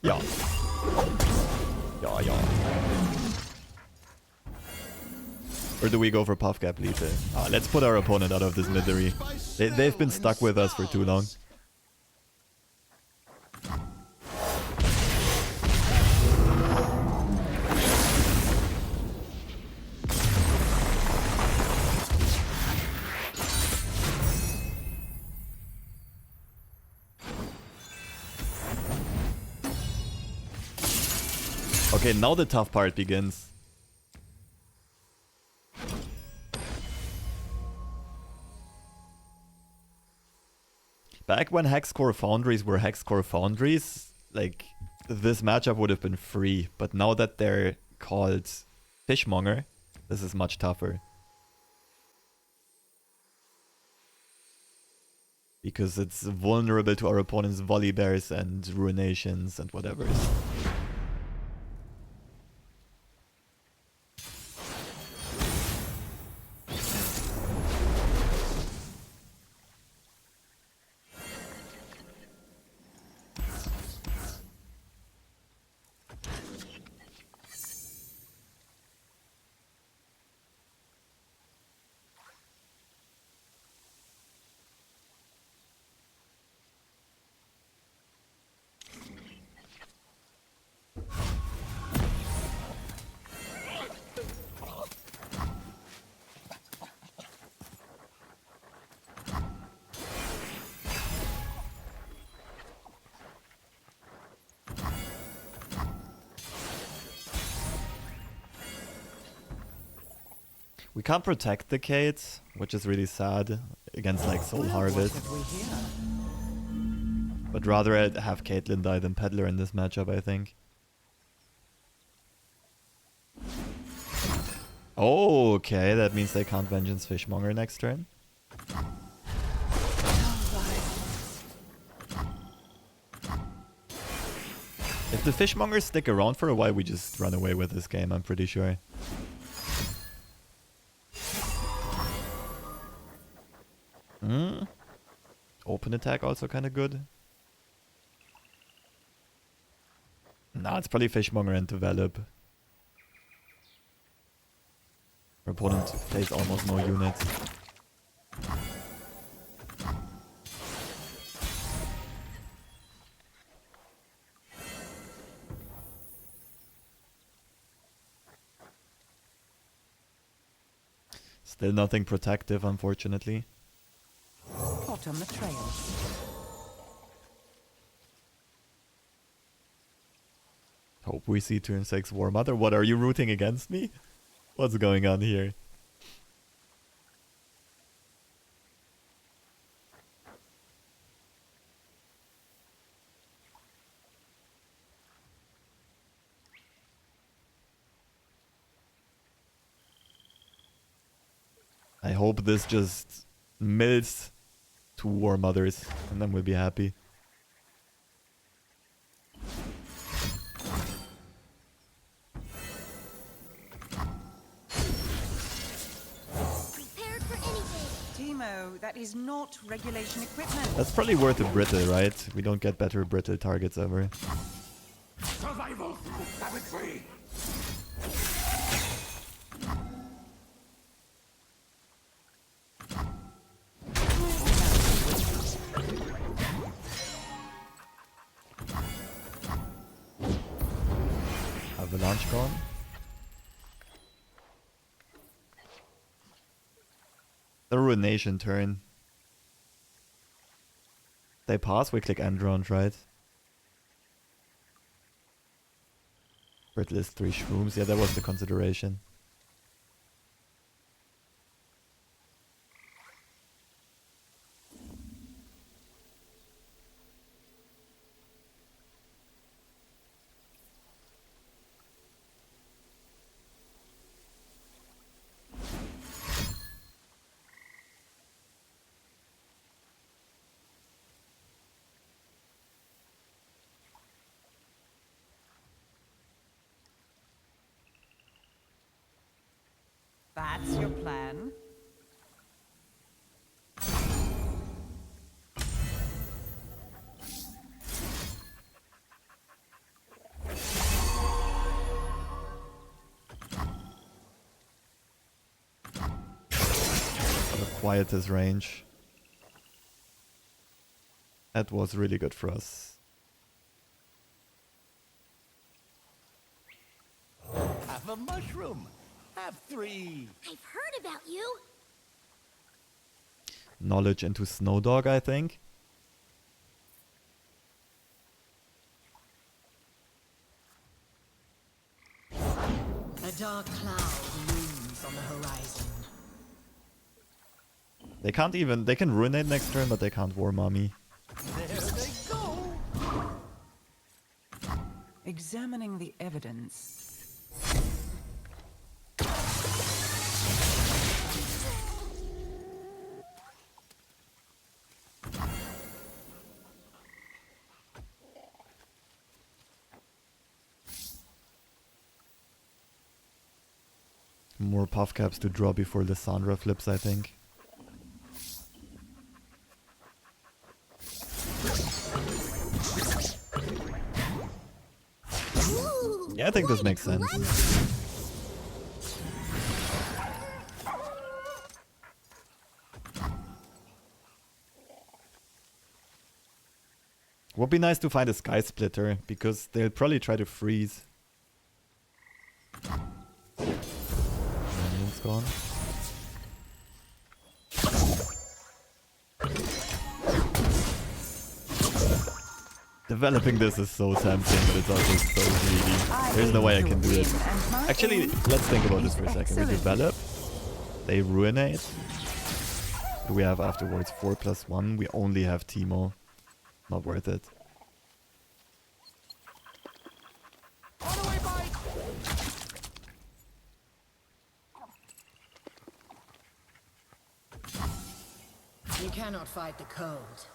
[SPEAKER 1] Yeah. Yeah. Or do we go for Puffcap lethal? Let's put our opponent out of this misery. They've been stuck with us for too long. Okay, now the tough part begins. Back when Hexcore Foundries were Hexcore Foundries, like, this matchup would have been free. But now that they're called Fishmonger, This is much tougher. Because it's vulnerable to our opponent's volley bears and ruinations and whatever. We can't protect the Kate, which is really sad against like Soul Harvest. But rather I'd have Caitlyn die than Peddler in this matchup, I think. Oh, okay, that means they can't Vengeance Fishmonger next turn. If the Fishmongers stick around for a while, we just run away with this game, I'm pretty sure. Open attack also kind of good. Nah, it's probably Fishmonger and Develop. Our opponent plays almost no units. Still nothing protective, unfortunately.
[SPEAKER 8] Hot on the trail.
[SPEAKER 1] Hope we see turn 6 War Mother. What, are you rooting against me? What's going on here? I hope this just mills 2 War Mothers and then we'll be happy.
[SPEAKER 2] Prepared for anything.
[SPEAKER 8] Teemo, that is not regulation equipment.
[SPEAKER 1] That's probably worth a brittle, right? We don't get better brittle targets ever.
[SPEAKER 5] Survival through savagery.
[SPEAKER 1] Avalanche gone. The Ruination turn. They pass, we click Andron, right? Brittle is 3 shrooms. Yeah, that was the consideration.
[SPEAKER 8] That's your plan?
[SPEAKER 1] The quietest range. That was really good for us.
[SPEAKER 7] Have a mushroom. Have 3.
[SPEAKER 2] I've heard about you.
[SPEAKER 1] Knowledge into Snowdog, I think.
[SPEAKER 6] A dark cloud looms on the horizon.
[SPEAKER 1] They can't even... They can Ruinate next turn, but they can't War Mommy.
[SPEAKER 7] There they go.
[SPEAKER 8] Examining the evidence.
[SPEAKER 1] More Puffcaps to draw before the Sandra flips, I think. Yeah, I think this makes sense. Would be nice to find a Sky Splitter, because they'll probably try to freeze. Minion's gone. Developing this is so tempting, but it's also so greedy. There's no way I can do it. Actually, let's think about this for a second. We develop, they ruinate. What do we have afterwards? 4+1. We only have Teemo. Not worth it.
[SPEAKER 4] You cannot fight the cold.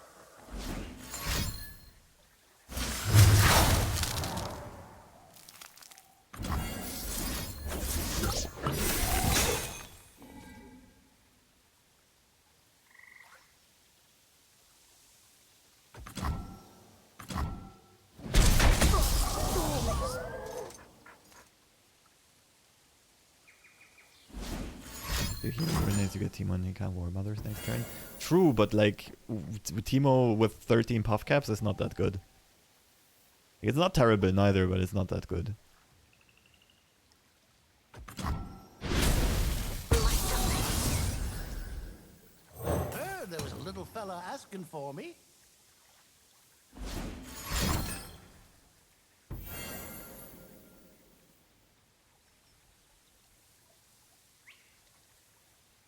[SPEAKER 1] You get Teemo and you can't War Mothers next turn. True, but like Teemo with 13 Puffcaps is not that good. It's not terrible neither, but it's not that good.
[SPEAKER 10] There was a little fella asking for me.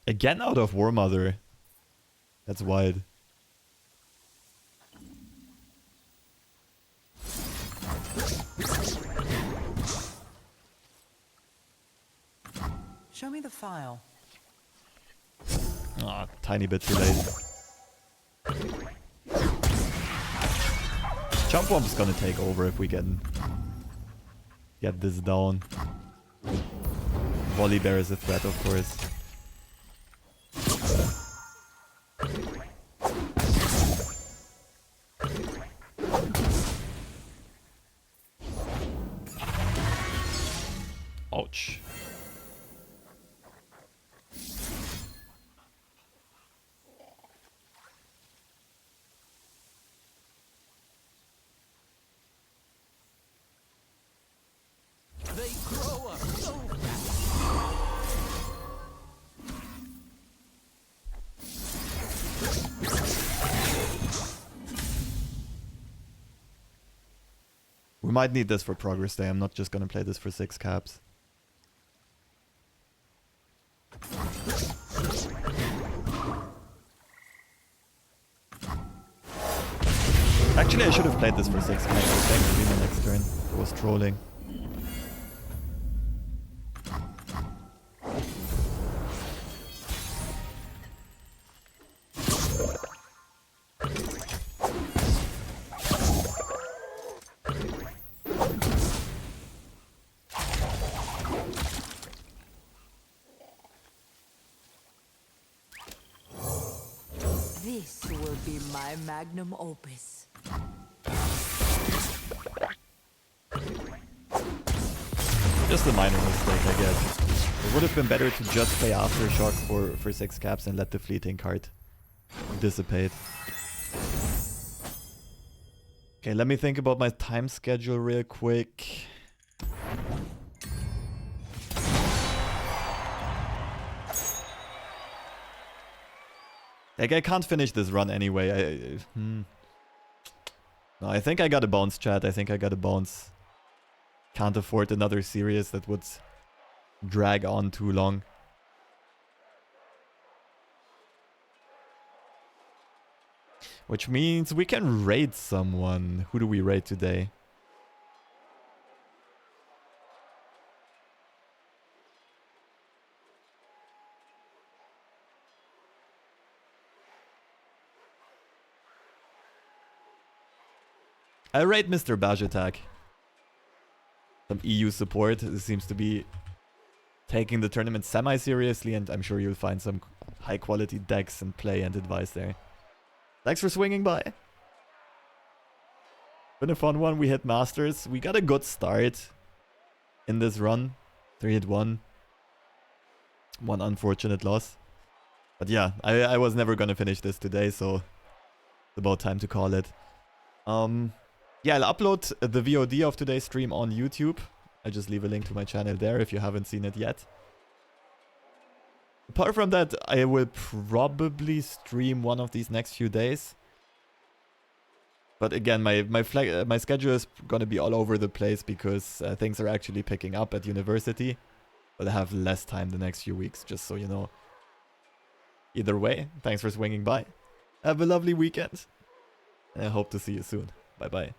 [SPEAKER 1] Again out of War Mother. That's wide.
[SPEAKER 6] Show me the file.
[SPEAKER 1] Ah, tiny bit too late. Jump Bomb's gonna take over if we can get this down. Volley Bear is a threat, of course. Ouch.
[SPEAKER 10] They grow up so fast.
[SPEAKER 1] We might need this for Progress Day. I'm not just gonna play this for 6 caps. Actually, I should have played this for 6 caps. Thank you the next turn. I was trolling.
[SPEAKER 6] This will be my magnum opus.
[SPEAKER 1] Just a minor mistake, I guess. It would have been better to just play Aftershock for 6 caps and let the fleeting card dissipate. Okay, let me think about my time schedule real quick. Like, I can't finish this run anyway. No, I think I got a bounce, chat. I think I got a bounce. Can't afford another series that would drag on too long. Which means we can raid someone. Who do we raid today? I rate Mr. Bajatak. Some EU support. This seems to be taking the tournament semi-seriously, and I'm sure you'll find some high-quality decks and play and advice there. Thanks for swinging by. Been a fun one. We hit Masters. We got a good start in this run. 3-1. One unfortunate loss. But yeah, I was never gonna finish this today, so it's about time to call it. Yeah, I'll upload the VOD of today's stream on YouTube. I'll just leave a link to my channel there if you haven't seen it yet. Apart from that, I will probably stream one of these next few days. But again, my schedule is gonna be all over the place because things are actually picking up at university. But I have less time the next few weeks, just so you know. Either way, thanks for swinging by. Have a lovely weekend. And I hope to see you soon. Bye bye.